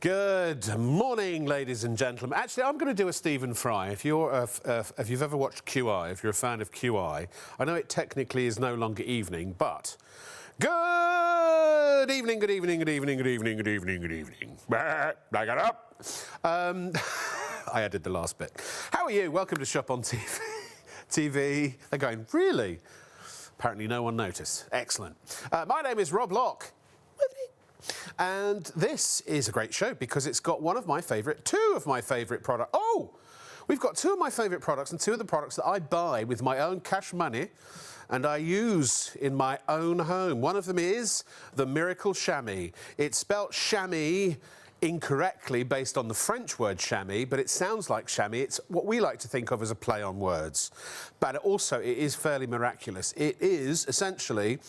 Good morning, ladies and gentlemen. Actually, I'm going to do a Stephen Fry. If you've ever watched QI, if you're a fan of QI, I know it technically is no longer evening, but good evening, good evening, good evening, good evening, good evening, good evening. Back it up. I added the last bit. How are you? Welcome to Shop on TV. They're going, really? Apparently no one noticed. Excellent. My name is Rob Locke. And this is a great show because it's got two of my favourite products. Oh, we've got two of my favourite products and two of the products that I buy with my own cash money and I use in my own home. One of them is the Miracle Shammy. It's spelt Shammy incorrectly based on the French word chamois, but it sounds like chamois. It's what we like to think of as a play on words. But also, it is fairly miraculous. It is essentially,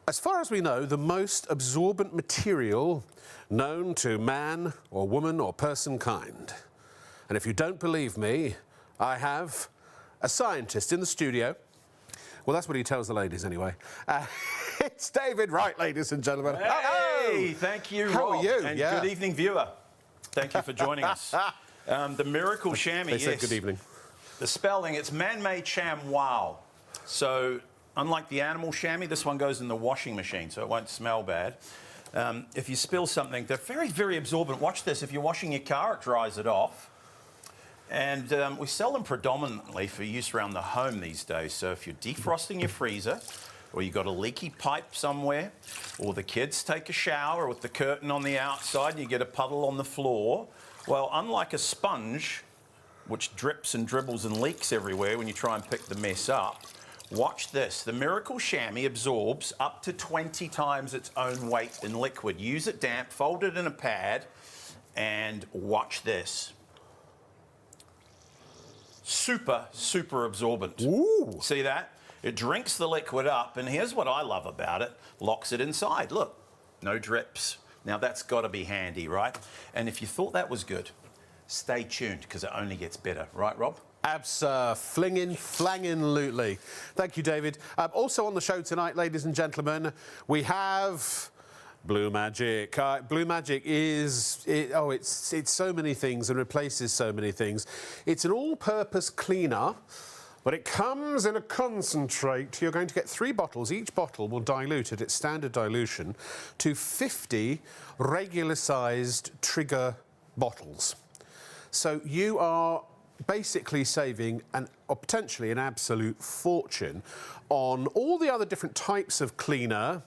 as far as we know, the most absorbent material known to man or woman or person kind. And if you don't believe me, I have a scientist in the studio. Well, that's what he tells the ladies anyway. It's David Wright, ladies and gentlemen. Hey, hello. Thank you, Rob. How are you? And good evening, viewer. Thank you for joining us. The Miracle Shammy, They said good evening. The spelling, it's man-made sham wow. So, unlike the animal chamois, this one goes in the washing machine, so it won't smell bad. If you spill something, they're very, very absorbent. Watch this. If you're washing your car, it dries it off. And we sell them predominantly for use around the home these days. So if you're defrosting your freezer, or you've got a leaky pipe somewhere, or the kids take a shower with the curtain on the outside and you get a puddle on the floor, well, unlike a sponge, which drips and dribbles and leaks everywhere when you try and pick the mess up, watch this. The Miracle Shammy absorbs up to 20 times its own weight in liquid. Use it damp, fold it in a pad, and watch this. Super, super absorbent. Ooh. See that? It drinks the liquid up, and here's what I love about it. Locks it inside. Look, no drips. Now that's got to be handy, right? And if you thought that was good, stay tuned, because it only gets better. Right, Rob? Flangin'-lootly. Thank you, David. Also on the show tonight, ladies and gentlemen, we have Blue Magic. Blue Magic is, it's so many things and replaces so many things. It's an all-purpose cleaner, but it comes in a concentrate. You're going to get 3 bottles. Each bottle will dilute at its standard dilution to 50 regular-sized trigger bottles. So you are basically saving or potentially an absolute fortune on all the other different types of cleaner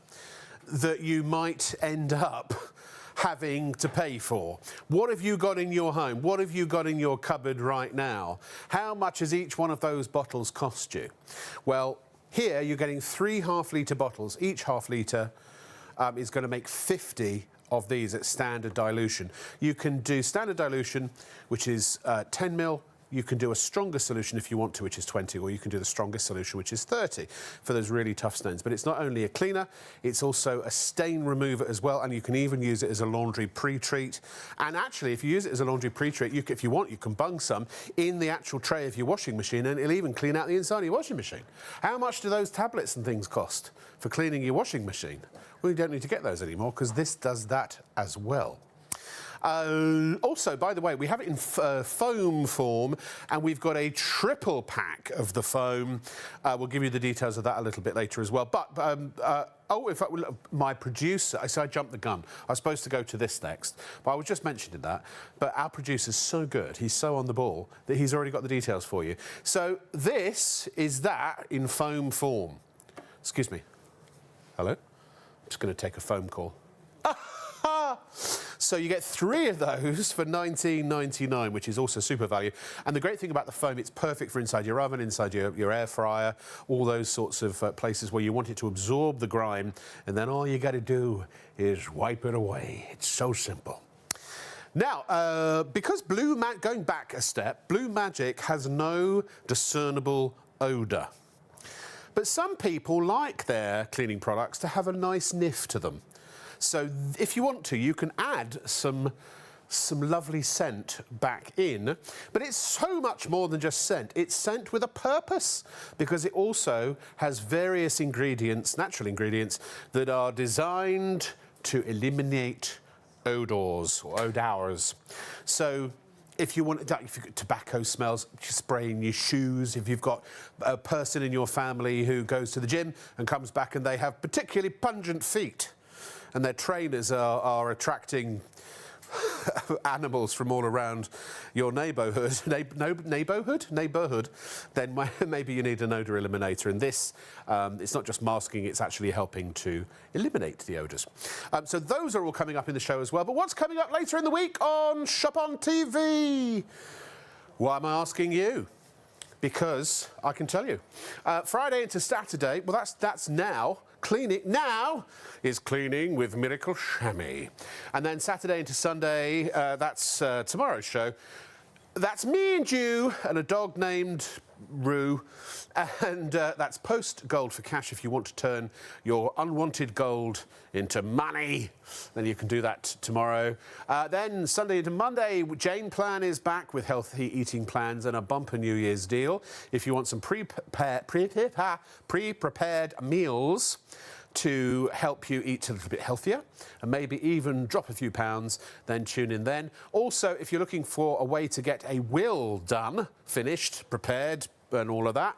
that you might end up having to pay for. What have you got in your home? What have you got in your cupboard right now? How much has each one of those bottles cost you? Well, here you're getting 3 half-litre bottles. Each half-litre is going to make 50 of these at standard dilution. You can do standard dilution, which is 10 ml. You can do a stronger solution if you want to, which is 20, or you can do the strongest solution, which is 30, for those really tough stains. But it's not only a cleaner, it's also a stain remover as well, and you can even use it as a laundry pre-treat. And actually, if you use it as a laundry pre-treat, if you want, you can bung some in the actual tray of your washing machine, and it'll even clean out the inside of your washing machine. How much do those tablets and things cost for cleaning your washing machine? Well, you don't need to get those anymore, because this does that as well. Also, by the way, we have it in foam form, and we've got a triple pack of the foam. We'll give you the details of that a little bit later as well. But, in fact, my producer, I jumped the gun. I was supposed to go to this next, but I was just mentioning that. But our producer's so good, he's so on the ball, that he's already got the details for you. So this is that in foam form. Excuse me. Hello? I'm just going to take a phone call. So you get 3 of those for $19.99, which is also super value. And the great thing about the foam, it's perfect for inside your oven, inside your air fryer, all those sorts of places where you want it to absorb the grime, and then all you got to do is wipe it away. It's so simple. Now, because going back a step, Blue Magic has no discernible odour. But some people like their cleaning products to have a nice nif to them. So if you want to, you can add some lovely scent back in. But it's so much more than just scent. It's scent with a purpose, because it also has various ingredients, natural ingredients, that are designed to eliminate odors or odors. So if you've got tobacco smells, you spray in your shoes. If you've got a person in your family who goes to the gym and comes back and they have particularly pungent feet and their trainers are attracting animals from all around your neighbourhood, then maybe you need an odour eliminator. And this, it's not just masking, it's actually helping to eliminate the odours. So those are all coming up in the show as well. But what's coming up later in the week on Shop on TV? Why am I asking you? Because I can tell you. Friday into Saturday, well, that's now. Cleaning now is cleaning with Miracle Shammy. And then Saturday into Sunday, that's tomorrow's show. That's me and you and a dog named Roo. And that's post gold for cash. If you want to turn your unwanted gold into money, then you can do that tomorrow. Then Sunday into Monday, Jane Plan is back with healthy eating plans and a bumper New Year's deal. If you want some pre-prepared meals to help you eat a little bit healthier and maybe even drop a few pounds, then tune in then. Also, if you're looking for a way to get a will done, finished, prepared, and all of that,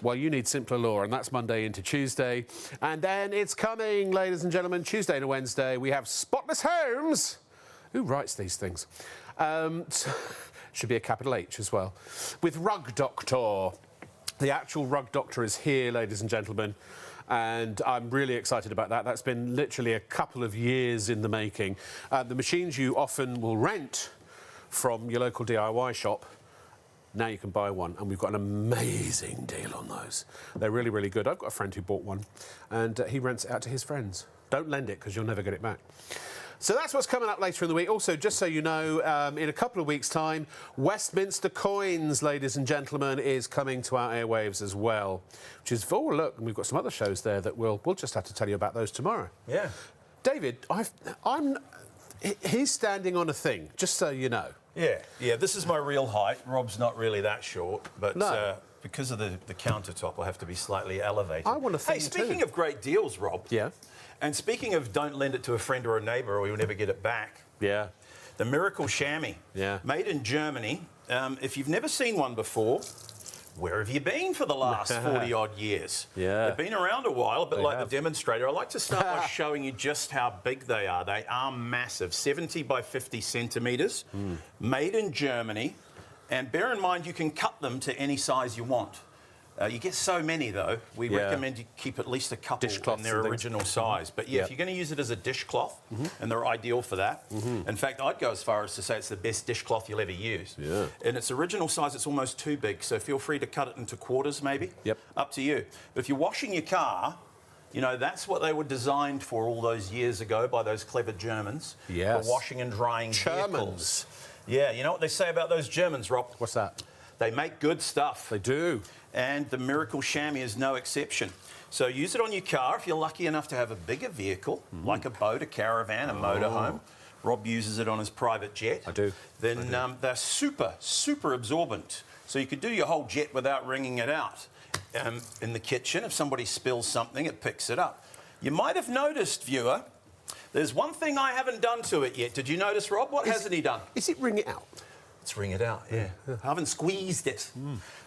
well, you need Simpler Law, and that's Monday into Tuesday. And then it's coming, ladies and gentlemen, Tuesday to Wednesday, we have Spotless Homes. Who writes these things? Should be a capital H as well. With Rug Doctor. The actual Rug Doctor is here, ladies and gentlemen, and I'm really excited about that. That's been literally a couple of years in the making. The machines you often will rent from your local DIY shop, now you can buy one, and we've got an amazing deal on those. They're really, really good. I've got a friend who bought one, and he rents it out to his friends. Don't lend it, because you'll never get it back. So that's what's coming up later in the week. Also, just so you know, in a couple of weeks' time, Westminster Coins, ladies and gentlemen, is coming to our airwaves as well. Which is, oh, look, and we've got some other shows there that we'll just have to tell you about those tomorrow. Yeah. David, he's standing on a thing, just so you know. Yeah, this is my real height. Rob's not really that short, but because of the countertop, I'll have to be slightly elevated. I want to think Hey, speaking of great deals, Rob. Yeah. And speaking of don't lend it to a friend or a neighbour or you'll never get it back. Yeah. The Miracle Shammy. Yeah. Made in Germany. If you've never seen one before, where have you been for the last 40-odd years? Yeah. They've been around a while, a bit like the demonstrator. I like to start by showing you just how big they are. They are massive, 70 by 50 centimetres, made in Germany. And bear in mind, you can cut them to any size you want. You get so many, though, we recommend you keep at least a couple in their original size. But yeah, if you're going to use it as a dishcloth, and they're ideal for that. In fact, I'd go as far as to say it's the best dishcloth you'll ever use. Yeah. In its original size, it's almost too big, so feel free to cut it into quarters, maybe. Yep. Up to you. But if you're washing your car, you know, that's what they were designed for all those years ago by those clever Germans. Yes. For washing and drying vehicles. Yeah, you know what they say about those Germans, Rob? What's that? They make good stuff. They do. And the Miracle Shammy is no exception. So use it on your car if you're lucky enough to have a bigger vehicle, like a boat, a caravan, a motorhome. Rob uses it on his private jet. I do. Then they're super absorbent. So you could do your whole jet without wringing it out. In the kitchen, if somebody spills something, it picks it up. You might have noticed, viewer, there's one thing I haven't done to it yet. Did you notice, Rob? What hasn't he done? Is it wring it out? Let's wring it out, yeah. I haven't squeezed it.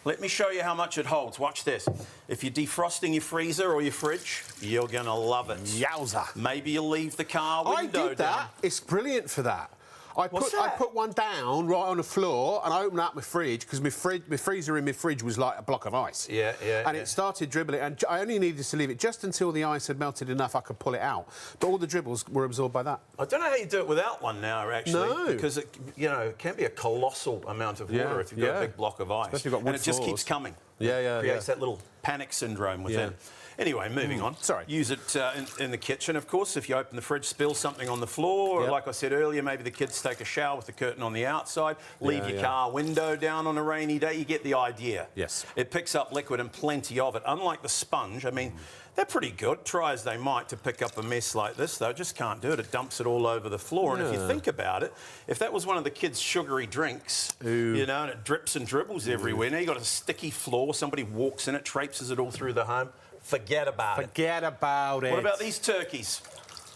Let me show you how much it holds. Watch this. If you're defrosting your freezer or your fridge, you're going to love it. Yowza. Maybe you'll leave the car window I did that. down. It's brilliant for that. I put one down right on the floor and I opened up my fridge because my freezer in my fridge was like a block of ice. And it started dribbling, and I only needed to leave it just until the ice had melted enough I could pull it out. But all the dribbles were absorbed by that. I don't know how you do it without one now, actually. No. Because it, you know, it can be a colossal amount of water if you've got a big block of ice. Especially if you've got wood and it just keeps coming. Creates that little panic syndrome within. Anyway, moving on. Sorry. Use it in the kitchen, of course. If you open the fridge, spill something on the floor, or like I said earlier, maybe the kids take a shower with the curtain on the outside, leave your car window down on a rainy day, you get the idea. Yes. It picks up liquid and plenty of it. Unlike the sponge, I mean, they're pretty good, try as they might, to pick up a mess like this, though. Just can't do it. It dumps it all over the floor. And if you think about it, if that was one of the kids' sugary drinks, you know, and it drips and dribbles everywhere, now you've got a sticky floor, somebody walks in it, traipses it all through the home, forget about it. Forget about it. What about these turkeys?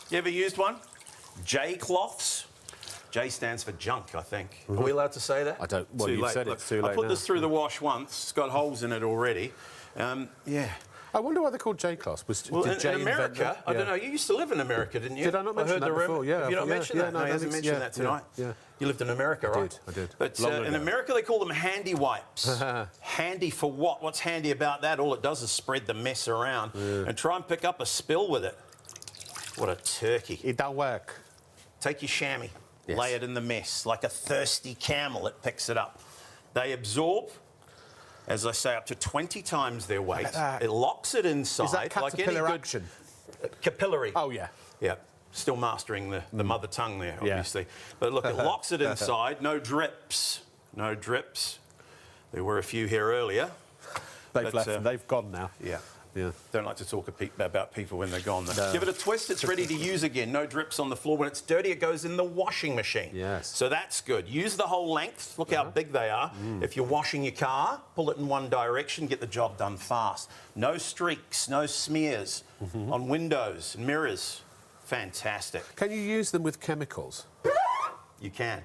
You ever used one? J cloths. J stands for junk, I think. Are we allowed to say that? I don't. Well, Too you've late. said Look, it's too late I put now. this through the wash once. It's got holes in it already. Yeah. I wonder why they're called J-Class. Well, did in Jay invent America, them? I don't know. You used to live in America, didn't you? Did I not mention that before? Yeah. Have you not yeah, mentioned yeah, that? no, No, he I hasn't did, mentioned yeah, that tonight. Yeah. You lived in America, right? I did. But Long in ago. America, they call them handy wipes. Handy for what? What's handy about that? All it does is spread the mess around and try and pick up a spill with it. What a turkey. It don't work. Take your chamois, Yes. lay it in the mess. Like a thirsty camel, it picks it up. They absorb, as I say, up to 20 times their weight. It locks it inside. Is that caterpillar action? Capillary. Oh, yeah. Yeah. Still mastering the mother tongue there, obviously. But look, it locks it inside. No drips. No drips. There were a few here earlier. They've But, left. They've gone now. Yeah. Yeah. Don't like to talk about people when they're gone. Though. No. Give it a twist, it's ready to use again. No drips on the floor. When it's dirty, it goes in the washing machine. Yes. So that's good. Use the whole length. Look how big they are. If you're washing your car, pull it in one direction, get the job done fast. No streaks, no smears on windows and mirrors. Fantastic. Can you use them with chemicals? You can.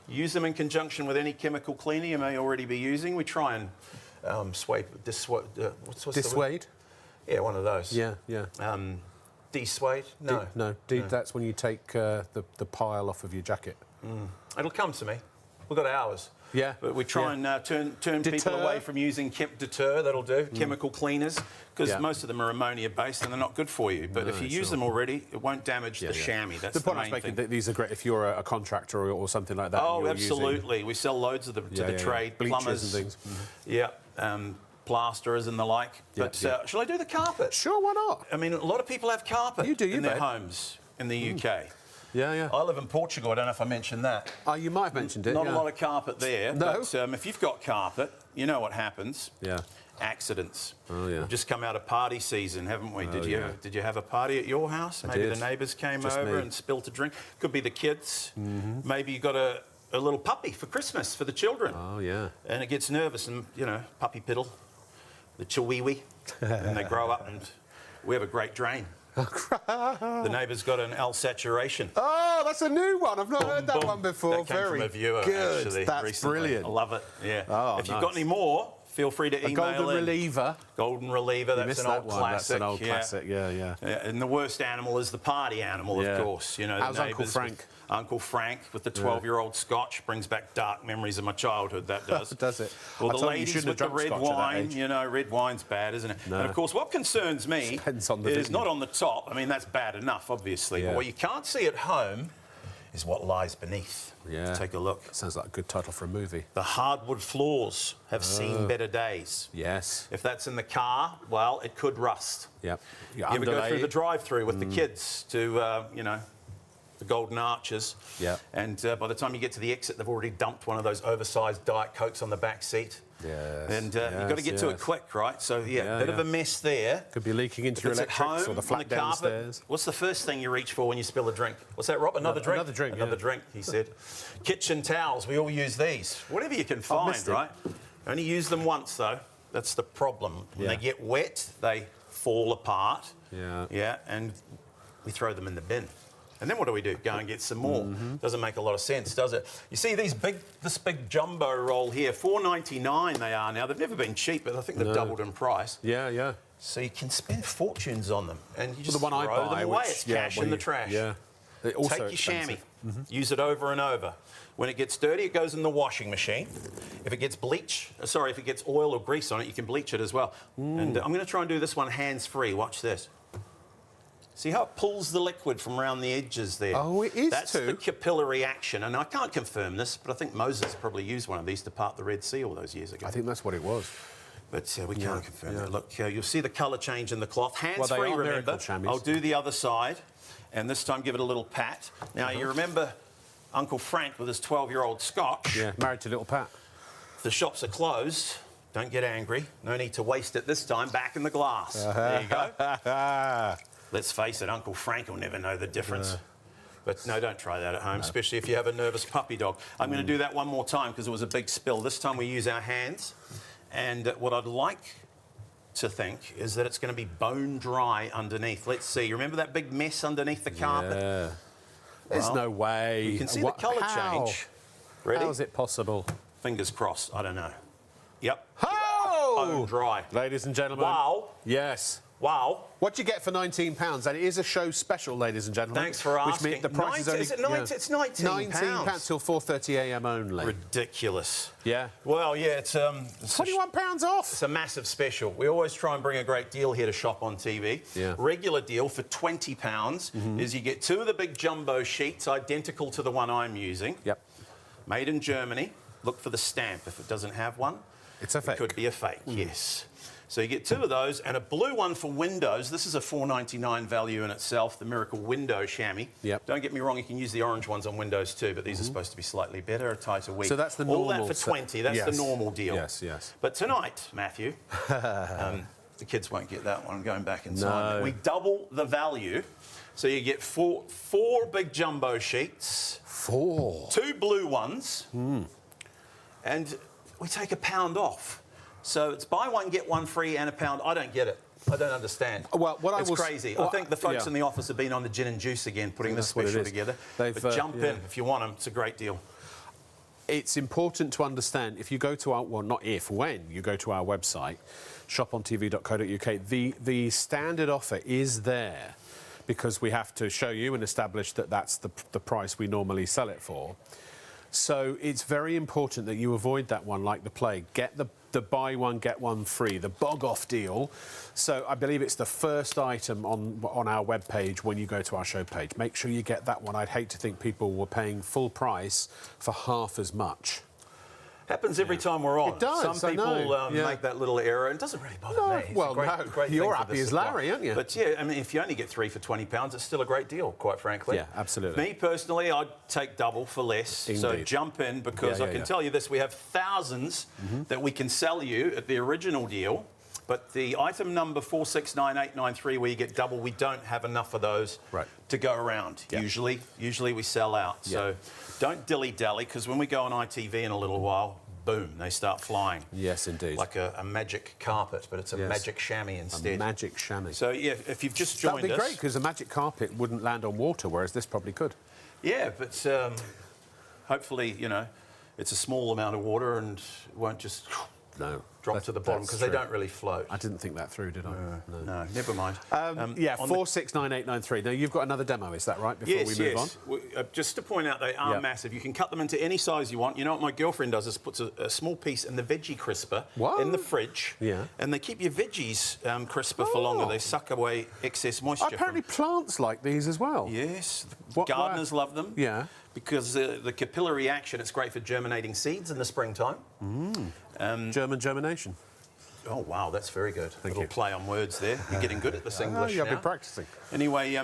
Use them in conjunction with any chemical cleaner you may already be using. We try and what's the word? Dissuade? Yeah, one of those. Yeah, yeah. Dissuade? No. No. That's when you take the pile off of your jacket. It'll come to me. We've got hours. Yeah. But we try and turn people away from using deter, that'll do, chemical cleaners, because most of them are ammonia-based and they're not good for you. But if you use them already, it won't damage the chamois. That's the point I was main making, thing. that these are great if you're a contractor or something like that. and Oh, you're absolutely. Using, We sell loads of them to the trade, bleachers plumbers. and things. Yeah, plasterers and the like. But shall I do the carpet? Sure, why not? I mean, a lot of people have carpet You do, you in their bet. homes in the UK. Yeah, yeah. I live in Portugal. I don't know if I mentioned that. Oh, you might have mentioned it. Not yeah. a lot of carpet there. No. But if you've got carpet, you know what happens. Yeah. Accidents. Oh, yeah. We've just come out of party season, haven't we? Did you have a party at your house? Maybe did. the neighbours came Just over me. and spilt a drink. Could be the kids. Maybe you got a little puppy for Christmas for the children. Oh, yeah. And it gets nervous and, puppy piddle, the chihuahua, and they grow up and we have a great drain. The neighbour's got an L saturation. Oh, that's a new one. I've not heard that Boom. one before. That came Very from a viewer, good. actually, That's recently. brilliant. I love it. Yeah. Oh, if you've got any more, feel free to email Golden in. reliever. Golden reliever. You That's missed an that old one. classic. That's an old classic. Yeah, yeah. And the worst animal is the party animal, Yeah. of course. The How's Uncle neighbours Frank? with Uncle Frank with the 12-year-old Scotch brings back dark memories of my childhood. That does. Does it? Well, I the told you ladies shouldn't with have the drunk red Scotch at that wine. age. Red wine's bad, isn't it? No. And of course, what concerns me Depends on the is vintage. not on the top. I mean, that's bad enough, obviously. Yeah. But what you can't see at home is what lies beneath. Yeah. Take a look. Sounds like a good title for a movie. The hardwood floors have seen better days. Yes. If that's in the car, well, it could rust. Yep. You ever go through the drive-through with the kids to, the Golden Arches? Yeah. And by the time you get to the exit, they've already dumped one of those oversized Diet Cokes on the back seat. Yes. And you've got to get to it quick, right? So, Yeah, bit of yeah. a mess there. Could be leaking into If your it's at electrics home, or the flat on the carpet, downstairs. what's the first thing you reach for when you spill a drink? What's that, Rob? Another drink? Another drink, Another yeah. drink, he said. Kitchen towels, we all use these. Whatever you can find, missed it. right? Only use them once, though. That's the problem. When Yeah. they get wet, they fall apart. Yeah. Yeah, and we throw them in the bin. And then what do we do? Go and get some more. Doesn't make a lot of sense, does it? You see this big jumbo roll here, $4.99 they are now. They've never been cheap, but I think they've doubled in price. Yeah, yeah. So you can spend fortunes on them, and you just the one I throw buy, them away. which- It's yeah, cash well, in the you- trash. yeah. They're also Take your expensive. chamois, use it over and over. When it gets dirty, it goes in the washing machine. If it gets if it gets oil or grease on it, you can bleach it as well. And I'm going to try and do this one hands-free. Watch this. See how it pulls the liquid from around the edges there? Oh, it is That's too. the capillary action. And I can't confirm this, but I think Moses probably used one of these to part the Red Sea all those years ago. I think that's what it was. But we can't confirm that. Look, you'll see the colour change in the cloth. Hands they free, are remember. Miracle Shammies. I'll do the other side, and this time give it a little pat. Now, you remember Uncle Frank with his 12-year-old Scotch. Yeah. Married to Little Pat. The shops are closed. Don't get angry. No need to waste it this time. Back in the glass. There you go. Let's face it, Uncle Frank will never know the difference. But no, don't try that at home, especially if you have a nervous puppy dog. I'm going to do that one more time because it was a big spill. This time we use our hands. And what I'd like to think is that it's going to be bone dry underneath. Let's see. Remember that big mess underneath the carpet? Yeah. There's no way. You can see the colour change. Ready? How is it possible? Fingers crossed. I don't know. Yep. Oh! Bone dry. Ladies and gentlemen. Wow. Yes. Wow. What do you get for £19? And it is a show special, ladies and gentlemen. Thanks for asking. Which means the price is only... Is it 19? Yeah. It's £19. £19 till 4:30 a.m. only. Ridiculous. Yeah. Well, yeah, it's £21 off. It's a massive special. We always try and bring a great deal here to Shop on TV. Yeah. Regular deal for £20 is you get 2 of the big jumbo sheets, identical to the one I'm using. Yep. Made in Germany. Look for the stamp. If it doesn't have one, it's a fake. It could be a fake, yes. So you get 2 of those and a blue one for windows. This is a $4.99 value in itself, the Miracle Window Shammy. Yep. Don't get me wrong, you can use the orange ones on windows too, but these are supposed to be slightly better, a tighter week. So that's the normal... All that for 20, that's the normal deal. Yes, yes. But tonight, Matthew, the kids won't get that one, going back inside. No. We double the value. So you get four big jumbo sheets. 4. 2 blue ones. And we take £1 off. So it's buy one, get one free and £1. I don't get it. I don't understand. Well, it's crazy. I think the folks in the office have been on the gin and juice again, putting this special together. But jump in if you want them. It's a great deal. It's important to understand, if you go to our... Well, not if, when you go to our website, shopontv.co.uk, the standard offer is there because we have to show you and establish that that's the price we normally sell it for. So it's very important that you avoid that one like the plague. Get the buy one, get one free, the bog-off deal. So I believe it's the first item on our webpage when you go to our show page. Make sure you get that one. I'd hate to think people were paying full price for half as much. Happens every time we're on. It does, Some people make that little error, and it doesn't really bother me. It's Well, great you're thing happy as Larry, aren't you? But yeah, I mean, if you only get 3 for £20, it's still a great deal, quite frankly. Yeah, absolutely. Me, personally, I'd take double for less. Indeed. So jump in, because I can tell you this, we have thousands that we can sell you at the original deal. But the item number 469893, where you get double, we don't have enough of those to go around. Yeah. Usually we sell out. Yeah. So don't dilly-dally, because when we go on ITV in a little while, boom, they start flying. Yes, indeed. Like a magic carpet, but it's a magic chamois instead. A magic chamois. So, yeah, if you've just joined us... That'd be great, because a magic carpet wouldn't land on water, whereas this probably could. Yeah, but hopefully, you know, it's a small amount of water and it won't just... drop to the bottom, because they don't really float. I didn't think that through, did I? No, never mind. Yeah, 469893. Now, you've got another demo, is that right, before we move on? Just to point out, they are massive. You can cut them into any size you want. You know what my girlfriend does is puts a small piece in the veggie crisper in the fridge, and they keep your veggies crisper for longer. They suck away excess moisture. Apparently plants like these as well. Yes, gardeners love them. Yeah. Because the capillary action, it's great for germinating seeds in the springtime. German germination. Oh, wow, that's very good. Thank Little you. play on words there. You're getting good at this English I've now. been practising. Anyway,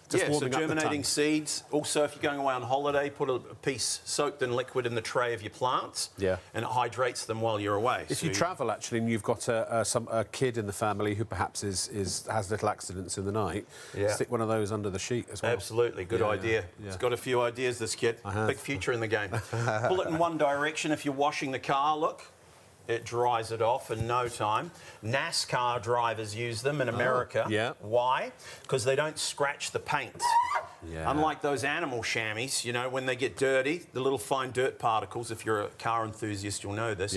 so germinating the seeds. Also, if you're going away on holiday, put a piece soaked in liquid in the tray of your plants. Yeah. And it hydrates them while you're away. If you travel, actually, and you've got a kid in the family who perhaps has little accidents in the night, stick one of those under the sheet as well. Absolutely, good idea. Yeah. It's got a few ideas, this kid. Big future in the game. Pull it in one direction. If you're washing the car, look. It dries it off in no time. NASCAR drivers use them in America. Why? Because they don't scratch the paint. Unlike those animal chamois, you know, when they get dirty, the little fine dirt particles, if you're a car enthusiast, you'll know this.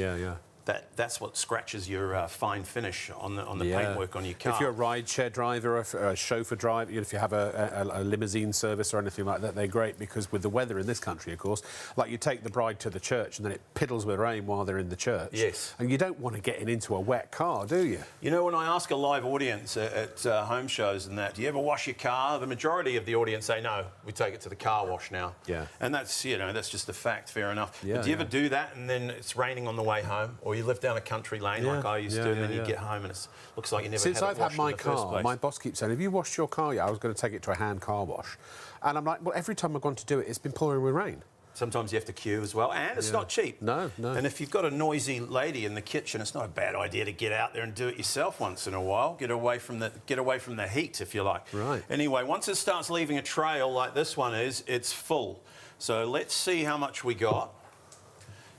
That's what scratches your fine finish on the paintwork on your car. If you're a ride-share driver or a chauffeur driver, if you have a limousine service or anything like that, they're great, because with the weather in this country, of course, like you take the bride to the church and then it piddles with rain while they're in the church. Yes. And you don't want to get into a wet car, do you? You know, when I ask a live audience at home shows and that, do you ever wash your car? The majority of the audience say, no, we take it to the car wash now. Yeah. And that's, you know, that's just a fact, fair enough. Yeah, but do you ever do that and then it's raining on the way home, or you live down a country lane like I used to, and then you get home and it looks like you never Since had I've it washed had my in the first car, place. my boss keeps saying, have you washed your car yet? I was going to take it to a hand car wash. And I'm like, well, every time I've gone to do it, it's been pouring with rain. Sometimes you have to queue as well, and it's not cheap. No. And if you've got a noisy lady in the kitchen, it's not a bad idea to get out there and do it yourself once in a while. Get away from the heat, if you like. Right. Anyway, once it starts leaving a trail like this one is, it's full. So let's see how much we got.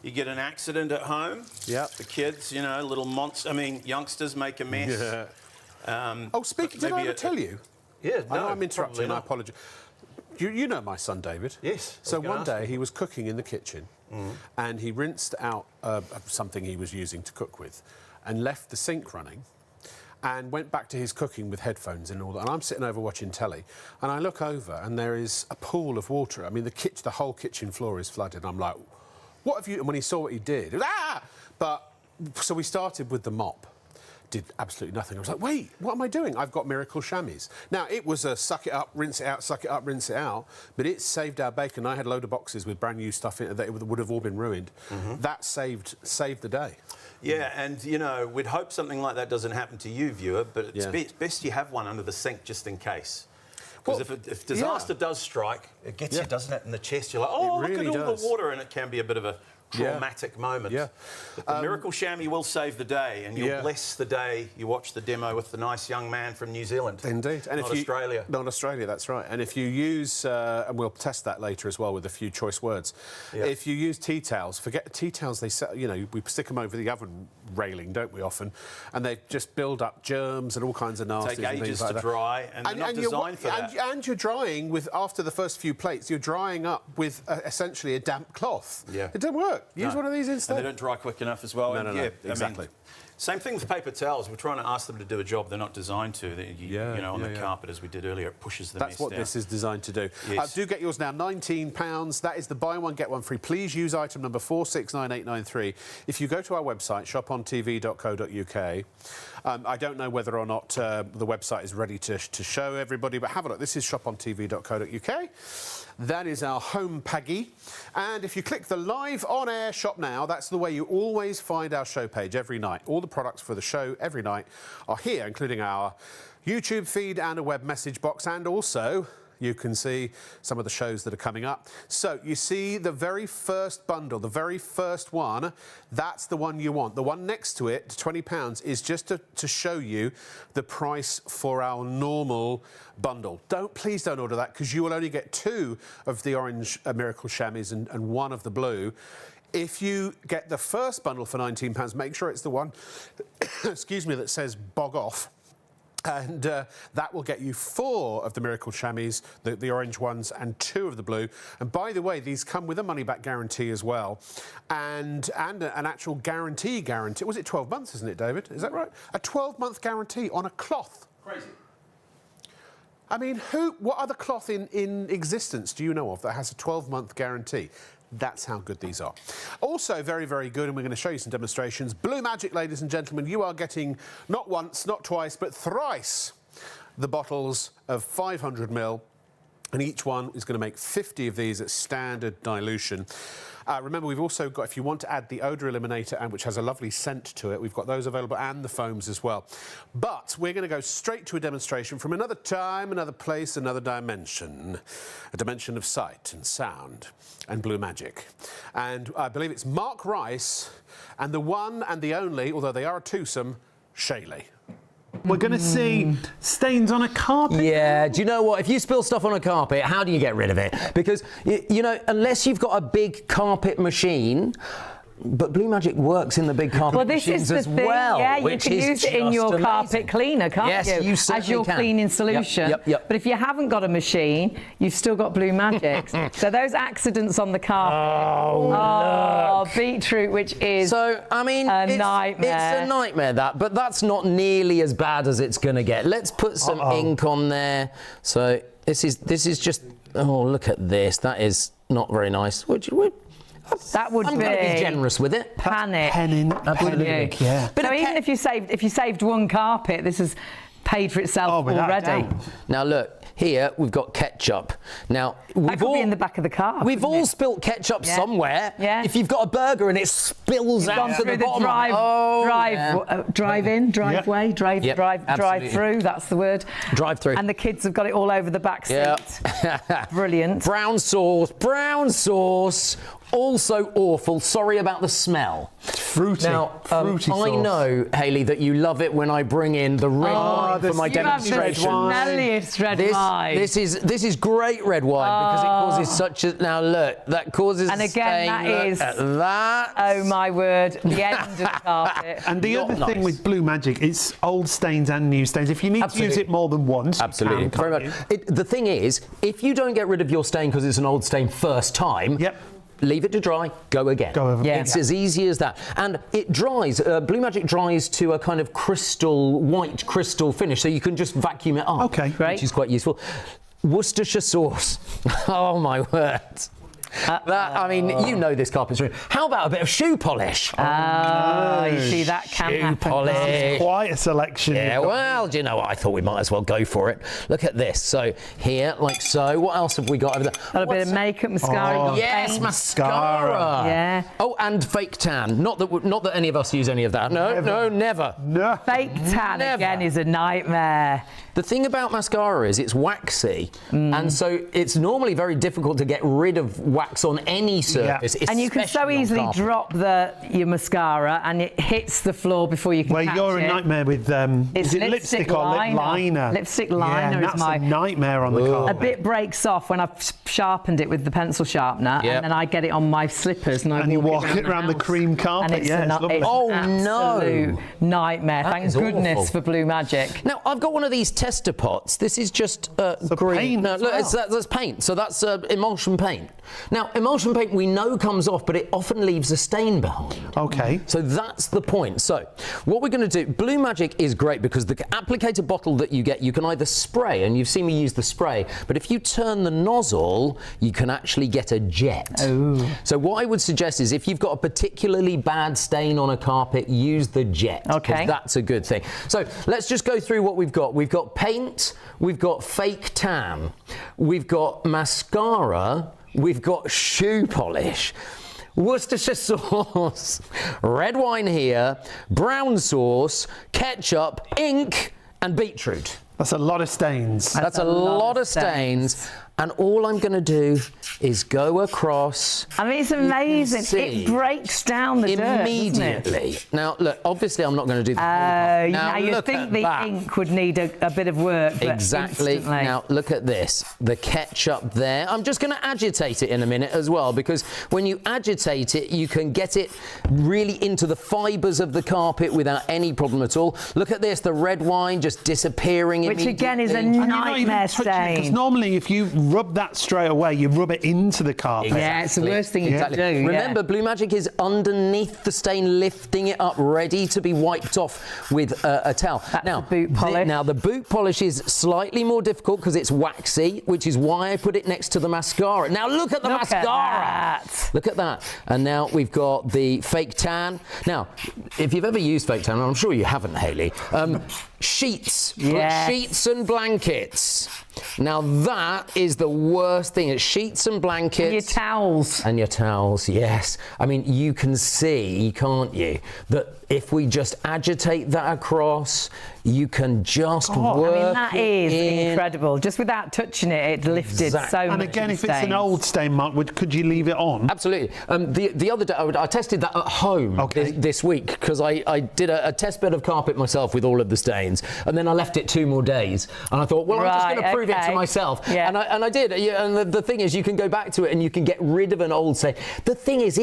You get an accident at home. The kids, you know, little youngsters make a mess. Did I ever tell you? Yeah, I know I'm interrupting, I apologise. you know my son David. Yes. So one day he was cooking in the kitchen, and he rinsed out something he was using to cook with, and left the sink running, and went back to his cooking with headphones and all that. And I'm sitting over watching telly, and I look over, and there is a pool of water. I mean, the whole kitchen floor is flooded. I'm like, what have you... And when he saw what he did, it was, ah! But, so we started with the mop. Did absolutely nothing. I was like, wait, what am I doing? I've got Miracle Shammies. Now, it was a suck it up, rinse it out, suck it up, rinse it out, but it saved our bacon. I had a load of boxes with brand new stuff in it that would have all been ruined. That saved the day. Yeah, and, you know, we'd hope something like that doesn't happen to you, viewer, but it's best you have one under the sink just in case. Because if disaster does strike, it gets you, doesn't it, in the chest. You're like, oh, really look at all does. the water, and it can be a bit of a traumatic moment. Yeah. But the Miracle Shammy will save the day, and you'll bless the day you watch the demo with the nice young man from New Zealand. Indeed. And not Australia. Not Australia, that's right. And if you use, and we'll test that later as well with a few choice words, if you use tea towels, forget tea towels, they set, you know, we stick them over the oven railing, don't we, often, and they just build up germs and all kinds of nasties. Take ages like to dry, and they're not designed for that. And you're drying with, after the first few plates, you're drying up with essentially a damp cloth. Yeah. It doesn't work. Use one of these instead. And they don't dry quick enough as well. No, exactly. I mean, same thing with paper towels. We're trying to ask them to do a job they're not designed to. You know, on the carpet, as we did earlier, it pushes the mess down. That's what this is designed to do. Yes. Do get yours now, £19. That is the buy one, get one free. Please use item number 469893. If you go to our website, shopontv.co.uk, I don't know whether or not the website is ready to show everybody, but have a look. This is shopontv.co.uk. That is our home paggy. And if you click the live on-air shop now, that's the way you always find our show page every night. All the products for the show every night are here, including our YouTube feed and a web message box, and also you can see some of the shows that are coming up. So you see the very first bundle, the very first one, that's the one you want. The one next to it, £20, is just to show you the price for our normal bundle. Please don't order that, because you will only get 2 of the orange Miracle Shammies and 1 of the blue. If you get the first bundle for £19, make sure it's the one, excuse me, that says bog off. And that will get you 4 of the Miracle Shammies, the orange ones, and 2 of the blue. And by the way, these come with a money-back guarantee as well, and an actual guarantee. Was it 12 months, isn't it, David? Is that right? A 12-month guarantee on a cloth. Crazy. I mean, what other cloth in existence do you know of that has a 12-month guarantee? That's how good these are. Also very, very good, and we're going to show you some demonstrations. Blue Magic, ladies and gentlemen, you are getting not once, not twice, but thrice the bottles of 500ml, and each one is going to make 50 of these at standard dilution. Remember, we've also got, if you want to add the odour eliminator, and which has a lovely scent to it, we've got those available, and the foams as well. But we're going to go straight to a demonstration from another time, another place, another dimension. A dimension of sight and sound and blue magic. And I believe it's Mark Rice and the one and the only, although they are a twosome, Shaylee. We're going to see stains on a carpet. Yeah, do you know what? If you spill stuff on a carpet, how do you get rid of it? Because, you know, unless you've got a big carpet machine, but Blue Magic works in the big carpet machines as well. Yeah, you can use it in your carpet cleaner, can't you? Yes, you certainly as your can. cleaning solution. Yep. But if you haven't got a machine, you've still got Blue Magic. So those accidents on the carpet. Beetroot, which is so, I mean, a nightmare. It's a nightmare, but that's not nearly as bad as it's going to get. Let's put some ink on there. So this is just, oh, look at this. That is not very nice. That would I'm going to be generous with it. Panic. Penning, Absolutely. yeah. But so even if you saved one carpet, this has paid for itself already. Now look, here we've got ketchup. Now we've all be in the back of the car. We've all spilt ketchup somewhere. Yeah. If you've got a burger and it spills out to the bottom. Drive through. That's the word. Drive through. And the kids have got it all over the back seat. Yeah. Brilliant. Brown sauce. Also awful. Sorry about the smell. It's fruity. Now, fruity I sauce. know, Hayley, that you love it when I bring in the red wine for my demonstration. Smelliest red wine. This is great red wine because it causes such a... Now, look, that causes and again, a stain. that is... That. Oh, my word. The end of the carpet. And the other thing with Blue Magic, it's old stains and new stains. If you need to use it more than once, absolutely. you can, Very much. The thing is, if you don't get rid of your stain because it's an old stain first time, leave it to dry, go again. It's as easy as that. And it dries, Blue Magic dries to a kind of white crystal finish, so you can just vacuum it up. Okay, great. Which is quite useful. Worcestershire sauce. Oh, my word. I mean, you know this carpentry. How about a bit of shoe polish? Oh, you see, that can happen. Polish. Quite a selection. Yeah, well, do you know what? I thought we might as well go for it. Look at this. So here, like so. What else have we got over there? A bit of makeup, mascara. Yes, mascara. Yeah. Oh, and fake tan. Not that any of us use any of that. No, never. No. Fake tan again is a nightmare. The thing about mascara is it's waxy, and so it's normally very difficult to get rid of wax on any surface. And you can so easily drop your mascara and it hits the floor before you can catch it. Well, you're a nightmare with is it lipstick or lip liner? Lipstick liner is my nightmare on the carpet. A bit breaks off when I've sharpened it with the pencil sharpener, and then I get it on my slippers and you walk it around the cream carpet. And it's it's absolute nightmare. Thank goodness for Blue Magic. Now I've got one of these tester pots. This is just green. Paint. No, look, that's paint. So that's emulsion paint. Now emulsion paint we know comes off, but it often leaves a stain behind. Okay. So that's the point. So what we're going to do, Blue Magic is great because the applicator bottle that you get, you can either spray, and you've seen me use the spray, but if you turn the nozzle, you can actually get a jet. Ooh. So what I would suggest is if you've got a particularly bad stain on a carpet, use the jet. Okay. That's a good thing. So let's just go through what we've got. We've got paint, we've got fake tan, we've got mascara, we've got shoe polish, Worcestershire sauce, red wine here, brown sauce, ketchup, ink, and beetroot. That's a lot of stains. That's a lot of stains. And all I'm going to do is go across. I mean, it's amazing. It breaks down the dirt, immediately. Now, look, obviously I'm not going to do the now you think the ink would need a bit of work, but exactly. Instantly. Now, look at this. The ketchup there. I'm just going to agitate it in a minute as well, because when you agitate it, you can get it really into the fibres of the carpet without any problem at all. Look at this, the red wine just disappearing immediately. Which again is a nightmare stain. Because normally if you rub that straight away, you rub it into the carpet. Yeah, it's the worst thing you can do. Remember, Blue Magic is underneath the stain, lifting it up, ready to be wiped off with a towel. That's the boot polish. Now, the boot polish is slightly more difficult because it's waxy, which is why I put it next to the mascara. Now, look at the mascara. Look at that. And now we've got the fake tan. Now, if you've ever used fake tan, and I'm sure you haven't, Hayley, sheets. Yes. Sheets and blankets. Now that is the worst thing. It's sheets and blankets. And your towels. And your towels, yes. I mean, you can see, can't you, that if we just agitate that across, you can just work I mean, that is in. incredible. Just without touching it, it lifted so much. And again, if it's an old stain mark, could you leave it on? Absolutely. The other day, I tested that at home this week because I did a test bed of carpet myself with all of the stains, and then I left it 2 more days, and I thought, well, I'm just going to prove it to myself. Yeah. And I did. And the thing is, you can go back to it and you can get rid of an old stain. The thing is,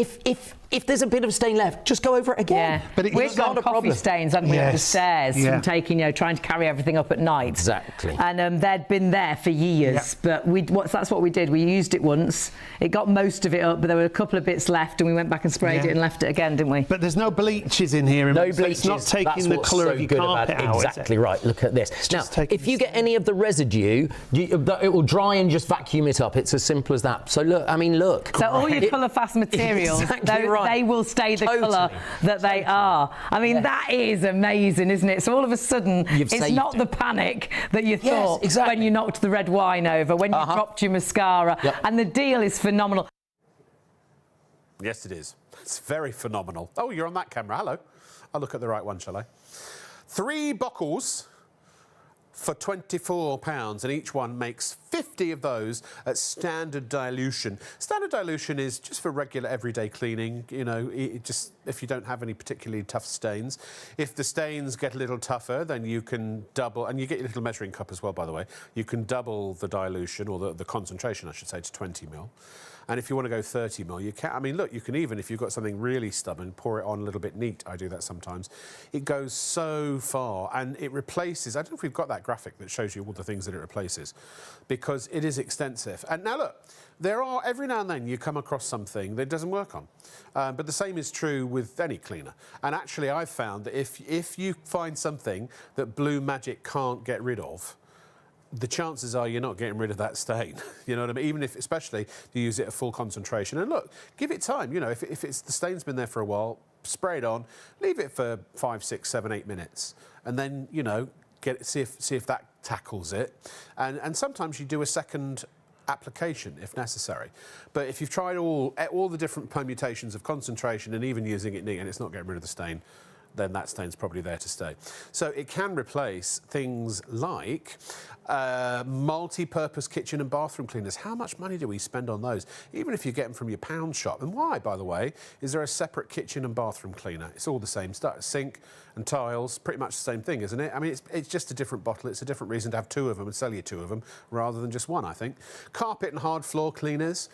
if there's a bit of stain left, just go over it again. Yeah. But we've got coffee stains, haven't we, up the stairs from trying to carry everything up at night. Exactly. And they'd been there for years, but that's what we did. We used it once. It got most of it up, but there were a couple of bits left, and we went back and sprayed it and left it again, didn't we? But there's no bleaches in here. No bleaches. It's not taking the colour of your carpet out. Exactly right. Look at this. Now, if you get any of the residue, it will dry and just vacuum it up. It's as simple as that. So look, I mean, look. So all your colour fast materials, they will stay the colour that they are. I mean, that is amazing, isn't it? So all of a sudden, it's not the panic that you thought when you knocked the red wine over, when you dropped your mascara, and the deal is phenomenal. Yes, it is. It's very phenomenal. Oh, you're on that camera. Hello. I'll look at the right one, shall I? 3 bottles for £24, and each one makes 50 of those at standard dilution. Standard dilution is just for regular everyday cleaning, you know, just if you don't have any particularly tough stains. If the stains get a little tougher, then you can double, and you get your little measuring cup as well, by the way, you can double the dilution, or the concentration, I should say, to 20 ml. And if you want to go 30 ml, you can. I mean, look, you can even, if you've got something really stubborn, pour it on a little bit neat. I do that sometimes. It goes so far, and it replaces, I don't know if we've got that graphic that shows you all the things that it replaces, because it is extensive. And now look, there are, every now and then you come across something that it doesn't work on. But the same is true with any cleaner. And actually I've found that if you find something that Blue Magic can't get rid of, the chances are you're not getting rid of that stain. You know what I mean? Even if, especially, you use it at full concentration. And look, give it time. You know, if it's the stain's been there for a while, spray it on, leave it for 5, 6, 7, 8 minutes, and then, you know, see if that tackles it. And sometimes you do a second application if necessary. But if you've tried all the different permutations of concentration and even using it neat and it's not getting rid of the stain, then that stain's probably there to stay. So it can replace things like multi-purpose kitchen and bathroom cleaners. How much money do we spend on those? Even if you get them from your pound shop. And why, by the way, is there a separate kitchen and bathroom cleaner? It's all the same stuff. Sink and tiles, pretty much the same thing, isn't it? I mean, it's just a different bottle. It's a different reason to have 2 of them and sell you 2 of them rather than just 1, I think. Carpet and hard floor cleaners,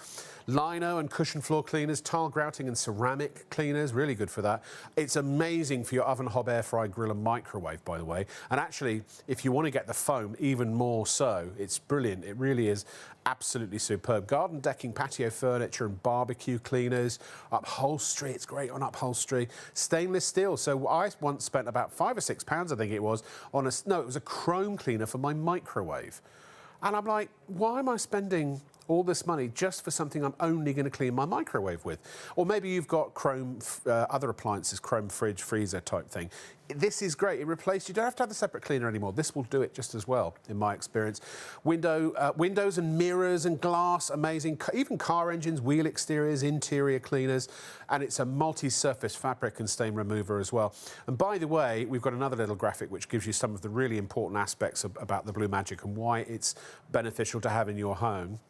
lino and cushion floor cleaners, tile grouting and ceramic cleaners, really good for that. It's amazing for your oven, hob, air fry, grill and microwave, by the way. And actually, if you want to get the foam even more so, it's brilliant. It really is absolutely superb. Garden decking, patio furniture and barbecue cleaners. Upholstery, it's great on upholstery. Stainless steel. So I once spent about £5 or £6, I think it was, on it was a chrome cleaner for my microwave. And I'm like, why am I spending all this money just for something I'm only going to clean my microwave with? Or maybe you've got chrome, other appliances, chrome fridge, freezer type thing. This is great. It replaced, you don't have to have the separate cleaner anymore. This will do it just as well, in my experience. Windows and mirrors and glass, amazing. Even car engines, wheel exteriors, interior cleaners. And it's a multi-surface fabric and stain remover as well. And by the way, we've got another little graphic which gives you some of the really important aspects about the Blue Magic and why it's beneficial to have in your home.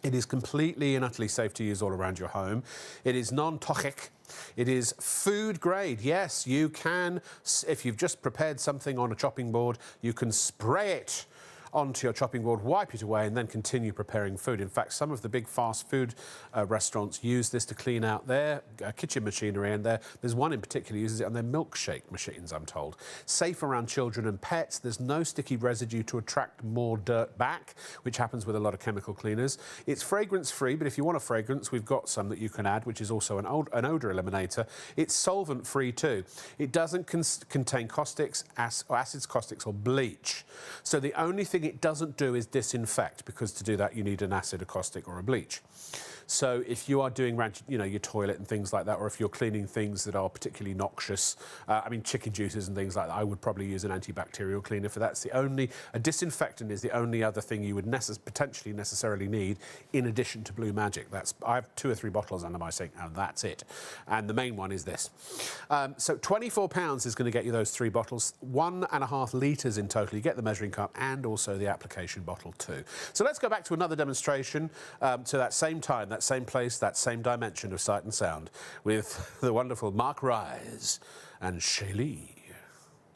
It is completely and utterly safe to use all around your home. It is non-toxic. It is food grade. Yes, you can, if you've just prepared something on a chopping board, you can spray it onto your chopping board, wipe it away, and then continue preparing food. In fact, some of the big fast food restaurants use this to clean out their kitchen machinery, and there's one in particular uses it on their milkshake machines, I'm told. Safe around children and pets. There's no sticky residue to attract more dirt back, which happens with a lot of chemical cleaners. It's fragrance-free, but if you want a fragrance, we've got some that you can add, which is also an odor eliminator. It's solvent-free too. It doesn't contain caustics, acids, caustics, or bleach. So the only thing it doesn't do is disinfect, because to do that you need an acid, a caustic or a bleach. So if you are doing your toilet and things like that, or if you're cleaning things that are particularly noxious, I mean chicken juices and things like that, I would probably use an antibacterial cleaner for that. A disinfectant is the only other thing you would potentially necessarily need in addition to Blue Magic. I have 2 or 3 bottles under my sink and that's it. And the main one is this. So £24 is going to get you those 3 bottles, 1.5 litres in total. You get the measuring cup and also the application bottle too. So let's go back to another demonstration to that same time, that same place, that same dimension of sight and sound with the wonderful Mark Rise and Shaylee.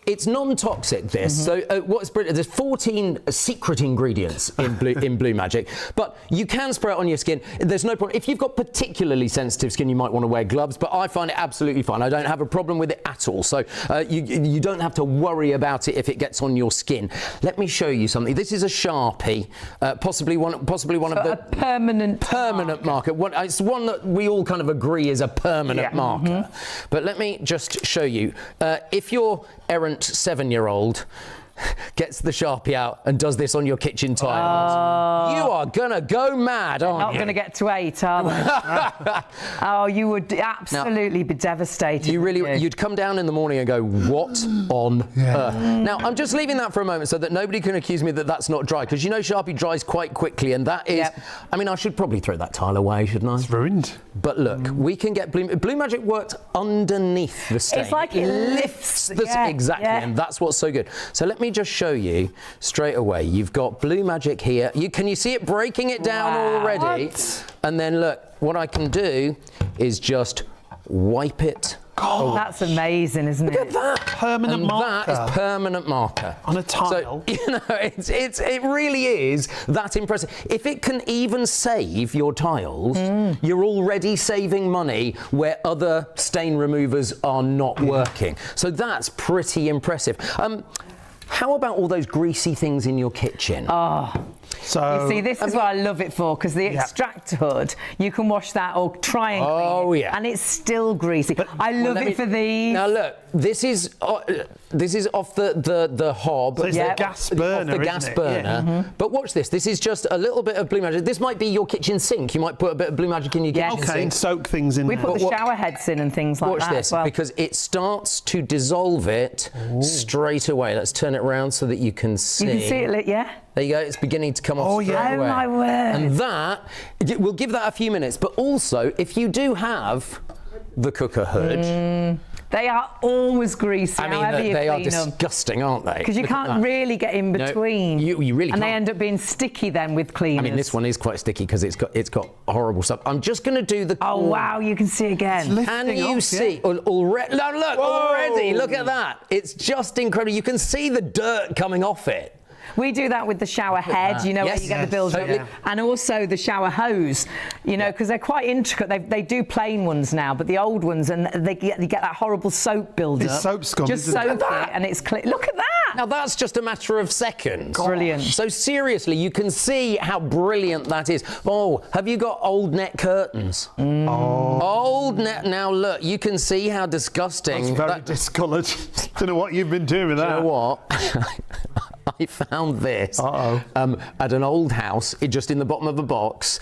It's non-toxic, this. So what's brilliant, there's 14 secret ingredients in Blue Magic, but you can spray it on your skin. There's no problem. If you've got particularly sensitive skin, you might want to wear gloves, but I find it absolutely fine. I don't have a problem with it at all. So you don't have to worry about it if it gets on your skin. Let me show you something. This is a Sharpie, possibly one of the... A permanent marker. It's one that we all kind of agree is a permanent marker. But let me just show you. If you're errant 7-year-old gets the Sharpie out and does this on your kitchen tiles, you are gonna go mad, aren't you? Not gonna get to 8, are they? Oh, you would absolutely be devastated. You'd come down in the morning and go, what on earth? Now, I'm just leaving that for a moment so that nobody can accuse me that that's not dry, because you know Sharpie dries quite quickly, and that is, I mean, I should probably throw that tile away, shouldn't I? It's ruined. But look, we can get Blue Magic worked underneath the stain. It's like it lifts. Exactly, and that's what's so good. So let me me just show you straight away. You've got Blue Magic here. Can you see it breaking it down already? What? And then look, what I can do is just wipe it. Oh, that's amazing, isn't it? Look at that. Permanent marker. That is permanent marker. On a tile. So, you know, it really is that impressive. If it can even save your tiles, you're already saving money where other stain removers are not working. So that's pretty impressive. How about all those greasy things in your kitchen? Oh. So, you see, this is what I love it for, because the extract hood, you can wash that or try and clean it, and it's still greasy. But, I love it for these. Now look, this is off the hob. So it's the gas burner, off the gas burner. Yeah. But watch this. This is just a little bit of Blue Magic. This might be your kitchen sink. You might put a bit of Blue Magic in your kitchen sink. And soak things in We there. put the shower heads in and things like that. Watch this, because it starts to dissolve it straight away. Let's turn it around so that you can see. You can see it, yeah. There you go, it's beginning to come off straight away. Oh my word. And that, we'll give that a few minutes, but also, if you do have the cooker hood, they are always greasy. I mean, they are disgusting, aren't they? Because you can't really get in between. No, you really can't. And they end up being sticky then with cleaners. I mean, this one is quite sticky because it's got horrible stuff. I'm just going to do the. Oh wow, you can see again. Can you see already? No, look already. Look at that. It's just incredible. You can see the dirt coming off it. We do that with the shower head, you know, where you get the build-up, and also the shower hose, you know, because they're quite intricate. They do plain ones now, but the old ones, and you get that horrible soap build-up. It's soap scum. Just soak it, and it's clear. Look at that. Now that's just a matter of seconds. Brilliant. So seriously, you can see how brilliant that is. Oh, have you got old net curtains? Oh. Old net. Now look, you can see how disgusting. That's very discoloured. Don't know what you've been doing with that. Do you know what? I found this at an old house, just in the bottom of a box.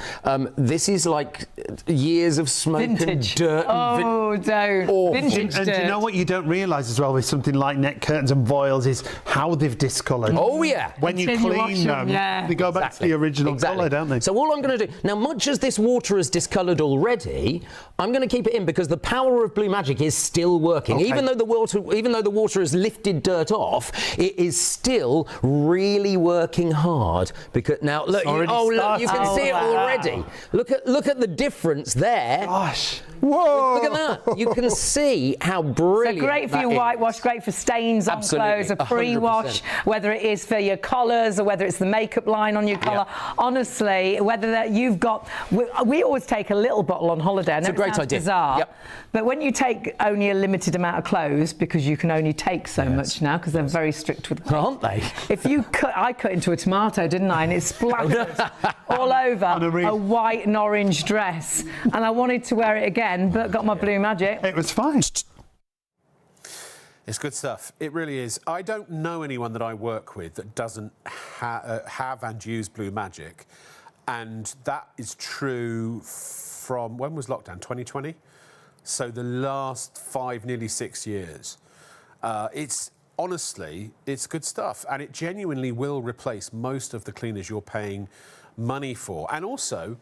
This is like years of smoke and dirt. Oh, don't. Vintage and dirt. do you know what you don't realise as well with something like net curtains and voiles is how they've discoloured. Oh, yeah. When you clean them, they go back to the original colour, don't they? So all I'm going to do, now much as this water is discoloured already, I'm going to keep it in because the power of Blue Magic is still working. Okay. Even though the water has lifted dirt off, it is still really working hard. Because now look, look, you can see it already. Look at the difference there. Gosh. Whoa! Look at that. You can see how brilliant. So great for your whitewash, great for stains on clothes, a pre-wash, whether it is for your collars or whether it's the makeup line on your collar. Honestly, whether you've got, we always take a little bottle on holiday. It's a great idea. Bizarre, but when you take only a limited amount of clothes, because you can only take so much now, because they're very strict with weight. Aren't they? If you I cut into a tomato, didn't I? And it splattered all over a white and orange dress, and I wanted to wear it again, but got my Blue Magic. It was fine. It's good stuff. It really is. I don't know anyone that I work with that doesn't have and use Blue Magic, and that is true from when was lockdown? 2020. So the last 5, nearly 6 years. Honestly, it's good stuff, and it genuinely will replace most of the cleaners you're paying money for. And also,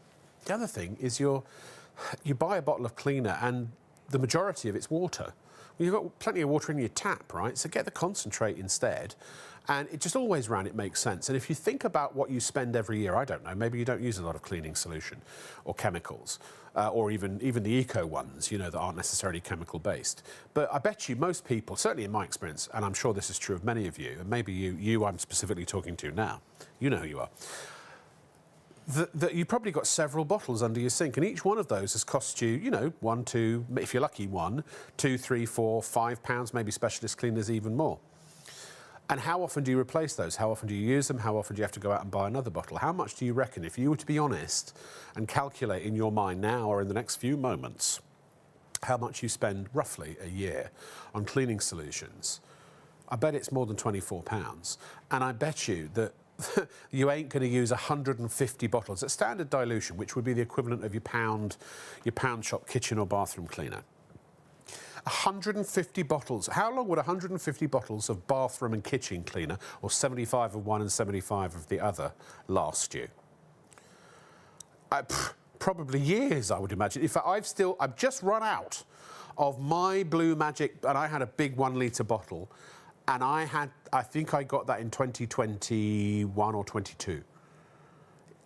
the other thing is you buy a bottle of cleaner and the majority of it's water. Well, you've got plenty of water in your tap, right? So get the concentrate instead. And it just always round, it makes sense. And if you think about what you spend every year, I don't know, maybe you don't use a lot of cleaning solution or chemicals, or even the eco ones, you know, that aren't necessarily chemical based. But I bet you most people, certainly in my experience, and I'm sure this is true of many of you, and maybe you I'm specifically talking to now, you know who you are, that you probably got several bottles under your sink, and each one of those has cost you, you know, 1, 2, if you're lucky, 1, 2, 3, 4, £5, maybe specialist cleaners even more. And how often do you replace those? How often do you use them? How often do you have to go out and buy another bottle? How much do you reckon, if you were to be honest and calculate in your mind now or in the next few moments, how much you spend roughly a year on cleaning solutions? I bet it's more than £24. And I bet you that you ain't going to use 150 bottles at standard dilution, which would be the equivalent of your pound shop kitchen or bathroom cleaner. 150 bottles. How long would 150 bottles of bathroom and kitchen cleaner, or 75 of one and 75 of the other, last you? Probably years, I would imagine. In fact, I've just run out of my Blue Magic, and I had a big 1 litre bottle, and I think I got that in 2021 or 22.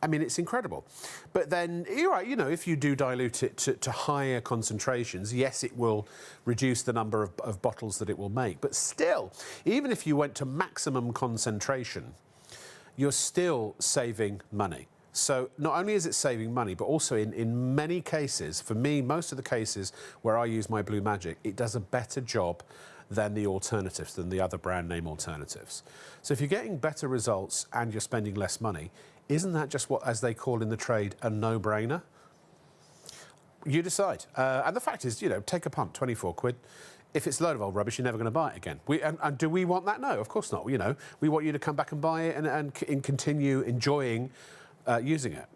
I mean, it's incredible. But then, you're right, you know, if you do dilute it to higher concentrations, yes, it will reduce the number of bottles that it will make. But still, even if you went to maximum concentration, you're still saving money. So not only is it saving money, but also in many cases, for me, most of the cases where I use my Blue Magic, it does a better job than the alternatives, than the other brand name alternatives. So if you're getting better results and you're spending less money, isn't that just what, as they call in the trade, a no-brainer? You decide. And the fact is, you know, take a punt, 24 quid. If it's a load of old rubbish, you're never going to buy it again. And do we want that? No, of course not. You know, we want you to come back and buy it and continue enjoying using it.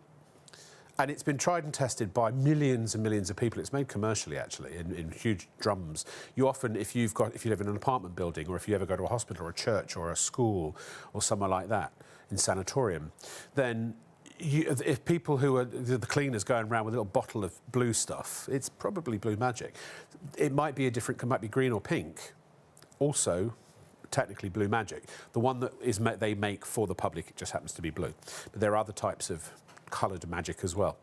And it's been tried and tested by millions and millions of people. It's made commercially, actually, in huge drums. You often, if you live in an apartment building, or if you ever go to a hospital or a church or a school or somewhere like that, in sanatorium, then if people who are the cleaners going around with a little bottle of blue stuff, it's probably Blue Magic. It might be might be green or pink. Also, technically Blue Magic. The one that they make for the public, it just happens to be blue. But there are other types of coloured magic as well.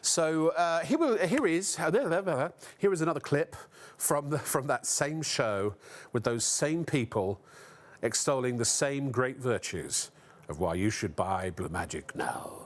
So here is another clip from that same show with those same people extolling the same great virtues of why you should buy Blue Magic now.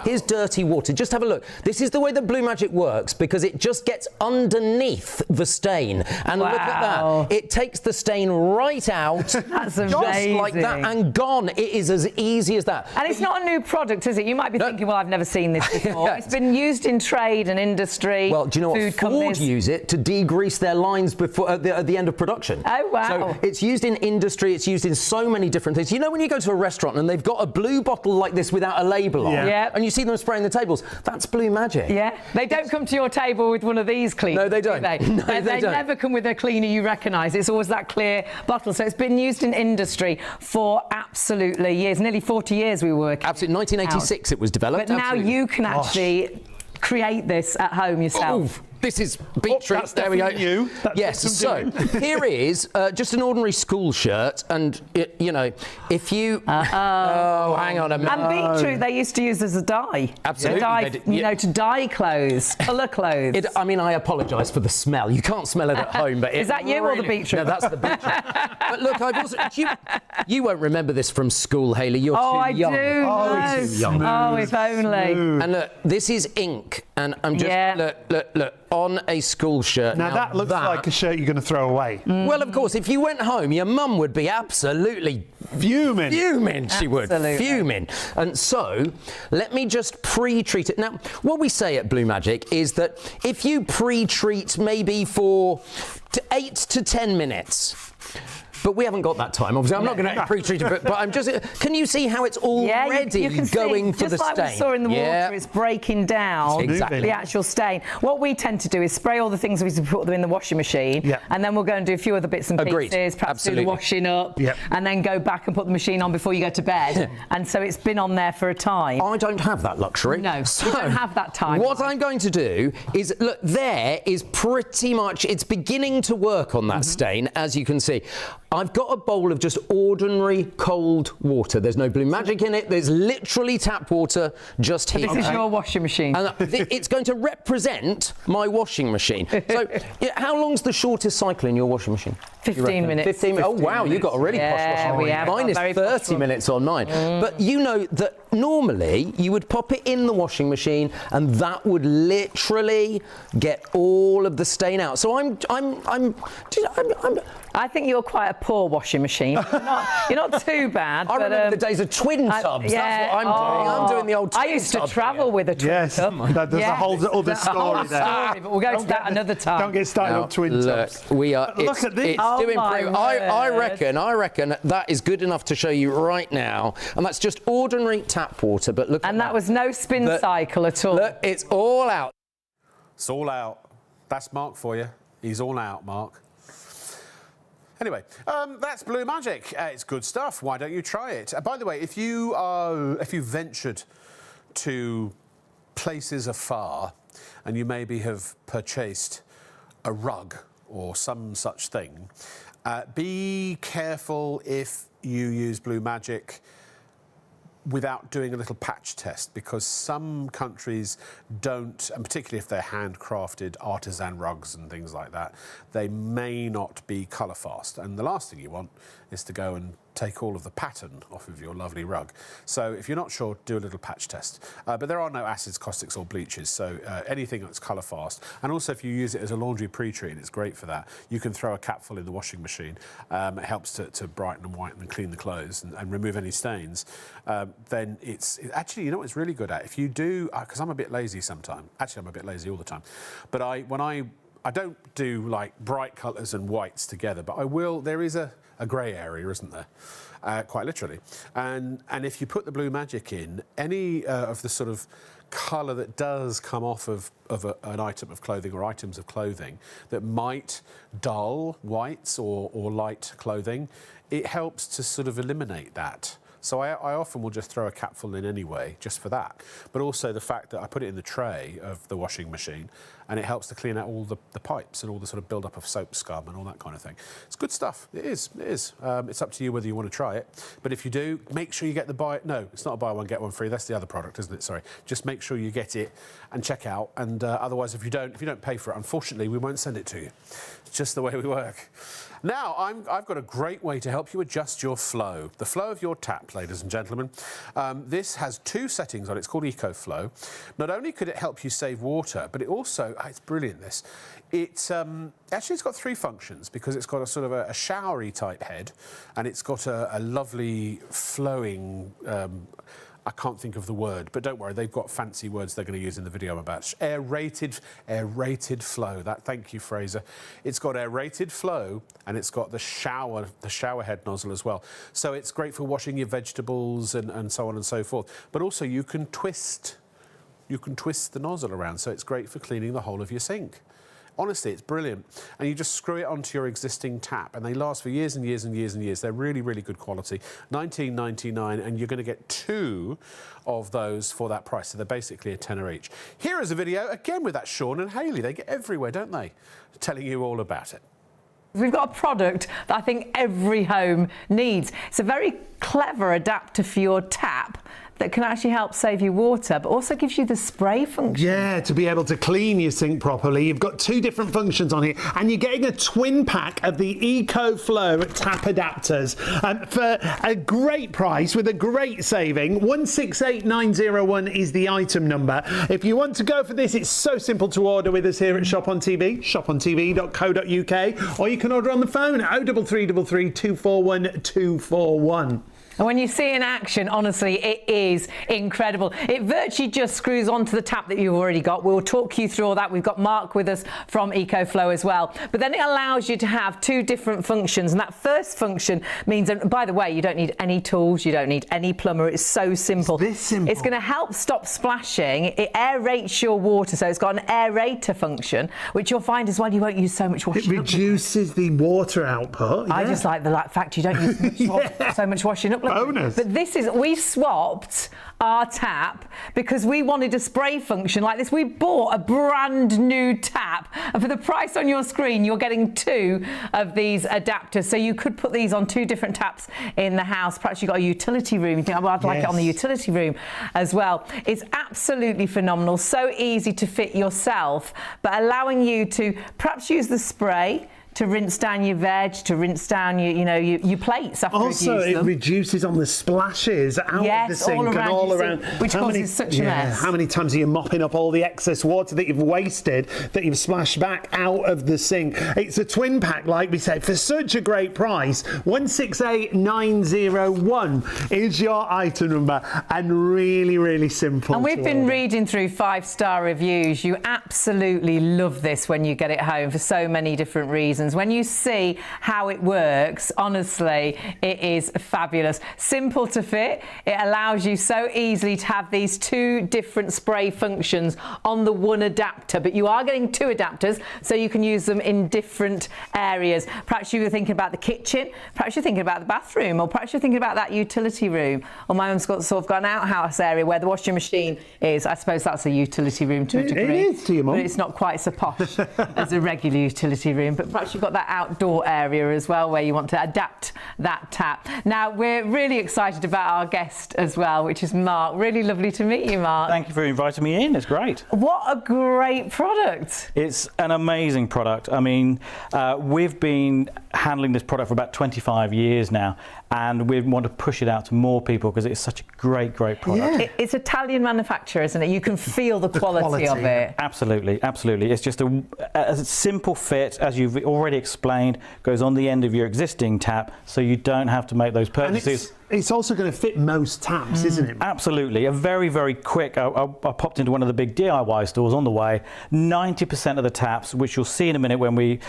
Here's dirty water. Just have a look. This is the way that Blue Magic works, because it just gets underneath the stain. And look at that. It takes the stain right out. That's just amazing. like that, and gone. It is as easy as that. And it's not a new product, is it? You might be thinking, well, I've never seen this before. It's been used in trade and industry. Well, do you know what? Ford companies use it to degrease their lines before at the end of production. Oh, wow. So it's used in industry. It's used in so many different things. You know, when you go to a restaurant and they've got a blue bottle like this without a label on, and you see them spraying the tables, that's Blue Magic. Yeah, they don't come to your table with one of these cleaners. No, they don't. Do they? No, they don't. never come with a cleaner you recognise. It's always that clear bottle. So it's been used in industry for absolutely years, nearly 40 years we were working. Absolutely, 1986 it was developed. But now you can actually create this at home yourself. This is beetroot. That's there we go. you. Yes. So here is just an ordinary school shirt, and you know, if you oh, hang on a minute. And beetroot they used to use as a dye. Absolutely. To dye, you know, to dye clothes, colour clothes. I mean, I apologise for the smell. You can't smell it at home, but is that you or the beetroot? No, that's the beetroot. But look, I've also you won't remember this from school, Hayley. You're too young. Do. Oh, No. too young. Oh, if only. And look, this is ink, and I'm just look on a school shirt. Now that looks like a shirt you're going to throw away. Well, of course, if you went home, your mum would be absolutely fuming. She would. Fuming. And so, let me just pre-treat it. Now, what we say at Blue Magic is that if you pre-treat maybe for 8 to 10 minutes, but we haven't got that time. Obviously, I'm not going to pre-treat it, but I'm just. Can you see how it's already you can going see, for the stain? Just like we saw in the water, it's breaking down the actual stain. What we tend to do is spray all the things we put them in the washing machine, and then we'll go and do a few other bits and pieces, perhaps do the washing up, and then go back and put the machine on before you go to bed. And so it's been on there for a time. I don't have that luxury. No, so you don't have that time. What I'm going to do is, look, there is pretty much, it's beginning to work on that stain, as you can see. I've got a bowl of just ordinary cold water. There's no Blue Magic in it. There's literally tap water just here. This is your washing machine. And it's going to represent my washing machine. So, how long's the shortest cycle in your washing machine? 15 minutes. 15 minutes. Oh, wow, you've got a really posh washing machine. Mine is 30 minutes on mine. But you know that normally you would pop it in the washing machine and that would literally get all of the stain out. So I think you're quite a poor washing machine. You're not too bad. I remember the days of twin tubs. That's what I'm doing. I'm doing the old twin tub. I used to travel with a twin tub. There's a whole other story there. But we'll go to that another time. Don't get started on twin tubs. Look at this. It's doing I reckon that is good enough to show you right now. And that's just ordinary tap water. But look at that. And that was no spin cycle at all. Look, it's all out. It's all out. That's Mark for you. He's all out, Mark. Anyway, that's Blue Magic. It's good stuff. Why don't you try it? By the way, if you ventured to places afar and you maybe have purchased a rug or some such thing. Be careful if you use Blue Magic without doing a little patch test, because some countries don't, and particularly if they're handcrafted artisan rugs and things like that, they may not be colour fast. And the last thing you want is to go and take all of the pattern off of your lovely rug. So if you're not sure, do a little patch test. But there are no acids, caustics or bleaches, so anything that's colour fast. And also if you use it as a laundry pre-treat, it's great for that. You can throw a capful in the washing machine. It helps to brighten and whiten and clean the clothes and remove any stains. Then it's actually, you know what it's really good at? If you do, because I'm a bit lazy sometimes. Actually, I'm a bit lazy all the time. But I don't do like bright colours and whites together, but I will. There is a grey area, isn't there? Quite literally. And if you put the Blue Magic in, any of the sort of colour that does come off of an item of clothing or items of clothing that might dull whites or light clothing, it helps to sort of eliminate that. So I often will just throw a capful in anyway, just for that. But also the fact that I put it in the tray of the washing machine and it helps to clean out all the pipes and all the sort of build-up of soap scum and all that kind of thing. It's good stuff. It is. It is. It's up to you whether you want to try it. But if you do, make sure you get the no, it's not a buy one, get one free. That's the other product, isn't it? Sorry. Just make sure you get it and check out. And otherwise, if you don't pay for it, unfortunately, we won't send it to you. It's just the way we work. Now, I've got a great way to help you adjust your flow. The flow of your tap, ladies and gentlemen. This has 2 settings on it. It's called EcoFlow. Not only could it help you save water, but it also, it's brilliant, this. It's got 3 functions, because it's got a sort of a showery type head, and it's got a lovely flowing, I can't think of the word, but don't worry, they've got fancy words they're going to use in the video I'm about. Aerated flow. Thank you, Fraser. It's got aerated flow, and it's got the shower head nozzle as well. So it's great for washing your vegetables and so on and so forth. But also you can twist the nozzle around, so it's great for cleaning the whole of your sink. Honestly, it's brilliant. And you just screw it onto your existing tap, and they last for years and years and years and years. They're really, really good quality. $19.99, and you're going to get 2 of those for that price. So they're basically a tenner each. Here is a video, again with that Sean and Hayley. They get everywhere, don't they? Telling you all about it. We've got a product that I think every home needs. It's a very clever adapter for your tap that can actually help save you water, but also gives you the spray function. Yeah, to be able to clean your sink properly. You've got 2 different functions on here, and you're getting a twin pack of the EcoFlow tap adapters for a great price with a great saving. 168901 is the item number. If you want to go for this, it's so simple to order with us here at Shop on TV, shopontv.co.uk, or you can order on the phone at 0333 241 241. And when you see it in action, honestly, it is incredible. It virtually just screws onto the tap that you've already got. We'll talk you through all that. We've got Mark with us from EcoFlow as well. But then it allows you to have 2 different functions. And that first function means, and by the way, you don't need any tools. You don't need any plumber. It's so simple. It's this simple. It's going to help stop splashing. It aerates your water. So it's got an aerator function, which you'll find as well. You won't use so much washing. It reduces the water output. Yeah. I just like the fact you don't use so much washing up. Bonus. But we swapped our tap because we wanted a spray function like this. We bought a brand new tap, and for the price on your screen, you're getting 2 of these adapters. So you could put these on 2 different taps in the house. Perhaps you've got a utility room. You think, well, I'd like it on the utility room as well. It's absolutely phenomenal. So easy to fit yourself, but allowing you to perhaps use the spray to rinse down your veg, to rinse down your plates after you've used them. Also, it reduces on the splashes out of the sink and all around. Which causes such a mess. How many times are you mopping up all the excess water that you've wasted, that you've splashed back out of the sink? It's a twin pack, like we said, for such a great price. 168901 is your item number, and really, really simple. And we've been reading through 5-star reviews. You absolutely love this when you get it home for so many different reasons. functions. When you see how it works, honestly, it is fabulous. Simple to fit. It allows you so easily to have these 2 different spray functions on the one adapter, but you are getting 2 adapters, so you can use them in different areas. Perhaps you were thinking about the kitchen, perhaps you're thinking about the bathroom, or perhaps you're thinking about that utility room. Or my mum's got sort of got an outhouse area where the washing machine is. I suppose that's a utility room to a degree. It is to your mum. But it's not quite so posh as a regular utility room. But perhaps you've got that outdoor area as well where you want to adapt that tap. Now, we're really excited about our guest as well, which is Mark. Really lovely to meet you, Mark. Thank you for inviting me in. It's great. What a great product. It's an amazing product. I mean, we've been handling this product for about 25 years now, and we want to push it out to more people because it's such a great product. Yeah. It's Italian manufacture, isn't it? You can feel the quality of it. Absolutely, absolutely. It's just a simple fit, as you've already explained, goes on the end of your existing tap, so you don't have to make those purchases. It's also going to fit most taps, isn't it? Absolutely. A very, very quick, I popped into one of the big DIY stores on the way. 90% of the taps, which you'll see in a minute when we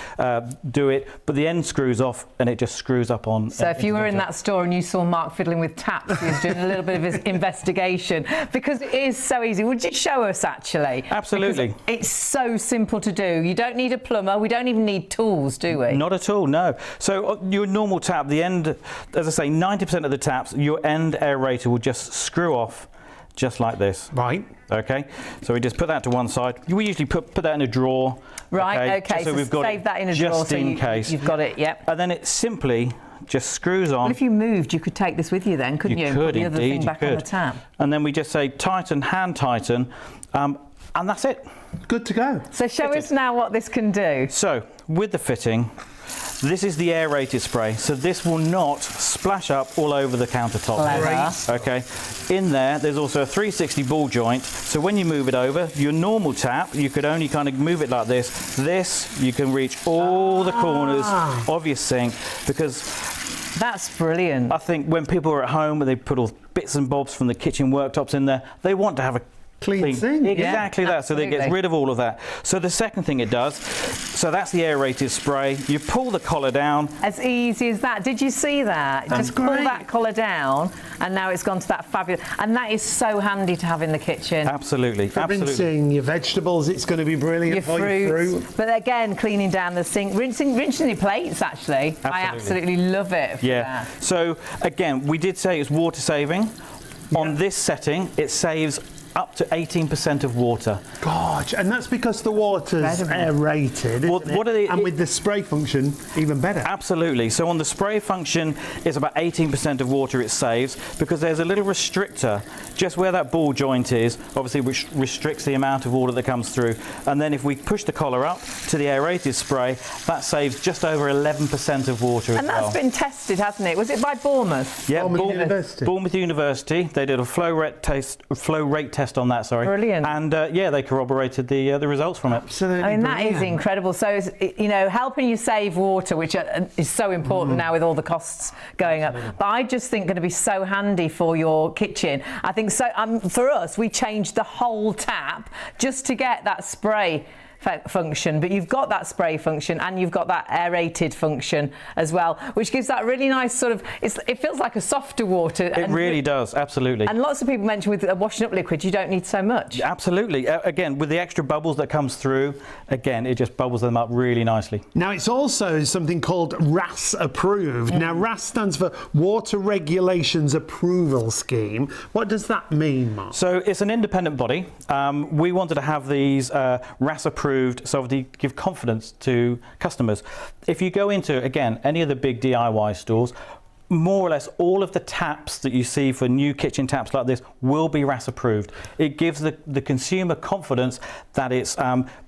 do it, but the end screws off and it just screws up on. So if you were in that store and you saw Mark fiddling with taps, he was doing a little bit of his investigation, because it is so easy. Would you show us, actually? Absolutely. Because it's so simple to do. You don't need a plumber. We don't even need tools, do we? Not at all, no. So your normal tap, the end, as I say, 90% of the taps, your end aerator will just screw off just like this. Right. Okay, so we just put that to one side. We usually put that in a drawer. Right, okay, so we've got save that in a drawer just in case. You've got it, yep. And then it simply just screws on. Well, if you moved, you could take this with you then, couldn't you? You Put could, the other indeed, thing back you on could. the tap. And then we just say tighten, hand tighten, and that's it. Good to go. So show us now what this can do. So, with the fitting, this is the aerated spray, so this will not splash up all over the countertop. Clever. Okay. In there's also a 360 ball joint, so when you move it over, your normal tap, you could only kind of move it like this. This, you can reach all the corners of your sink, because that's brilliant. I think when people are at home, they put all bits and bobs from the kitchen worktops in there, they want to have a clean thing. Exactly that, so that it gets rid of all of that. So the second thing it does, so that's the aerated spray. You pull the collar down. As easy as that. Did you see that? That's just pull that collar down, and now it's gone to that fabulous. And that is so handy to have in the kitchen. Absolutely, for absolutely. rinsing your vegetables, it's going to be brilliant for your fruit. But again, cleaning down the sink, rinsing your plates. Actually, I absolutely love it. Yeah. So again, we did say it's water saving. On this setting, it saves up to 18% of water. Gosh, and that's because the water's aerated, and with the spray function, even better. Absolutely. So on the spray function, it's about 18% of water it saves, because there's a little restrictor just where that ball joint is, obviously, which restricts the amount of water that comes through. And then if we push the collar up to the aerated spray, that saves just over 11% of water as well. And that's been tested, hasn't it? Was it by Bournemouth? Yeah, University. Bournemouth University. They did a flow rate test on that, sorry. Brilliant. And yeah, they corroborated the results from it. Absolutely. I mean, that is incredible. So, it's, you know, helping you save water, which is so important now with all the costs going up. But I just think going to be so handy for your kitchen. I think so. For us, we changed the whole tap just to get that spray function, but you've got that spray function and you've got that aerated function as well, which gives that really nice sort of, it feels like a softer water. It really does, absolutely. And lots of people mention with washing up liquid, you don't need so much. Absolutely. Again, with the extra bubbles that comes through, again, it just bubbles them up really nicely. Now, it's also something called RAS approved. Now, RAS stands for Water Regulations Approval Scheme. What does that mean, Mark? So it's an independent body. We wanted to have these RAS approved, so they give confidence to customers. If you go into, again, any of the big DIY stores, more or less all of the taps that you see for new kitchen taps like this will be RAS approved. It gives the consumer confidence that it's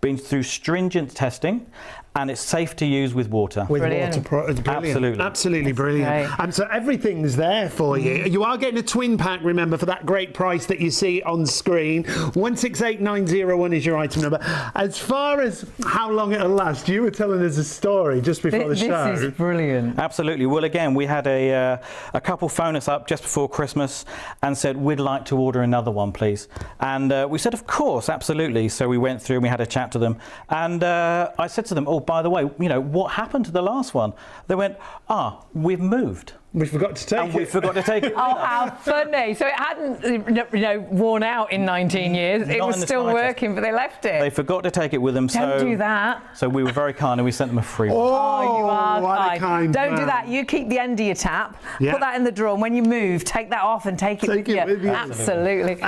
been through stringent testing and it's safe to use with water. With water, it's brilliant. Absolutely. Absolutely brilliant. And so everything's there for you. You are getting a twin pack, remember, for that great price that you see on screen. 168901 is your item number. As far as how long it'll last, you were telling us a story just before the show. This is brilliant. Absolutely. Well, again, we had a couple phone us up just before Christmas and said, we'd like to order another one, please. And we said, of course, absolutely. So we went through and we had a chat to them. And I said to them, oh, by the way, you know, what happened to the last one? They went, we've moved. We forgot to take it. And we forgot to take it. Oh, how funny. So it hadn't, worn out in 19 years. It was still working, but they left it. They forgot to take it with them. Don't do that. So we were very kind and we sent them a free one. Oh, you are what a kind Don't man. do that. You keep the end of your tap, Yeah. put that in the drawer, and when you move, take that off and take it with you. Absolutely.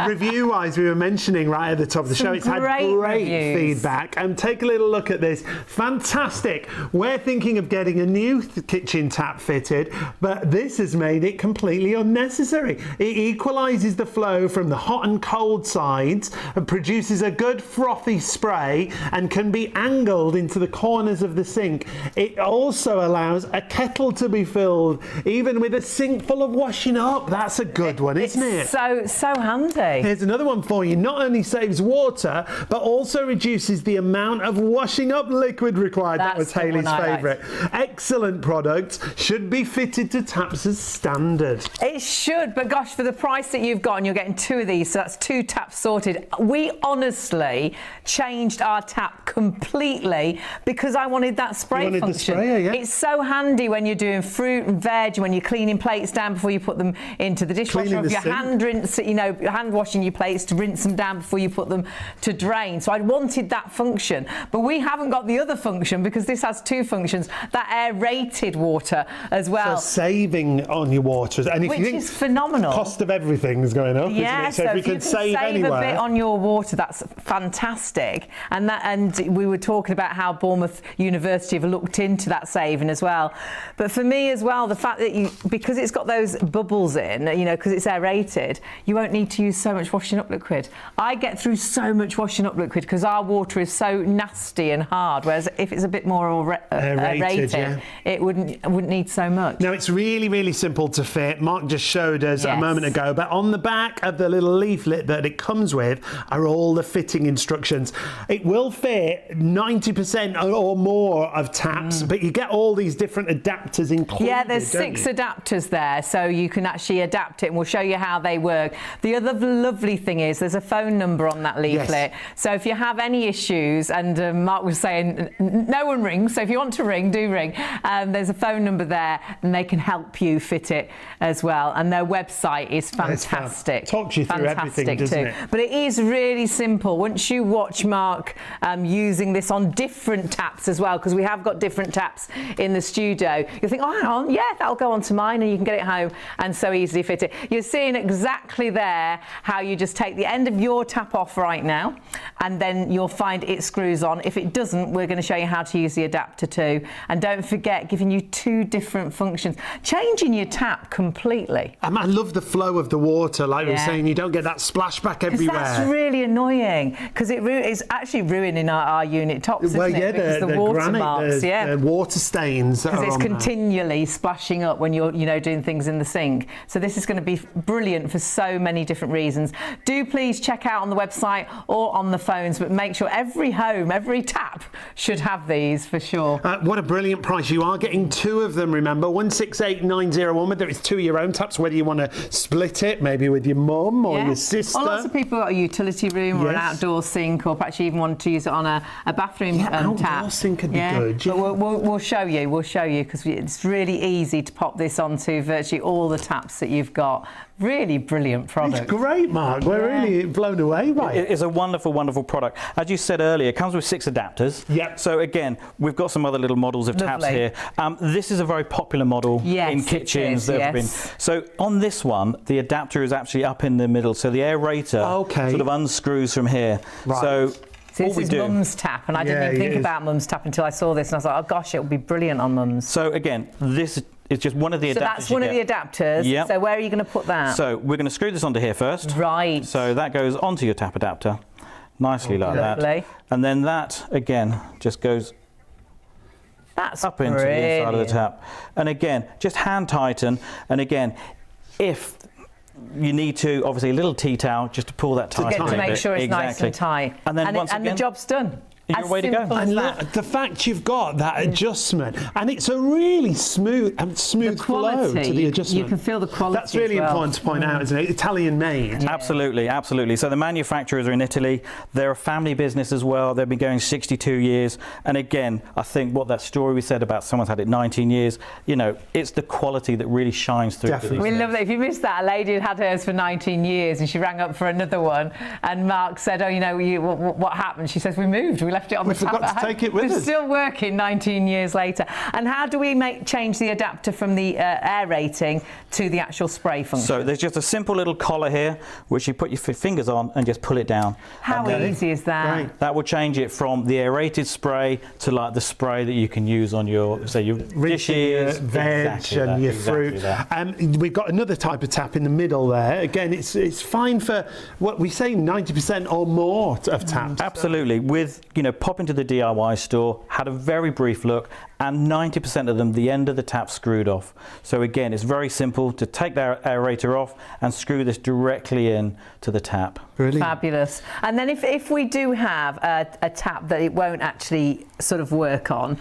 Review-wise, we were mentioning right at the top of the show, it's had great reviews. feedback. Take a little look at this. Fantastic. We're thinking of getting a new kitchen tap fitted, but this has made it completely unnecessary. It equalises the flow from the hot and cold sides and produces a good frothy spray and can be angled into the corners of the sink. It also allows a kettle to be filled, even with a sink full of washing up. That's a good one, isn't it? So handy. Here's another one for you. Not only saves water, but also reduces the amount of washing up liquid required. That was Hayley's favourite. Excellent product. Should be fitted to taps as standard. It should, but gosh, for the price that you've got, and you're getting 2 of these, so that's 2 taps sorted. We honestly changed our tap completely because I wanted that spray function. The sprayer, yeah. It's so handy when you're doing fruit and veg, when you're cleaning plates down before you put them into the dishwasher. If you're hand washing your plates, to rinse them down before you put them to drain. So I wanted that function, but we haven't got the other function because this has 2 functions. That aerated water as well. So saving on your water, and if which you think is phenomenal. The cost of everything is going up, yeah, isn't it? So if you can save anywhere, a bit on your water, that's fantastic. And we were talking about how Bournemouth University have looked into that saving as well. But for me as well, the fact that because it's got those bubbles in, because it's aerated, you won't need to use so much washing up liquid. I get through so much washing up liquid because our water is so nasty and hard. Whereas if it's a bit more aerated, yeah. it wouldn't need so much. Now, it's really, really simple to fit. Mark just showed us a moment ago, but on the back of the little leaflet that it comes with are all the fitting instructions. It will fit 90% or more of taps, but you get all these different adapters included. Yeah, there's 6 adapters there, so you can actually adapt it, and we'll show you how they work. The other lovely thing is there's a phone number on that leaflet. Yes. So if you have any issues, and Mark was saying no one rings, so if you want to ring, do ring. There's a phone number there, and they can help you fit it as well. And their website is fantastic. Talks you through everything, doesn't it? But it is really simple. Once you watch Mark using this on different taps as well, because we have got different taps in the studio, you think, oh, hang on, yeah, that'll go onto mine, and you can get it home and so easily fit it. You're seeing exactly there how you just take the end of your tap off right now, and then you'll find it screws on. If it doesn't, we're going to show you how to use the adapter too. And don't forget, giving you 2 different functions, changing your tap completely. I love the flow of the water, like we were saying. You don't get that splashback everywhere. That's really annoying because it's actually ruining our unit tops, isn't it? Because the water granite, marks, the water stains. Because it's continually splashing up when you're, doing things in the sink. So this is going to be brilliant for so many different reasons. Do please check out on the website or on the phones, but make sure every home, every tap should have these for sure. What a brilliant price. You are getting 2 of them, remember. 168901, whether it's 2 of your own taps, whether you want to split it, maybe with your mum or your sister. Well, lots of people got a utility room or an outdoor sink, or perhaps you even want to use it on a bathroom tap. Outdoor sink could be good. But we'll show you. We'll show you because it's really easy to pop this onto virtually all the taps that you've got. Really brilliant product. It's great, Mark. We're really blown away by it. It's a wonderful, wonderful product. As you said earlier, it comes with 6 adapters. Yep. So again, we've got some other little models of taps here. This is a very popular model in kitchens that have been. So on this one, the adapter is actually up in the middle. So the aerator sort of unscrews from here. Right. So this is Mum's tap, and I didn't even think about Mum's tap until I saw this, and I was like, oh gosh, it would be brilliant on Mum's. So again, this is just one of the adapters. So that's one of the adapters. Yep. So where are you going to put that? So we're going to screw this onto here first. Right. So that goes onto your tap adapter, nicely like that. And then that, again, just goes up into the inside of the tap. And again, just hand tighten. And again, if you need to, obviously, a little tea towel just to pull that tight. To make sure it's nice and tight. And then once again, the job's done. your way to go. And look, the fact you've got that adjustment, and it's a really smooth flow to the adjustment. You can feel the quality. That's really important to point out, isn't it? Italian made. Yeah. Absolutely, absolutely. So the manufacturers are in Italy. They're a family business as well. They've been going 62 years. And again, I think what that story we said about someone's had it 19 years, you know, it's the quality that really shines through. We love that. If you missed that, a lady had hers for 19 years and she rang up for another one, and Mark said, oh, you know, what happened? She says, we moved. We left it on the tap. We forgot to take it with us. It's still working 19 years later. And how do we change the adapter from the aerating to the actual spray function? So there's just a simple little collar here, which you put your fingers on and just pull it down. How easy is that? Right. That will change it from the aerated spray to like the spray that you can use on your, say, your dishes, veg, and your fruit. We've got another type of tap in the middle there. Again, it's fine for what we say 90% or more of taps. Absolutely. With, you know, pop into the DIY store, had a very brief look, and 90% of them, the end of the tap screwed off. So again, it's very simple to take the aerator off and screw this directly in to the tap. Brilliant. Fabulous. And then if we do have a tap that it won't actually sort of work on,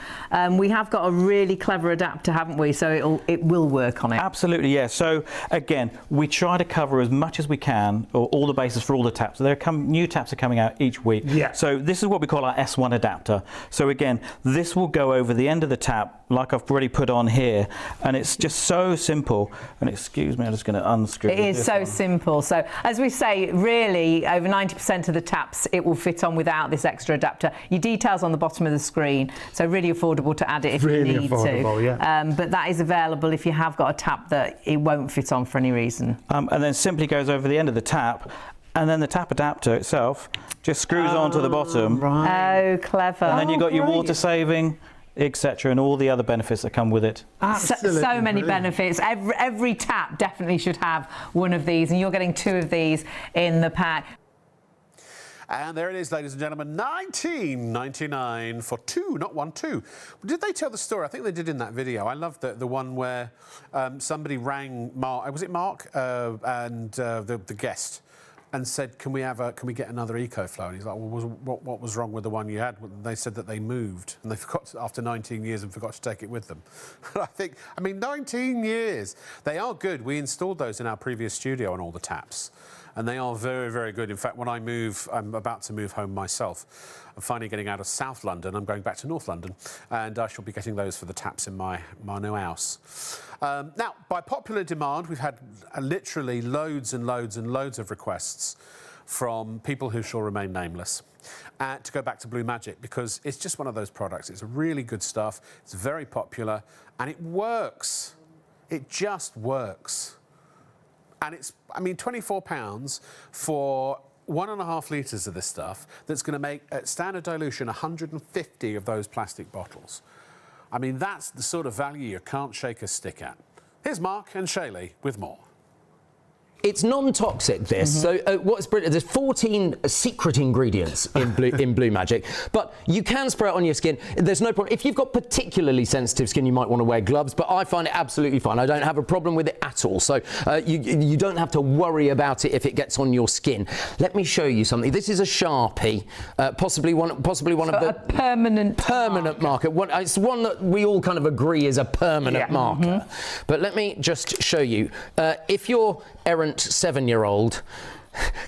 we have got a really clever adapter, haven't we? So it will work on it. Absolutely, yes. So again, we try to cover as much as we can, or all the bases for all the taps. So new taps are coming out each week. Yeah. So this is what we call our S1 adapter. So again, this will go over the end of the tap, like I've already put on here, and it's just so simple. And excuse me, I'm just going to unscrew it. It is so simple. So as we say, really, over 90% of the taps it will fit on without this extra adapter. Your details on the bottom of the screen, so really affordable to add it if really you need affordable, to. Yeah. But that is available if you have got a tap that it won't fit on for any reason. And then simply goes over the end of the tap, and then the tap adapter itself just screws onto the bottom. Right. Oh, clever. And then you've got your water saving, etc., and all the other benefits that come with it. Absolutely. So many benefits. Every tap definitely should have one of these, and you're getting 2 of these in the pack. And there it is, ladies and gentlemen, $19.99 for 2, not 1, 2. Did they tell the story? I think they did in that video. I love the one where somebody rang Mark. Was it Mark and the guest, and said, "Can we get another EcoFlow?" And he's like, "Well, what was wrong with the one you had?" They said that they moved, and they forgot after 19 years and forgot to take it with them. I mean, 19 years. They are good. We installed those in our previous studio on all the taps. And they are very, very good. In fact, when I move, I'm about to move home myself. I'm finally getting out of South London. I'm going back to North London, and I shall be getting those for the taps in my new house. Now, by popular demand, we've had literally loads and loads and loads of requests from people who shall remain nameless to go back to Blue Magic, because it's just one of those products. It's really good stuff. It's very popular, and it works. It just works. And it's, I mean, £24 for 1.5 litres of this stuff that's going to make, at standard dilution, 150 of those plastic bottles. I mean, that's the sort of value you can't shake a stick at. Here's Mark and Shaylee with more. It's non-toxic, this. So what's brilliant, there's 14 secret ingredients in Blue Magic, but you can spray it on your skin. There's no problem. If you've got particularly sensitive skin, you might want to wear gloves, but I find it absolutely fine. I don't have a problem with it at all. So you don't have to worry about it if it gets on your skin. Let me show you something. This is a Sharpie, possibly one of the... A permanent marker. It's one that we all kind of agree is a permanent marker. But let me just show you. If you're errant 7-year-old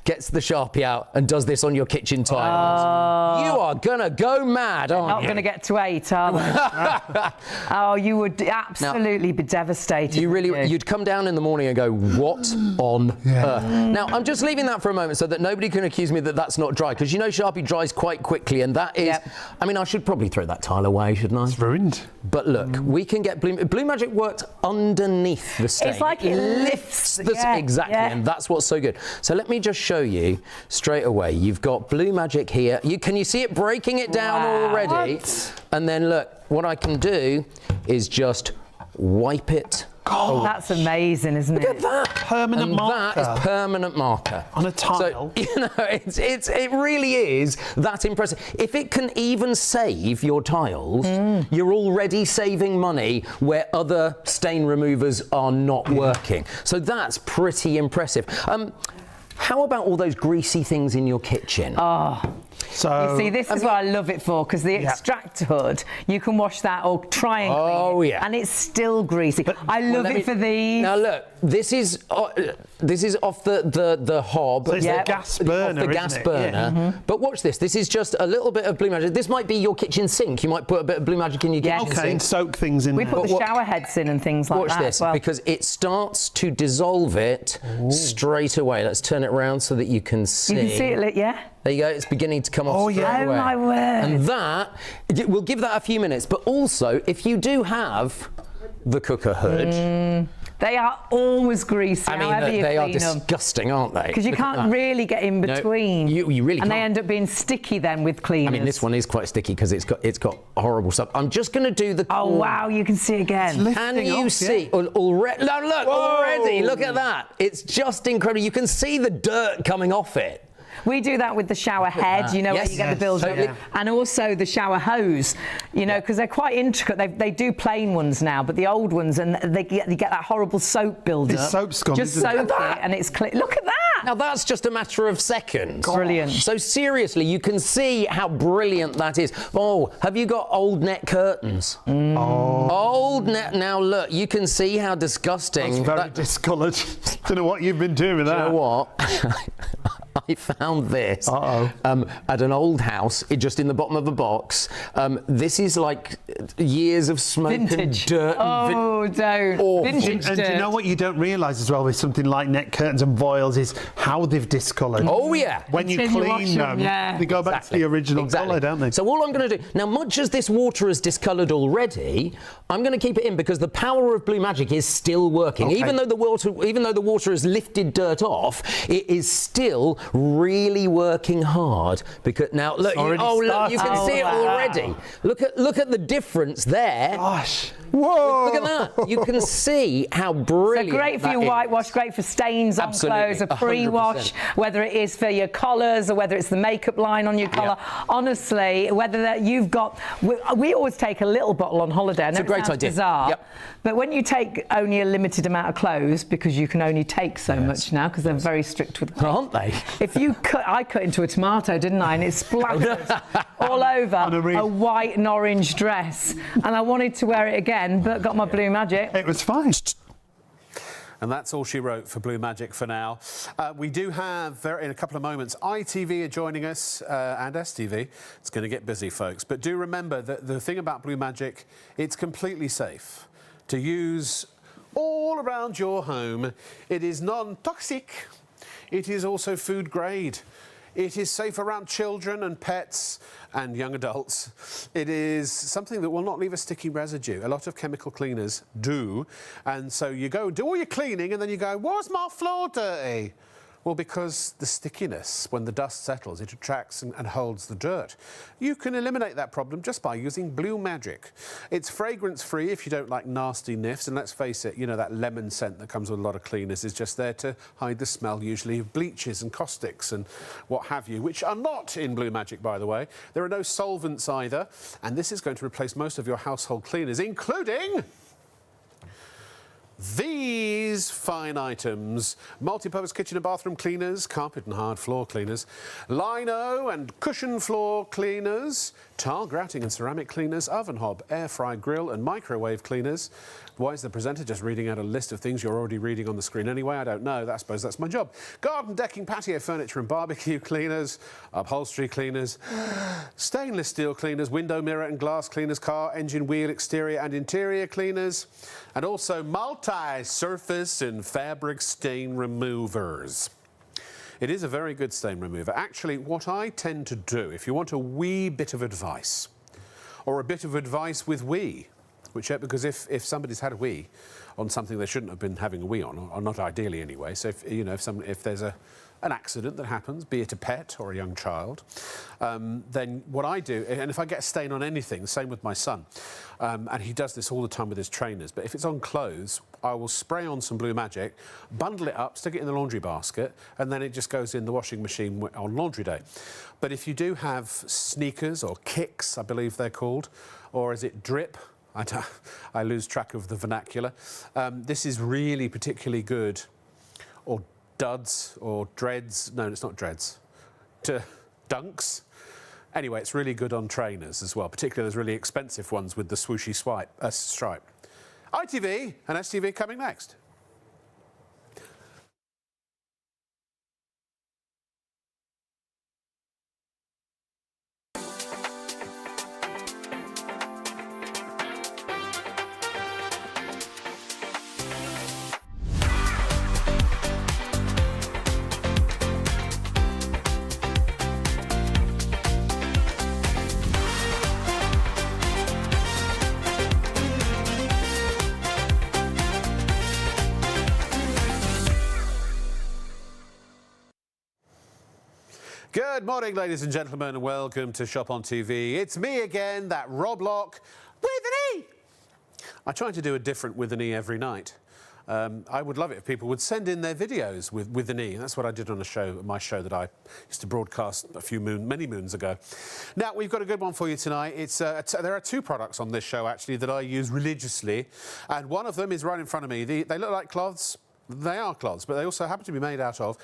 gets the Sharpie out and does this on your kitchen tiles, you are gonna go mad, aren't you? Not gonna get to 8, are they? Oh, you would absolutely be devastated. You'd come down in the morning and go, what on earth? Now, I'm just leaving that for a moment so that nobody can accuse me that that's not dry, because you know Sharpie dries quite quickly, and that is, I mean, I should probably throw that tile away, shouldn't I? It's ruined. But look, we can get Blue Magic worked underneath the stain. It's like it lifts exactly, and that's what's so good. So let me just show you straight away. You've got Blue Magic here. Can you see it breaking it down already? What? And then look, what I can do is just wipe it. Oh, that's amazing, isn't it? Look at that. Permanent marker. That is permanent marker. On a tile. So, you know, it really is that impressive. If it can even save your tiles, you're already saving money where other stain removers are not working. So that's pretty impressive. How about all those greasy things in your kitchen? So you see, this is what I love it for, because the extract hood, you can wash that or try and clean it, and it's still greasy. I love it for these. Now look, this is off the hob. So it's the gas burner, off the gas burner. Yeah. But watch this. This is just a little bit of Blue Magic. This might be your kitchen sink. You might put a bit of Blue Magic in your kitchen sink. Okay, and soak things in We there. put the shower heads in and things like Watch that this, as well. because it starts to dissolve it straight away. Let's turn it around so that you can see. You can see it, yeah? There you go, it's beginning to come off straight Oh, away. my word. And that, we'll give that a few minutes, but also, if you do have the cooker hood... They are always greasy, I mean, however you they are clean them. disgusting, aren't they? Because you can't really get in between. No, you really and can't. they end up being sticky then with cleaners. I mean, this one is quite sticky because it's got horrible stuff. I'm just going to do the... Oh, wow, you can see again. Can you see already? No, look, already, look at that. It's just incredible. You can see the dirt coming off it. We do that with the shower head, you know, where you get the build up, and also the shower hose, you know, because they're quite intricate. They do plain ones now, but the old ones, and you get that horrible soap build up. It's soap scum. Just soak it, and it's clear. Look at that. Now that's just a matter of seconds. Brilliant. So seriously, you can see how brilliant that is. Oh, have you got old net curtains? Old net. Now look, you can see how disgusting. It's very discoloured. Don't know what you've been doing with that. You know what? I found this at an old house, just in the bottom of the box. This is like years of smoke and dirt. Oh, don't. Vintage And dirt. do you know what you don't realise as well with something like net curtains and voiles is how they've discoloured. Oh, yeah. When you Until you wash clean them, them, they go back to the original colour, don't they? So all I'm going to do, now much as this water is discoloured already, I'm going to keep it in because the power of Blue Magic is still working. Okay. Even though the water has lifted dirt off, it is still really working hard. Because now look, look, you can see it already. Look at the difference there. Gosh. Whoa. Look at that. You can see how brilliant. So great for your whitewash, great for stains on clothes, a pre-wash, whether it is for your collars or whether it's the makeup line on your collar. Honestly, whether that you've got, we always take a little bottle on holiday. It's a great idea. Bizarre, but when you take only a limited amount of clothes, because you can only take so much now, because they're very strict with, aren't they? If you cut, I cut into a tomato, didn't I? And it splattered all over a white and orange dress, and I wanted to wear it again, but got my Blue Magic. It was fine. And that's all she wrote for Blue Magic for now. We do have, in a couple of moments, ITV are joining us and STV. It's going to get busy, folks. But do remember that the thing about Blue Magic, it's completely safe to use all around your home. It is non-toxic. It is also food grade. It is safe around children and pets and young adults. It is something that will not leave a sticky residue. A lot of chemical cleaners do. And so you go and do all your cleaning and then you go, why's my floor dirty? Well, because the stickiness, when the dust settles, it attracts and holds the dirt. You can eliminate that problem just by using Blue Magic. It's fragrance-free if you don't like nasty niffs, and let's face it, you know, that lemon scent that comes with a lot of cleaners is just there to hide the smell, usually, of bleaches and caustics and what have you, which are not in Blue Magic, by the way. There are no solvents either, and this is going to replace most of your household cleaners, including these fine items: multi-purpose kitchen and bathroom cleaners, carpet and hard floor cleaners, lino and cushion floor cleaners, tile grouting and ceramic cleaners, oven hob, air fry grill and microwave cleaners. Why is the presenter just reading out a list of things you're already reading on the screen anyway? I don't know. I suppose that's my job. Garden, decking, patio furniture and barbecue cleaners, upholstery cleaners, stainless steel cleaners, window, mirror and glass cleaners, car, engine, wheel, exterior and interior cleaners, and also multi-surface and fabric stain removers. It is a very good stain remover. Actually, what I tend to do, if you want a wee bit of advice, or a bit of advice with wee, because if somebody's had a wee on something they shouldn't have been having a wee on, or not ideally anyway, so if there's an accident that happens, be it a pet or a young child, then what I do, and if I get a stain on anything, same with my son, and he does this all the time with his trainers, but if it's on clothes, I will spray on some Blue Magic, bundle it up, stick it in the laundry basket, and then it just goes in the washing machine on laundry day. But if you do have sneakers or kicks, I believe they're called, or is it drip? I lose track of the vernacular. This is really particularly good, or duds, or dreads. No, it's not dreads. To dunks. Anyway, it's really good on trainers as well, particularly those really expensive ones with the swooshy stripe. ITV and STV coming next. Good morning, ladies and gentlemen, and welcome to Shop on TV. It's me again, that Rob Lock with an E. I try to do a different with an E every night. I would love it if people would send in their videos with an E. That's what I did on my show that I used to broadcast many moons ago. Now, we've got a good one for you tonight. There are two products on this show, actually, that I use religiously, and one of them is right in front of me. They look like cloths. They are cloths, but they also happen to be made out of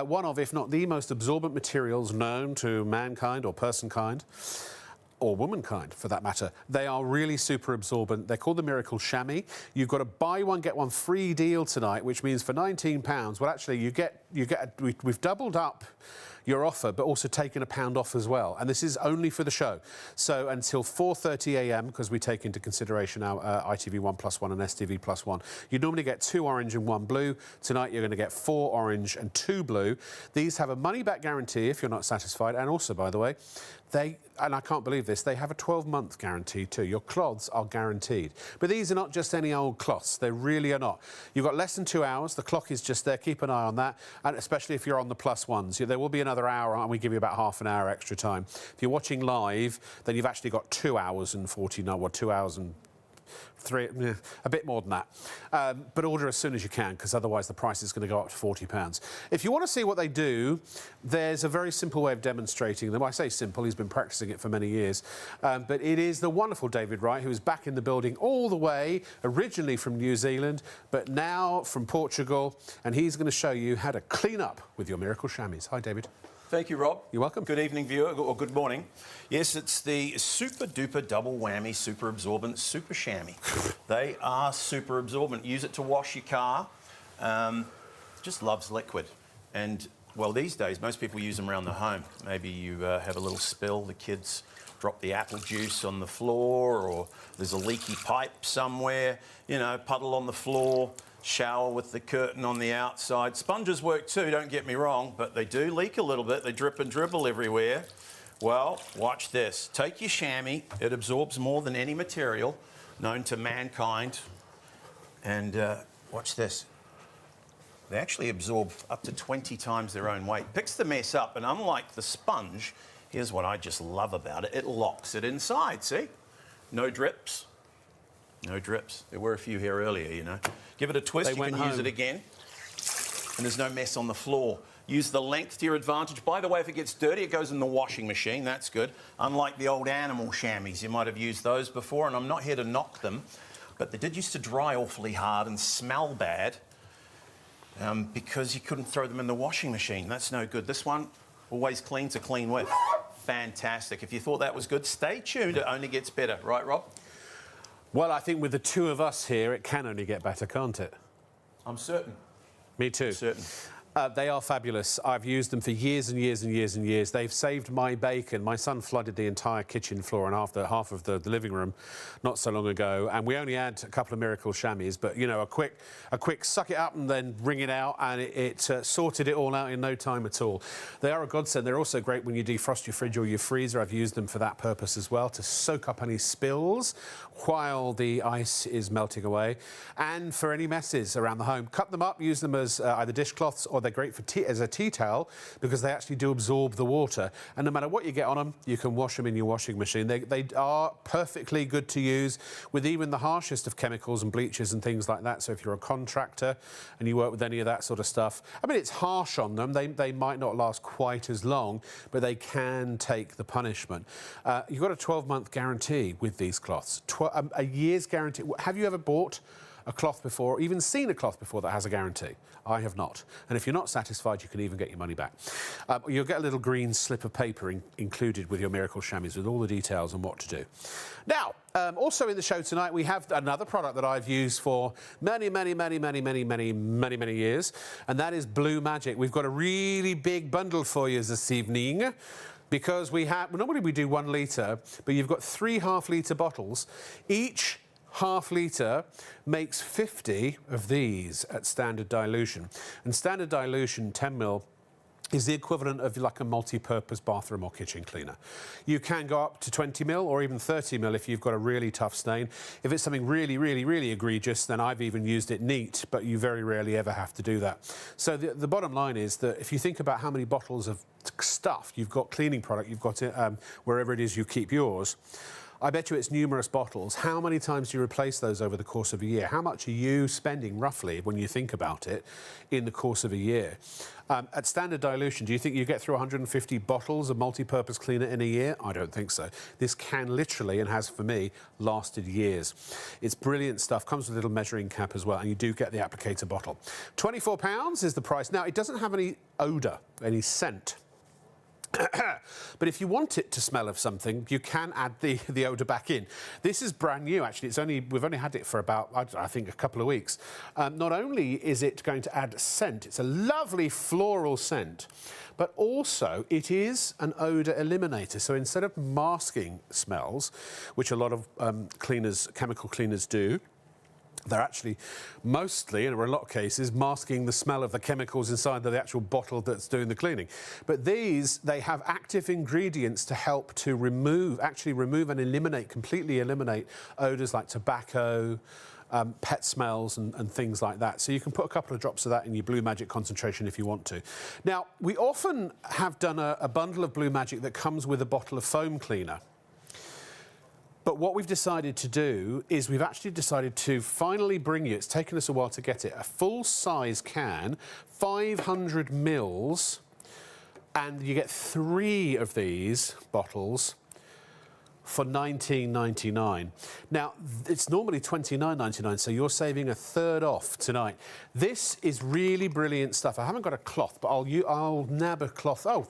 one of, if not the most absorbent materials known to mankind or personkind, or womankind for that matter. They are really super absorbent. They're called the Miracle Shammy. You've got a buy one get one free deal tonight, which means for £19, well, actually we've doubled up your offer, but also taken £1 off as well. And this is only for the show. So until 4:30 a.m, because we take into consideration our ITV1 +1 and STV +1, you normally get 2 orange and 1 blue. Tonight you're going to get 4 orange and 2 blue. These have a money-back guarantee if you're not satisfied. And also, by the way, and I can't believe this, they have a 12-month guarantee too. Your cloths are guaranteed. But these are not just any old cloths. They really are not. You've got less than 2 hours. The clock is just there. Keep an eye on that. And especially if you're on the +1s. There will be another hour, and we give you about half an hour extra time. If you're watching live, then you've actually got 2 hours and 49, or 2 hours and 3, a bit more than that. But order as soon as you can, because otherwise the price is going to go up to £40. If you want to see what they do, there's a very simple way of demonstrating them. I say simple, he's been practicing it for many years. But it is the wonderful David Wright, who is back in the building all the way, originally from New Zealand, but now from Portugal. And he's going to show you how to clean up with your Miracle Shammies. Hi, David. Thank you, Rob. You're welcome. Good evening, viewer, or good morning. Yes, it's the super duper double whammy super absorbent super chamois. They are super absorbent. Use it to wash your car. Just loves liquid. And, well, these days, most people use them around the home. Maybe you have a little spill, the kids drop the apple juice on the floor, or there's a leaky pipe somewhere, you know, puddle on the floor. Shower with the curtain on the outside. Sponges work too, don't get me wrong, but they do leak a little bit. They drip and dribble everywhere. Well, watch this. Take your chamois. It absorbs more than any material known to mankind. And watch this. They actually absorb up to 20 times their own weight. Picks the mess up, and unlike the sponge, here's what I just love about it. It locks it inside, see? No drips. No drips. There were a few here earlier, you know. Give it a twist, you can use it again. And there's no mess on the floor. Use the length to your advantage. By the way, if it gets dirty, it goes in the washing machine. That's good. Unlike the old animal chamois, you might have used those before, and I'm not here to knock them, but they did used to dry awfully hard and smell bad because you couldn't throw them in the washing machine. That's no good. This one, always clean to clean with. Fantastic. If you thought that was good, stay tuned. It only gets better. Right, Rob? Well, I think with the two of us here, it can only get better, can't it? I'm certain. Me too. I'm certain. They are fabulous. I've used them for years and years and years and years. They've saved my bacon. My son flooded the entire kitchen floor and half of the living room not so long ago. And we only had a couple of Miracle Shammies, but, you know, a quick suck it up and then wring it out, and it sorted it all out in no time at all. They are a godsend. They're also great when you defrost your fridge or your freezer. I've used them for that purpose as well, to soak up any spills while the ice is melting away, and for any messes around the home. Cut them up, use them as either dishcloths, or they're great for as a tea towel, because they actually do absorb the water. And no matter what you get on them, you can wash them in your washing machine. They are perfectly good to use with even the harshest of chemicals and bleaches and things like that. So if you're a contractor and you work with any of that sort of stuff, I mean, it's harsh on them. They might not last quite as long, but they can take the punishment. You've got a 12-month guarantee with these cloths, a year's guarantee. Have you ever bought a cloth before, even seen a cloth before that has a guarantee. I have not. And if you're not satisfied, you can even get your money back. You'll get a little green slip of paper included with your Miracle Shammies with all the details on what to do. Now, also in the show tonight, we have another product that I've used for many years, and that is Blue Magic. We've got a really big bundle for you this evening, because we have, normally we do 1 litre, but you've got 3 half-litre bottles. Each half-litre makes 50 of these at standard dilution. And standard dilution, 10 ml, is the equivalent of like a multi-purpose bathroom or kitchen cleaner. You can go up to 20 ml or even 30 ml if you've got a really tough stain. If it's something really egregious, then I've even used it neat, but you very rarely ever have to do that. So the bottom line is that if you think about how many bottles of stuff you've got, cleaning product, you've got wherever it is you keep yours, I bet you it's numerous bottles. How many times do you replace those over the course of a year? How much are you spending, roughly, when you think about it, in the course of a year? At standard dilution, do you think you get through 150 bottles of multi-purpose cleaner in a year? I don't think so. This can literally, and has for me, lasted years. It's brilliant stuff. Comes with a little measuring cap as well, and you do get the applicator bottle. £24 is the price. Now, it doesn't have any odour, any scent. But if you want it to smell of something, you can add the odour back in. This is brand new, actually. We've only had it for about, I think, a couple of weeks. Not only is it going to add scent, it's a lovely floral scent, but also it is an odour eliminator. So instead of masking smells, which a lot of chemical cleaners do, they're actually mostly, in a lot of cases, masking the smell of the chemicals inside the actual bottle that's doing the cleaning. But these, they have active ingredients to help to actually remove and completely eliminate odours like tobacco, pet smells and things like that. So you can put a couple of drops of that in your Blue Magic concentration if you want to. Now, we often have done a bundle of Blue Magic that comes with a bottle of foam cleaner. But what we've decided to do is we've actually decided to finally bring you, it's taken us a while to get it, a full-size can, 500 mils, and you get 3 of these bottles for $19.99. Now, it's normally $29.99, so you're saving a third off tonight. This is really brilliant stuff. I haven't got a cloth, but I'll nab a cloth. Oh,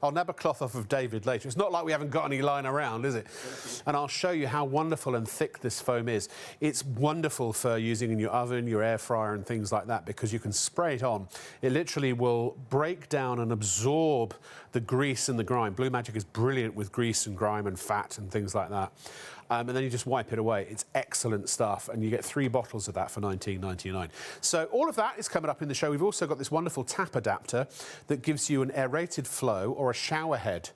I'll nab a cloth off of David later. It's not like we haven't got any lying around, is it? And I'll show you how wonderful and thick this foam is. It's wonderful for using in your oven, your air fryer and things like that, because you can spray it on. It literally will break down and absorb the grease and the grime. Blue Magic is brilliant with grease and grime and fat and things like that. And then you just wipe it away. It's excellent stuff, and you get 3 bottles of that for $19.99. So all of that is coming up in the show. We've also got this wonderful tap adapter that gives you an aerated flow or a shower head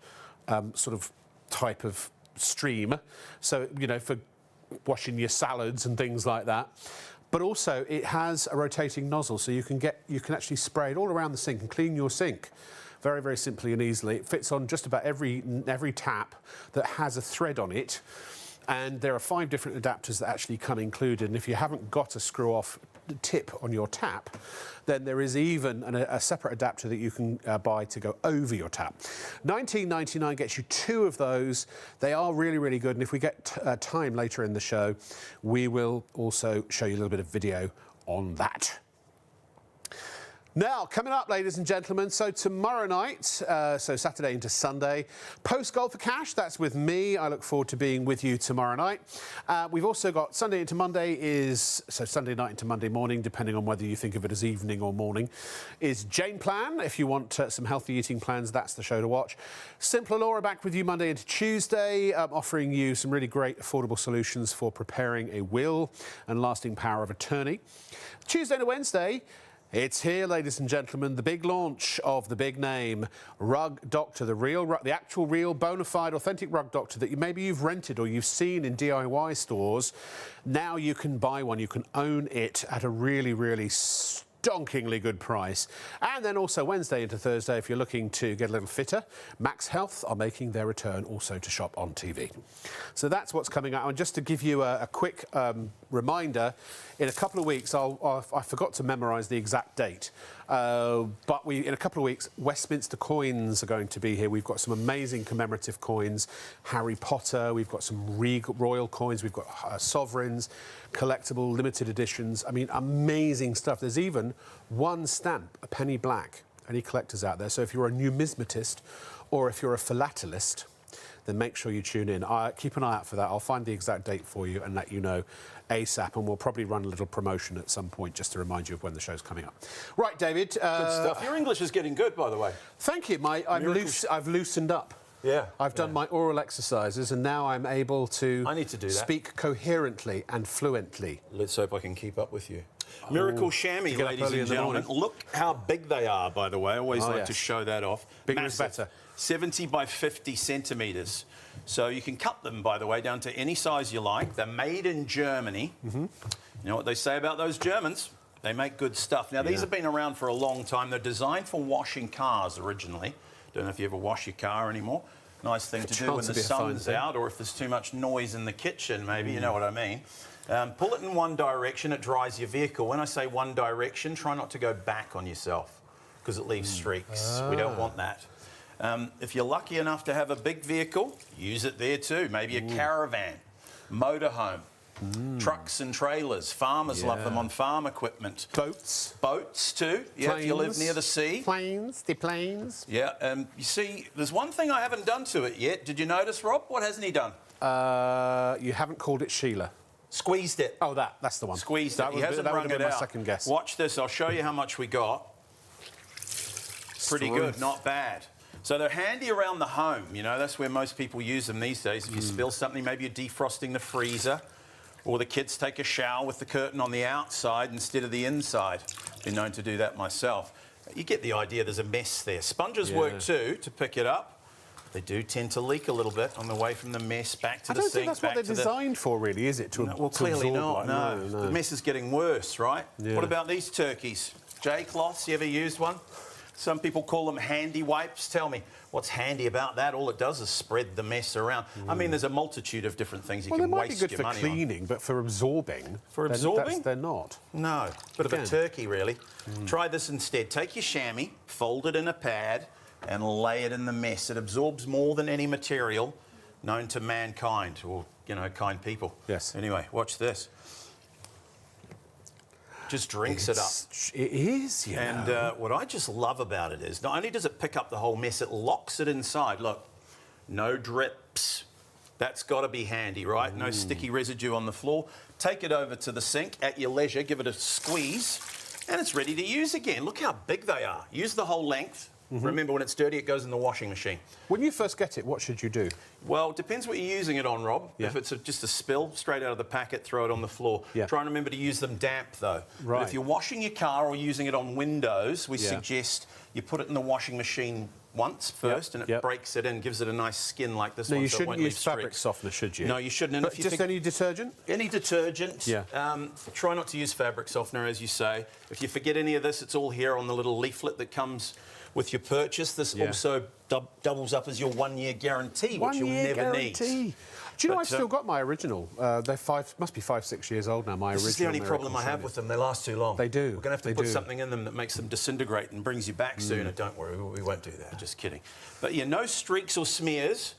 sort of type of stream. So, you know, for washing your salads and things like that. But also it has a rotating nozzle, so you can actually spray it all around the sink and clean your sink very simply and easily. It fits on just about every tap that has a thread on it. And there are 5 different adapters that actually come included. And if you haven't got a screw-off tip on your tap, then there is even a separate adapter that you can buy to go over your tap. $19.99 gets you 2 of those. They are really good. And if we get time later in the show, we will also show you a little bit of video on that. Now, coming up, ladies and gentlemen, so tomorrow night, so Saturday into Sunday, Post Gold for Cash, that's with me. I look forward to being with you tomorrow night. We've also got Sunday into Monday so Sunday night into Monday morning, depending on whether you think of it as evening or morning, is Jane Plan. If you want some healthy eating plans, that's the show to watch. Simpler Laura back with you Monday into Tuesday, offering you some really great affordable solutions for preparing a will and lasting power of attorney. Tuesday to Wednesday, it's here, ladies and gentlemen, the big launch of the big name, Rug Doctor, the actual real bona fide authentic rug doctor that maybe you've rented or you've seen in DIY stores. Now you can buy one, you can own it at a really stonkingly good price. And then also Wednesday into Thursday, if you're looking to get a little fitter, Max Health are making their return also to shop on TV. So that's what's coming out. And just to give you a quick reminder, in a couple of weeks, I forgot to memorise the exact date, but in a couple of weeks, Westminster coins are going to be here. We've got some amazing commemorative coins, Harry Potter, we've got some royal coins, we've got sovereigns, collectible, limited editions. I mean, amazing stuff. There's even one stamp, a penny black. Any collectors out there? So if you're a numismatist or if you're a philatelist, then make sure you tune in. Keep an eye out for that. I'll find the exact date for you and let you know ASAP, and we'll probably run a little promotion at some point just to remind you of when the show's coming up. Right, David. Good stuff. Your English is getting good, by the way. Thank you. I've loosened up. Yeah. I've done my oral exercises, and now I'm able to, speak coherently and fluently. Let's hope I can keep up with you. Miracle Shammy, ladies and gentlemen. Look how big they are, by the way. I always like to show that off. Bigger is better. 70 by 50 centimetres. So you can cut them, by the way, down to any size you like. They're made in Germany. You know what they say about those Germans? They make good stuff. Now, these have been around for a long time. They're designed for washing cars originally. Don't know if you ever wash your car anymore. Nice thing to do when the sun's out, or if there's too much noise in the kitchen, maybe, you know what I mean. Pull it in one direction, it dries your vehicle. When I say one direction, try not to go back on yourself, because it leaves streaks. We don't want that. If you're lucky enough to have a big vehicle, use it there too. Maybe a caravan, motorhome, trucks and trailers. Farmers love them on farm equipment. Boats. Boats too. Yeah, if you live near the sea. Planes. Yeah, you see, there's one thing I haven't done to it yet. Did you notice, Rob? What hasn't he done? You haven't called it Sheila. Squeezed it. Oh, that's the one. Squeezed it. He hasn't wrung it out. My second guess. Watch this. I'll show you how much we got. Pretty good, not bad. So they're handy around the home, you know, that's where most people use them these days. If you spill something, maybe you're defrosting the freezer, or the kids take a shower with the curtain on the outside instead of the inside. I've been known to do that myself. You get the idea, there's a mess there. Sponges work too, to pick it up. They do tend to leak a little bit on the way from the mess back to the sink. I don't think that's what they're designed for, really, is it? Well, clearly not, no. The mess is getting worse, right? Yeah. What about these turkeys? J-cloths, you ever used one? Some people call them handy wipes. Tell me, what's handy about that? All it does is spread the mess around. I mean, there's a multitude of different things you can waste your money on. Well, they might be good for cleaning, but for absorbing... For absorbing? They're not. No. Bit of a turkey, really. Try this instead. Take your chamois, fold it in a pad, and lay it in the mess. It absorbs more than any material known to mankind, or, you know, kind people. Yes. Anyway, watch this. Just drinks it up. It is, yeah. And what I just love about it is not only does it pick up the whole mess, it locks it inside. Look, no drips. That's got to be handy, right? No sticky residue on the floor. Take it over to the sink at your leisure, give it a squeeze, and it's ready to use again. Look how big they are. Use the whole length. Remember, when it's dirty, it goes in the washing machine. When you first get it, what should you do? Well, it depends what you're using it on, Rob. If it's just a spill, straight out of the packet, throw it on the floor. Try and remember to use them damp, though. But if you're washing your car or using it on windows, we suggest you put it in the washing machine once first, and it breaks it in, gives it a nice skin like this one. No, you shouldn't use fabric softener, should you? No, you shouldn't. And but if just any detergent? Any detergent. Try not to use fabric softener, as you say. If you forget any of this, it's all here on the little leaflet that comes with your purchase. This also doubles up as your 1-year guarantee, which you'll never need. Do you know, I've still got my original. They're must be 5-6 years old now, my original. This is the only problem I have with them. They last too long. They do. We're going to have to put something in them that makes them disintegrate and brings you back sooner. Don't worry, we won't do that. Just kidding. But yeah, no streaks or smears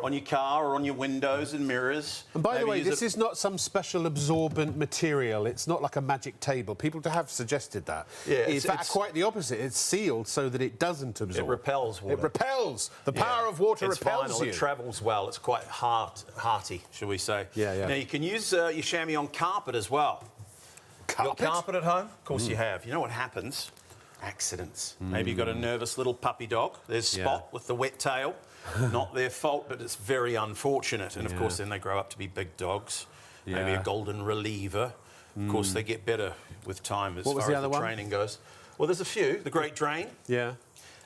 on your car or on your windows and mirrors. And by the way, this is not some special absorbent material. It's not like a magic table. People have suggested that. Yeah, it's quite the opposite. It's sealed so that it doesn't absorb. It repels water. It repels. The power of water repels you. It travels well. It's quite hearty, shall we say. Yeah. Now, you can use your chamois on carpet as well. Carpet? Got carpet at home? Of course you have. You know what happens? Accidents. Maybe you've got a nervous little puppy dog. There's Spot with the wet tail. Not their fault, but it's very unfortunate. And, of course, then they grow up to be big dogs. Maybe a golden reliever. Of course, they get better with time as far as the training goes. Well, there's a few. The Great Drain. Yeah.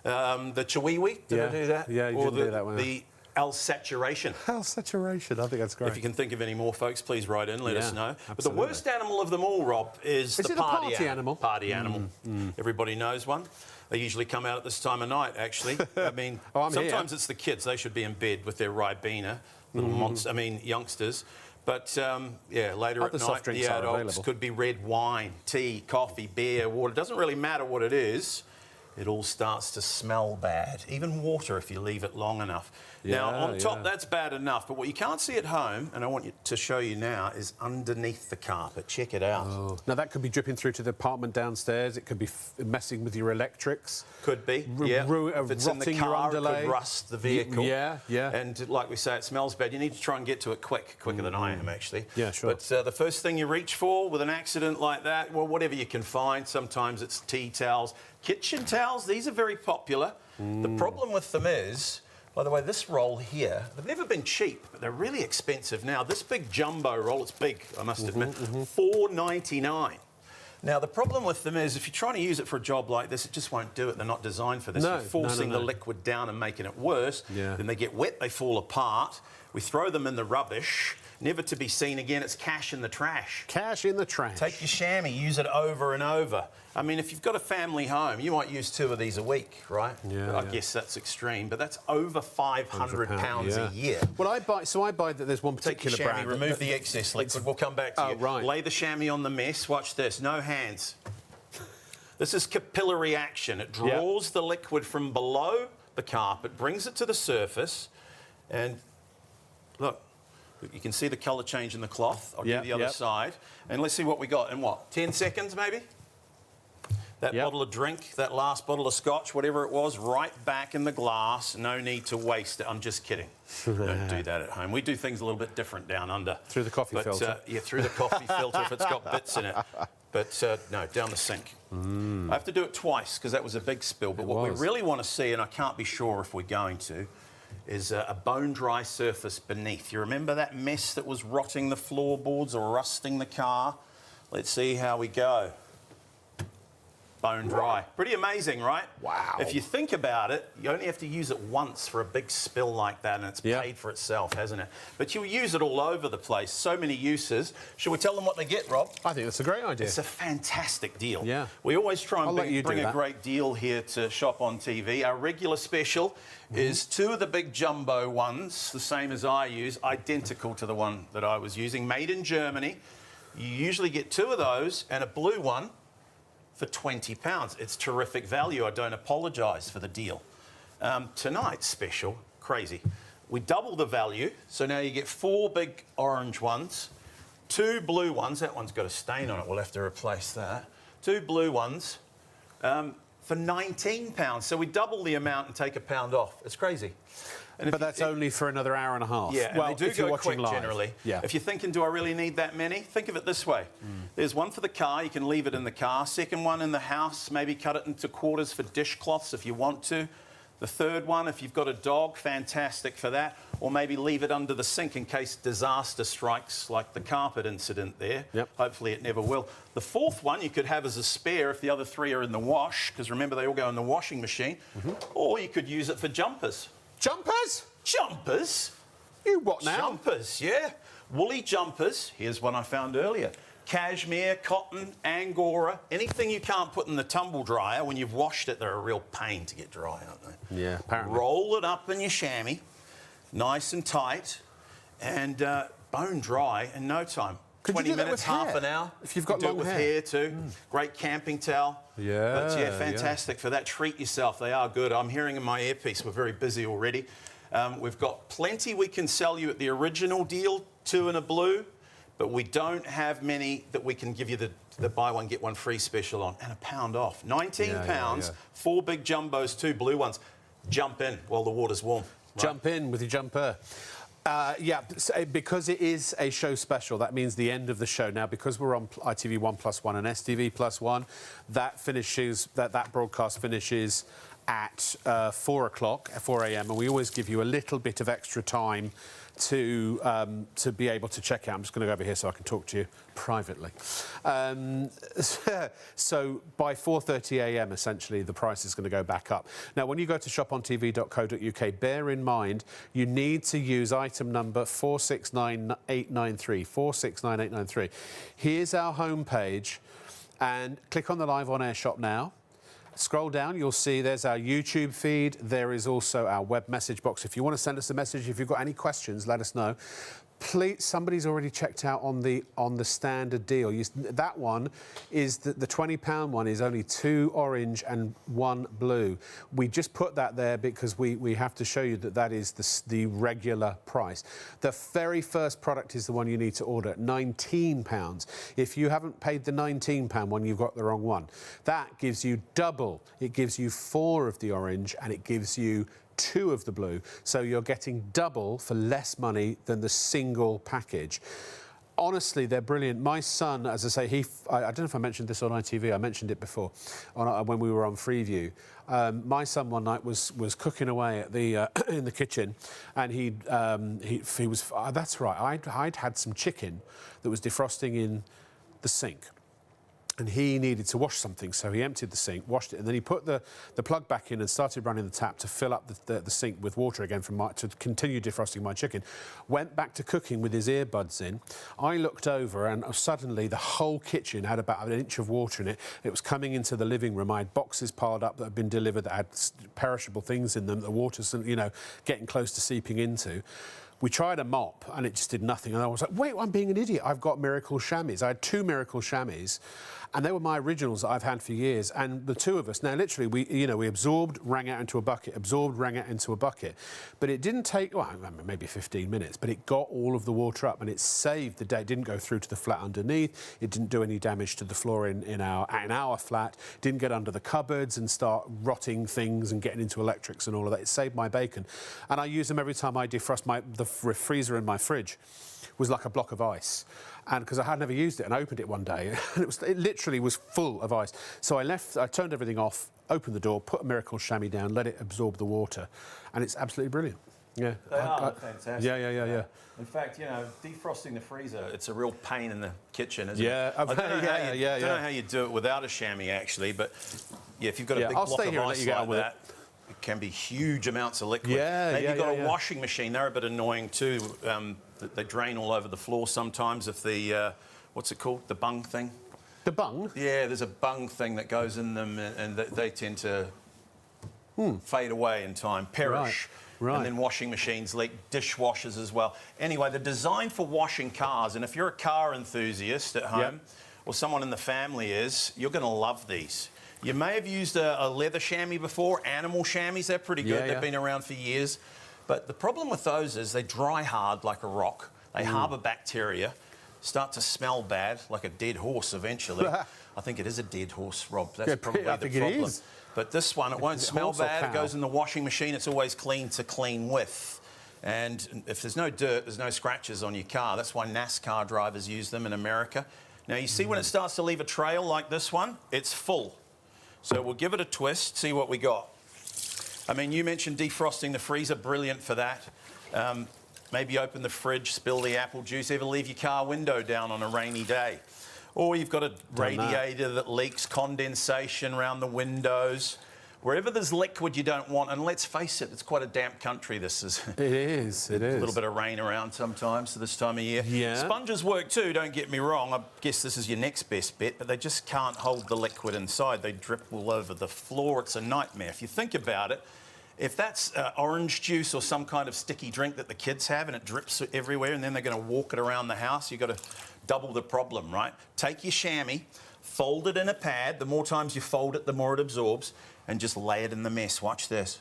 The Chihuahua. Did I do that? Yeah, you did do that one. The Alsaturation. Alsaturation. I think that's great. If you can think of any more, folks, please write in. Let us know. Absolutely. But the worst animal of them all, Rob, is the party animal. Party animal. Everybody knows one. They usually come out at this time of night, actually. I mean, sometimes it's the kids. They should be in bed with their Ribena, little youngsters. But yeah, later Other at soft night, the drinks are adults available. could be red wine, tea, coffee, beer, water. It doesn't really matter what it is. It all starts to smell bad. Even water, if you leave it long enough. Now, on top, that's bad enough. But what you can't see at home, and I want to show you now, is underneath the carpet. Check it out. Oh. Now, that could be dripping through to the apartment downstairs. It could be messing with your electrics. Could be, yeah. If it's in the car, it could rust the vehicle. Yeah. And like we say, it smells bad. You need to try and get to it quicker than I am, actually. Yeah, sure. But the first thing you reach for with an accident like that, well, whatever you can find. Sometimes it's tea towels. Kitchen towels, these are very popular. The problem with them is, by the way, this roll here, they've never been cheap, but they're really expensive now. This big jumbo roll, it's big, I must admit, $4.99. Now, the problem with them is if you're trying to use it for a job like this, it just won't do it. They're not designed for this. No, you're forcing the liquid down and making it worse. Then they get wet, they fall apart. We throw them in the rubbish. Never to be seen again. It's cash in the trash. Cash in the trash. Take your chamois, use it over and over. I mean, if you've got a family home, you might use 2 of these a week, right? I guess that's extreme, but that's over £500 a year. Well, I buy that there's one particular Take your chamois, brand. remove the excess liquid. We'll come back to you. Right. Lay the chamois on the mess. Watch this. No hands. This is capillary action. It draws the liquid from below the carpet, brings it to the surface, and look. You can see the colour change in the cloth. I'll do the other side. And let's see what we got in 10 seconds maybe? That bottle of drink, that last bottle of scotch, whatever it was, right back in the glass. No need to waste it. I'm just kidding. Don't do that at home. We do things a little bit different down under. Through the coffee filter. Yeah, through the coffee filter if it's got bits in it. But no, down the sink. I have to do it twice because that was a big spill. But what we really want to see, and I can't be sure if we're going to, is a bone-dry surface beneath. You remember that mess that was rotting the floorboards or rusting the car? Let's see how we go. Bone dry. Pretty amazing, right? Wow. If you think about it, you only have to use it once for a big spill like that, and it's paid for itself, hasn't it? But you'll use it all over the place. So many uses. Should we tell them what they get, Rob? I think that's a great idea. It's a fantastic deal. Yeah. We always try and bring a that. great deal here to Shop on TV. Our regular special is 2 of the big jumbo ones, the same as I use, identical to the one that I was using, made in Germany. You usually get 2 of those and a blue one for £20. It's terrific value. I don't apologise for the deal. Tonight's special, crazy. We double the value, so now you get 4 big orange ones, 2 blue ones. That one's got a stain on it. We'll have to replace that. 2 blue ones for £19. So we double the amount and take £1 off. It's crazy. But that's only for another hour and a half. Yeah, and well, they do if you're go watching quick live. generally. Yeah. If you're thinking, do I really need that many? Think of it this way. There's one for the car, you can leave it in the car. Second one in the house, maybe cut it into quarters for dishcloths if you want to. The third one, if you've got a dog, fantastic for that. Or maybe leave it under the sink in case disaster strikes, like the carpet incident there. Yep. Hopefully it never will. The fourth one you could have as a spare if the other 3 are in the wash, because remember they all go in the washing machine. Or you could use it for jumpers. Jumpers? Jumpers? You what now? Jumpers, yeah. Woolly jumpers. Here's one I found earlier. Cashmere, cotton, Angora, anything you can't put in the tumble dryer. When you've washed it, they're a real pain to get dry, aren't they? Yeah, apparently. Roll it up in your chamois, nice and tight, and bone dry in no time. Could 20 you do that minutes, with half hair? an hour. If you've got do long it with hair. hair too. Great camping towel. Yeah, But yeah, fantastic for that. Treat yourself. They are good. I'm hearing in my earpiece we're very busy already. We've got plenty we can sell you at the original deal, 2 in a blue, but we don't have many that we can give you the buy one, get one free special on, and £1 off. £19, 4 big jumbos, 2 blue ones. Jump in while the water's warm. Right? Jump in with your jumper. Because it is a show special, that means the end of the show. Now, because we're on ITV1 +1 and STV +1, that broadcast finishes at 4 a.m, and we always give you a little bit of extra time to be able to check out. I'm just going to go over here so I can talk to you privately. So by 4:30 a.m, essentially, the price is going to go back up. Now, when you go to shopontv.co.uk, bear in mind you need to use item number 469893. 469893. Here's our homepage, and click on the Live On Air shop now. Scroll down, you'll see there's our YouTube feed. There is also our web message box. If you want to send us a message, if you've got any questions, let us know. Please, somebody's already checked out on the standard deal. That one is the £20 one is only 2 orange and 1 blue. We just put that there because we have to show you that is the regular price. The very first product is the one you need to order at £19. If you haven't paid the £19 one, you've got the wrong one. That gives you double. It gives you 4 of the orange and it gives you 2 of the blue, so you're getting double for less money than the single package. Honestly, they're brilliant. My son, as I say, I don't know if I mentioned this on ITV. I mentioned it before when we were on Freeview. My son one night was cooking away at the in the kitchen, and he was. That's right. I'd had some chicken that was defrosting in the sink. And he needed to wash something, so he emptied the sink, washed it, and then he put the plug back in and started running the tap to fill up the sink with water again to continue defrosting my chicken. Went back to cooking with his earbuds in. I looked over, and suddenly the whole kitchen had about 1 inch of water in it. It was coming into the living room. I had boxes piled up that had been delivered that had perishable things in them. The water's, getting close to seeping into. We tried a mop and it just did nothing. And I was like, wait, I'm being an idiot. I've got Miracle Shammies. I had 2 Miracle Shammies and they were my originals that I've had for years. And the 2 of us, now literally, we absorbed, rang out into a bucket, absorbed, rang out into a bucket. But it didn't take, maybe 15 minutes, but it got all of the water up and it saved the day. It didn't go through to the flat underneath. It didn't do any damage to the floor in our flat. It didn't get under the cupboards and start rotting things and getting into electrics and all of that. It saved my bacon. And I use them every time I defrost the freezer in my fridge. Was like a block of ice, and because I had never used it, and I opened it one day and it literally was full of ice. So I turned everything off, opened the door, put a Miracle Shammy down, let it absorb the water, and it's absolutely brilliant. Yeah, they are fantastic. Yeah. In fact, defrosting the freezer, it's a real pain in the kitchen, isn't it? Yeah, I don't know how you do it without a chamois, actually, but if you've got a big block of ice like that, it can be huge amounts of liquid. Maybe you've got a washing machine. They're a bit annoying too. They drain all over the floor sometimes if the, what's it called? The bung thing? The bung? Yeah, there's a bung thing that goes in them and they tend to fade away in time, perish. Right. And then washing machines leak, dishwashers as well. Anyway, they're designed for washing cars, and if you're a car enthusiast at home, or someone in the family is, you're going to love these. You may have used a leather chamois before, animal chamois, they're pretty good. They've been around for years. But the problem with those is they dry hard like a rock. They harbour bacteria, start to smell bad, like a dead horse eventually. I think it is a dead horse, Rob. That's probably the problem. It is. But this one, it won't smell bad. It goes in the washing machine. It's always clean to clean with. And if there's no dirt, there's no scratches on your car. That's why NASCAR drivers use them in America. Now, you see when it starts to leave a trail like this one, it's full. So we'll give it a twist, see what we got. I mean, you mentioned defrosting the freezer, brilliant for that. Maybe open the fridge, spill the apple juice, ever leave your car window down on a rainy day. Or you've got a radiator that leaks, condensation around the windows. Wherever there's liquid you don't want, and let's face it, it's quite a damp country, this is. It is. A little bit of rain around sometimes this time of year. Yeah. Sponges work too, don't get me wrong. I guess this is your next best bet, but they just can't hold the liquid inside. They drip all over the floor. It's a nightmare. If you think about it, if that's orange juice or some kind of sticky drink that the kids have and it drips everywhere and then they're going to walk it around the house, you've got to double the problem, right? Take your chamois, fold it in a pad. The more times you fold it, the more it absorbs, and just lay it in the mess. Watch this.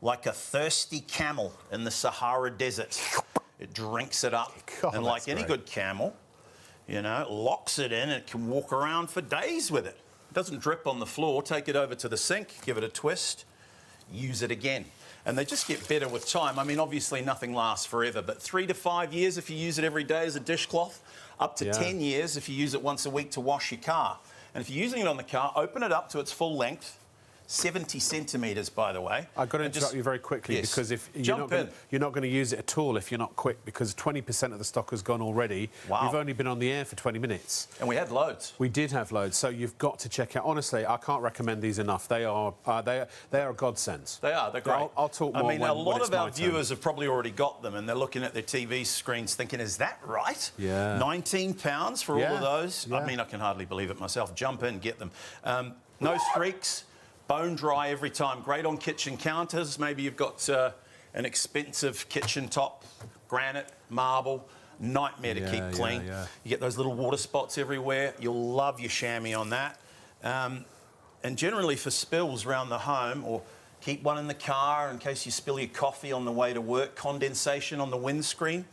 Like a thirsty camel in the Sahara Desert. It drinks it up. God, and like any good camel, locks it in and it can walk around for days with it. It doesn't drip on the floor. Take it over to the sink, give it a twist, use it again. And they just get better with time. I mean, obviously nothing lasts forever, but 3 to 5 years if you use it every day as a dishcloth, up to 10 years if you use it once a week to wash your car. And if you're using it on the car, open it up to its full length, 70 centimetres, by the way. I've got to interrupt you very quickly because if you're not going to use it at all if you're not quick, because 20% of the stock has gone already. Wow. You've only been on the air for 20 minutes. And we had loads. We did have loads, so you've got to check out. Honestly, I can't recommend these enough. They are a godsend. They are. They're great. I'll talk more. I mean, a lot of our viewers have probably already got them, and they're looking at their TV screens thinking, "Is that right? Yeah. £19 for all of those." Yeah. I mean, I can hardly believe it myself. Jump in, get them. No streaks. Bone dry every time. Great on kitchen counters. Maybe you've got an expensive kitchen top, granite, marble. nightmare to keep clean. You get those little water spots everywhere. You'll love your chamois on that. And generally for spills around the home, or keep one in the car in case you spill your coffee on the way to work, condensation on the windscreen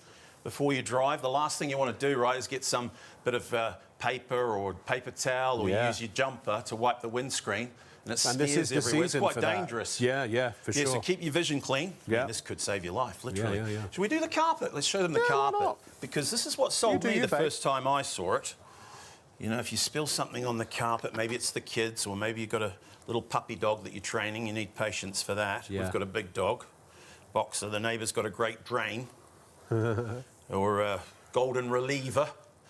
before you drive. The last thing you want to do, right, is get some bit of paper or paper towel, or use your jumper to wipe the windscreen. And it smears this is the everywhere. It's season quite for that. dangerous. Yeah, for sure. So keep your vision clean. I mean, this could save your life, literally. Should we do the carpet? Let's show them the carpet. Why not? Because this is what sold me the first time I saw it. You know, if you spill something on the carpet, maybe it's the kids, or maybe you've got a little puppy dog that you're training, you need patience for that. We've got a big dog, Boxer. The neighbour's got a Great Drain, or a Golden Reliever.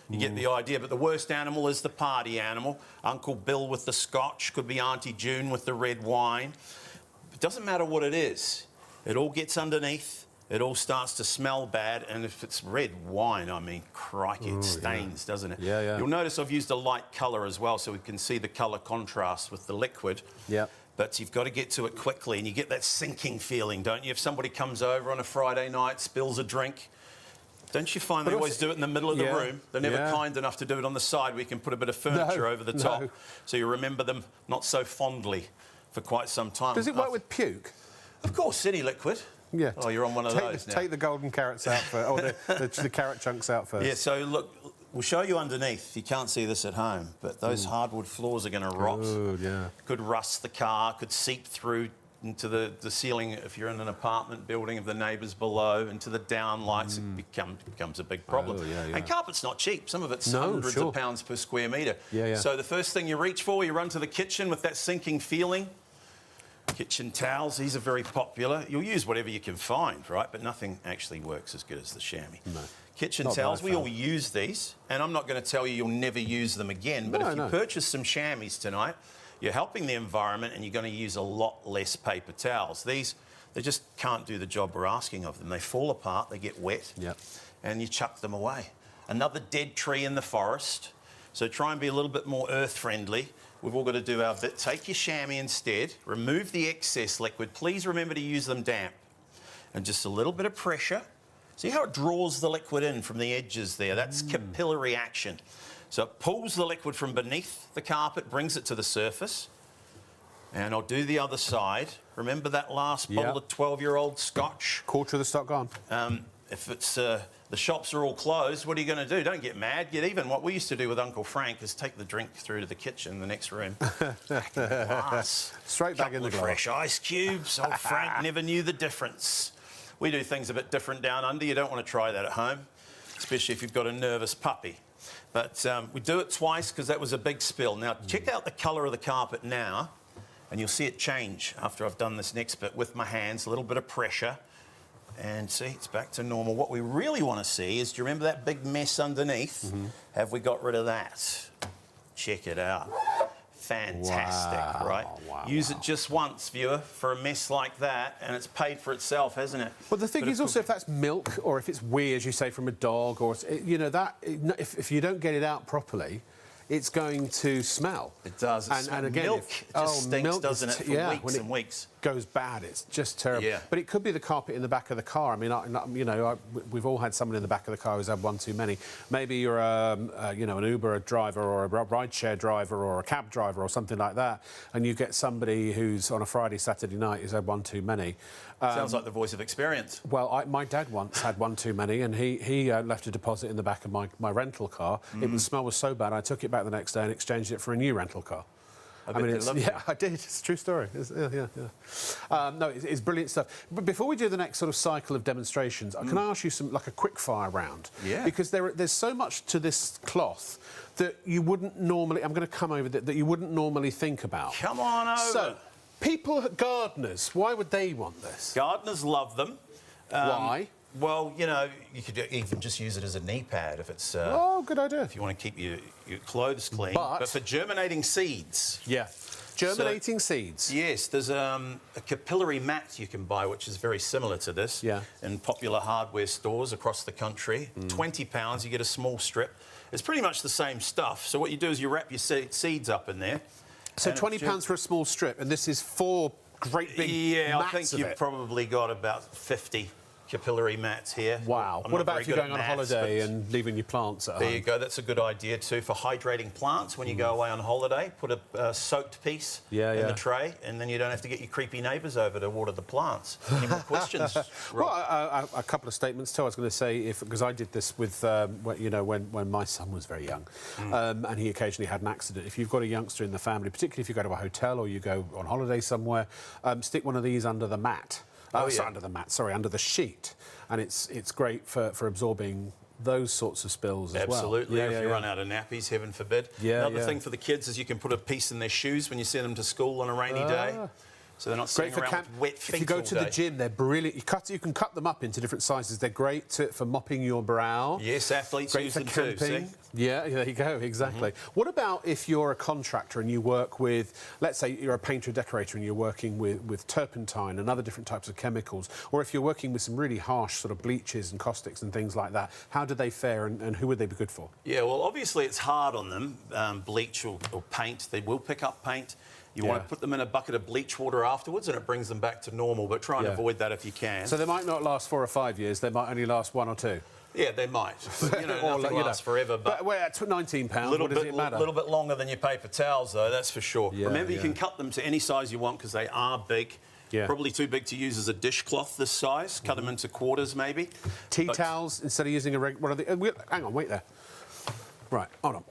You get the idea, but the worst animal is the party animal. Uncle Bill with the scotch, could be Auntie June with the red wine. It doesn't matter what it is. It all gets underneath. It all starts to smell bad, and if it's red wine, I mean, crikey, it stains, doesn't it? You'll notice I've used a light colour as well, so we can see the colour contrast with the liquid. But you've got to get to it quickly, and you get that sinking feeling, don't you? If somebody comes over on a Friday night, spills a drink, don't you find they always do it in the middle of the room? They're never kind enough to do it on the side. We can put a bit of furniture over the top, so you remember them not so fondly for quite some time. Does it work with puke? Of course, any liquid. Oh, you're on one of those now. Take the golden carrots out first, or the carrot chunks out first. Yeah, so look, we'll show you underneath. You can't see this at home, but those hardwood floors are going to rot. Could rust the car, could seep through into the ceiling if you're in an apartment building of the neighbours below, into the downlights. It becomes a big problem. And carpet's not cheap. Some of it's hundreds of pounds per square metre. So the first thing you reach for, you run to the kitchen with that sinking feeling. Kitchen towels, these are very popular. You'll use whatever you can find, right? But nothing actually works as good as the chamois. Kitchen towels, we all use these, and I'm not going to tell you you'll never use them again, but if you purchase some chamois tonight, you're helping the environment, and you're going to use a lot less paper towels. These, they just can't do the job we're asking of them. They fall apart, they get wet, and you chuck them away. Another dead tree in the forest, so try and be a little bit more earth-friendly. We've all got to do our bit. Take your chamois instead, remove the excess liquid. Please remember to use them damp. And just a little bit of pressure. See how it draws the liquid in from the edges there? That's capillary action. So it pulls the liquid from beneath the carpet, brings it to the surface. And I'll do the other side. Remember that last bottle of 12-year-old scotch? Quarter of the stock gone. If it's the shops are all closed, what are you going to do? Don't get mad, get even. What we used to do with Uncle Frank is take the drink through to the kitchen, the next room. Back in the glass. Straight back in the glass. Fresh ice cubes. Old Frank never knew the difference. We do things a bit different down under. You don't want to try that at home, especially if you've got a nervous puppy. But we do it twice because that was a big spill. Now, check out the colour of the carpet now, and you'll see it change after I've done this next bit with my hands, a little bit of pressure. And see, it's back to normal. What we really want to see is, do you remember that big mess underneath? Have we got rid of that? Check it out. Fantastic, right? Use it just once, viewer, for a mess like that, and it's paid for itself, hasn't it? Well, the thing is also, if that's milk, or if it's wee, as you say, from a dog, or, you know, that, if you don't get it out properly, it's going to smell. It does. And again, milk just stinks, doesn't it, for weeks and weeks. Goes bad. It's just terrible. But it could be the carpet in the back of the car. I mean, you know, we've all had someone in the back of the car who's had one too many. Maybe you're you know, an Uber driver or a rideshare driver or a cab driver or something like that, and you get somebody who's on a Friday, Saturday night who's had one too many. Sounds like the voice of experience. Well, my dad once had one too many, and he left a deposit in the back of my rental car. The smell was so bad, I took it back the next day and exchanged it for a new rental car. I mean, I did. It's a true story. No, it's brilliant stuff. But before we do the next sort of cycle of demonstrations, can I ask you like a quick fire round? Because there's so much to this cloth that you wouldn't normally. I'm going to come over that you wouldn't normally think about. Come on over. So, gardeners, why would they want this? Gardeners love them. Why? Well, you know, you could even just use it as a knee pad if it's... good idea. If you want to keep your clothes clean. But for germinating seeds... Germinating seeds. Yes, there's a capillary mat you can buy, which is very similar to this, in popular hardware stores across the country. £20, you get a small strip. It's pretty much the same stuff. So what you do is you wrap your seeds up in there. So £20 for a small strip, and this is 4 great big mats I think you've probably got about 50 capillary mats here. Wow. What about if you're going on a holiday and leaving your plants at home? There you go. That's a good idea too for hydrating plants when you go away on holiday. Put a soaked piece in the tray, and then you don't have to get your creepy neighbours over to water the plants. Any more questions? Well, a couple of statements too. I was going to say, because I did this with, when my son was very young, and he occasionally had an accident. If you've got a youngster in the family, particularly if you go to a hotel or you go on holiday somewhere, stick one of these under the mat. Under the sheet, and it's great for absorbing those sorts of spills as well. Absolutely. If you run out of nappies, heaven forbid. Another thing for the kids is you can put a piece in their shoes when you send them to school on a rainy day. So they're not sitting around with wet feet. If you go to the gym, they're brilliant. You can cut them up into different sizes. They're great for mopping your brow. Yes, athletes use them too. See? Yeah, there you go, exactly. What about if you're a contractor and you work with, let's say you're a painter or decorator and you're working with turpentine and other different types of chemicals, or if you're working with some really harsh sort of bleaches and caustics and things like that, how do they fare and who would they be good for? Yeah, well, obviously it's hard on them, bleach or paint. They will pick up paint. You want to put them in a bucket of bleach water afterwards and it brings them back to normal, but try and avoid that if you can. So they might not last 4 or 5 years, they might only last 1 or 2. Yeah, they might. But, nothing lasts forever. But we're at £19, what does it matter? A little bit longer than your paper towels, though, that's for sure. Yeah, Remember, you can cut them to any size you want because they are big. Yeah. Probably too big to use as a dishcloth this size. Cut them into quarters, maybe. Tea towels, instead of using a regular... Hang on, wait there. Right, hold on.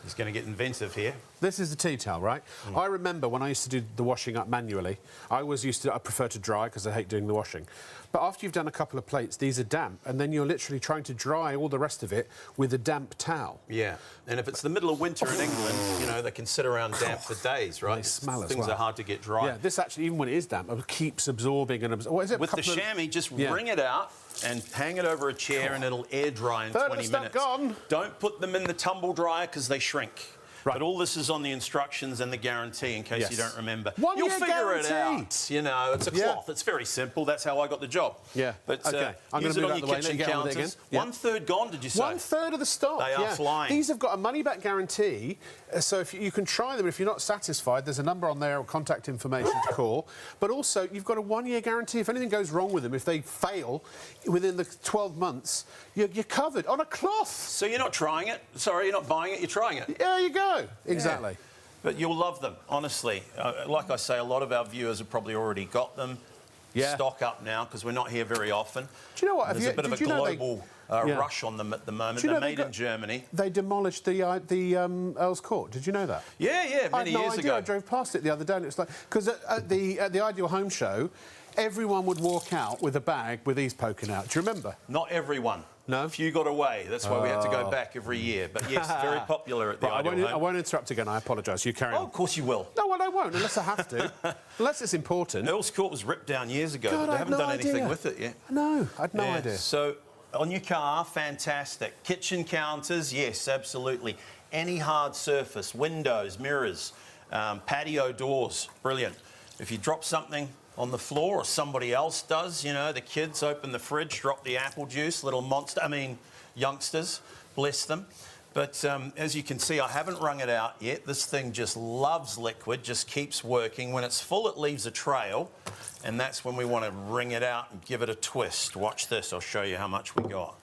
He's going to get inventive here. This is the tea towel, right? I remember when I used to do the washing up manually, I prefer to dry because I hate doing the washing. But after you've done a couple of plates, these are damp, and then you're literally trying to dry all the rest of it with a damp towel. Yeah, and if it's the middle of winter in England, they can sit around damp for days, right? They smell as Things well. are hard to get dry. Yeah, this actually, even when it is damp, it keeps absorbing and absorbing. What is it? With the chamois, just wring it out and hang it over a chair and it'll air dry in 20 minutes. Gone. Don't put them in the tumble dryer because they shrink. Right. But all this is on the instructions and the guarantee in case you don't remember. You'll figure it out. It's a cloth. It's very simple. That's how I got the job. Yeah. But I'm use it on your kitchen counters. Yeah. 1/3 gone, did you say? 1/3 of the stock. They are flying. These have got a money-back guarantee, so if you can try them. If you're not satisfied, there's a number on there or contact information to call. But also, you've got a 1-year guarantee. If anything goes wrong with them, if they fail within the 12 months, you're covered on a cloth. So you're not trying it. Sorry, you're not buying it. You're trying it. There you go. Exactly. Yeah. But you'll love them, honestly. Like I say, a lot of our viewers have probably already got them. Stock up now because we're not here very often. Do you know what? There's a bit of a global rush on them at the moment. They're made in Germany. They demolished the Earl's Court. Did you know that? Yeah, many years ago. I drove past it the other day and it was like... Because at the Ideal Home Show, everyone would walk out with a bag with these poking out. Do you remember? Not everyone. No? A few got away. That's why we had to go back every year. But yes, very popular at the Ideal Home. I won't interrupt again. I apologise. You carry on. Oh, of course you will. No, well, I won't, unless I have to. Unless it's important. Earl's Court was ripped down years ago, but they haven't done anything with it yet. No, I had no idea. So, on your car, fantastic. Kitchen counters, yes, absolutely. Any hard surface, windows, mirrors, patio doors, brilliant. If you drop something on the floor or somebody else does, the kids open the fridge, drop the apple juice, youngsters, bless them. But as you can see, I haven't wrung it out yet. This thing just loves liquid, just keeps working. When it's full, it leaves a trail, and that's when we want to wring it out and give it a twist. Watch this. I'll show you how much we got.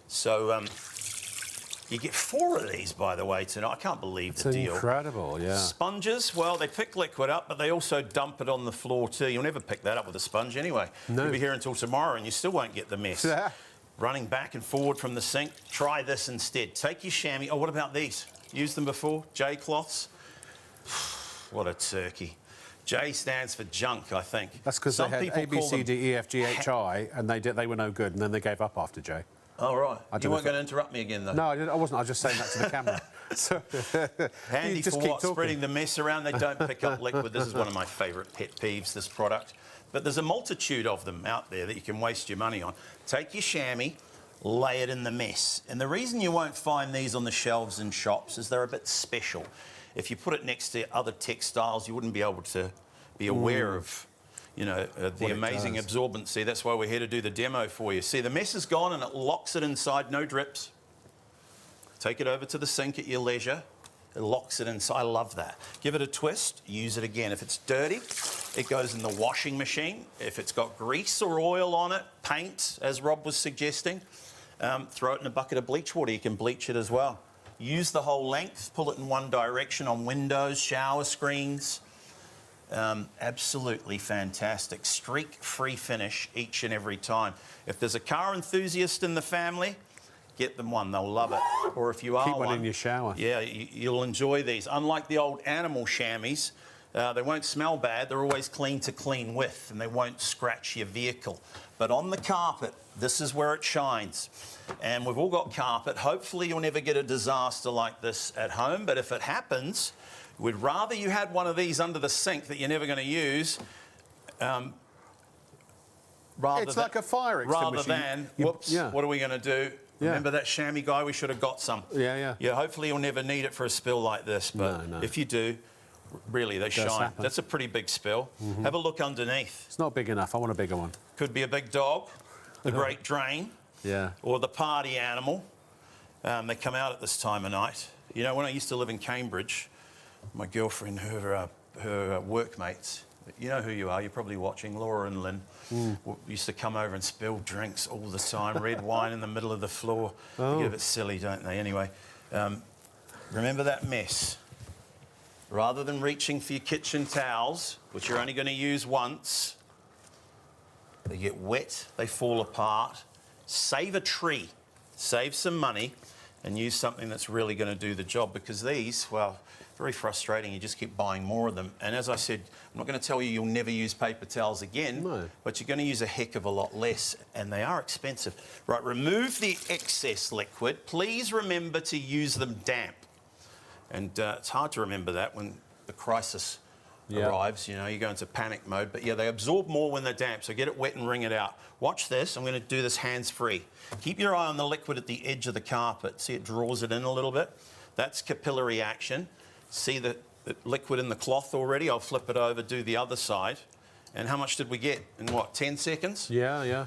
So you get 4 of these, by the way, tonight. I can't believe the deal. It's incredible, yeah. Sponges, well, they pick liquid up, but they also dump it on the floor too. You'll never pick that up with a sponge anyway. No. You'll be here until tomorrow and you still won't get the mess. Yeah. Running back and forward from the sink, try this instead. Take your chamois. Oh, what about these? Used them before? J cloths? What a turkey. J stands for junk, I think. That's because they had A, B, C, D, E, F, G, H, I, and they were no good, and then they gave up after J. Oh, right. You weren't going to interrupt me again, though. No, I wasn't. I was just saying that to the camera. So, handy for what? Spreading the mess around. They don't pick up liquid. This is one of my favourite pet peeves, this product. But there's a multitude of them out there that you can waste your money on. Take your chamois, lay it in the mess. And the reason you won't find these on the shelves in shops is they're a bit special. If you put it next to other textiles, you wouldn't be able to be aware of the amazing absorbency. That's why we're here to do the demo for you. See, the mess is gone and it locks it inside, no drips. Take it over to the sink at your leisure. It locks it inside. I love that. Give it a twist, use it again. If it's dirty, It goes in the washing machine. If it's got grease or oil on it, paint, as Rob was suggesting, throw it in a bucket of bleach water. You can bleach it as well. Use the whole length, pull it in one direction on windows, shower screens. Absolutely fantastic. Streak-free finish each and every time. If there's a car enthusiast in the family, get them one. They'll love it. Or if you are Keep one in your shower. Yeah, you'll enjoy these. Unlike the old animal chamois, they won't smell bad. They're always clean to clean with, and they won't scratch your vehicle. But on the carpet, this is where it shines. And we've all got carpet. Hopefully you'll never get a disaster like this at home. But if it happens, we'd rather you had one of these under the sink that you're never going to use. It's like a fire extinguisher. Rather than, whoops, what are we going to do? Yeah. Remember that chamois guy? We should have got some. Yeah. Hopefully you'll never need it for a spill like this. But no. if you do, really, they shine. Happen. That's a pretty big spill. Have a look underneath. It's not big enough. I want a bigger one. Could be a big dog, the Great Drain, or the party animal. They come out at this time of night. You know, when I used to live in Cambridge, my girlfriend, her workmates, you know who you are, you're probably watching, Laura and Lynn, used to come over and spill drinks all the time, red wine in the middle of the floor. They get a bit silly, don't they? Anyway, remember that mess. Rather than reaching for your kitchen towels, which you're only going to use once, they get wet, they fall apart. Save a tree, save some money, and use something that's really going to do the job, because these, well, very frustrating. You just keep buying more of them. And as I said, I'm not going to tell you you'll never use paper towels again, but you're going to use a heck of a lot less, and they are expensive. Right, remove the excess liquid. Please remember to use them damp. And it's hard to remember that when the crisis arrives. You know, you go into panic mode. But yeah, they absorb more when they're damp, so get it wet and wring it out. Watch this. I'm going to do this hands-free. Keep your eye on the liquid at the edge of the carpet. See, it draws it in a little bit. That's capillary action. See the liquid in the cloth already? I'll flip it over, do the other side. And how much did we get? In what, 10 seconds? Yeah.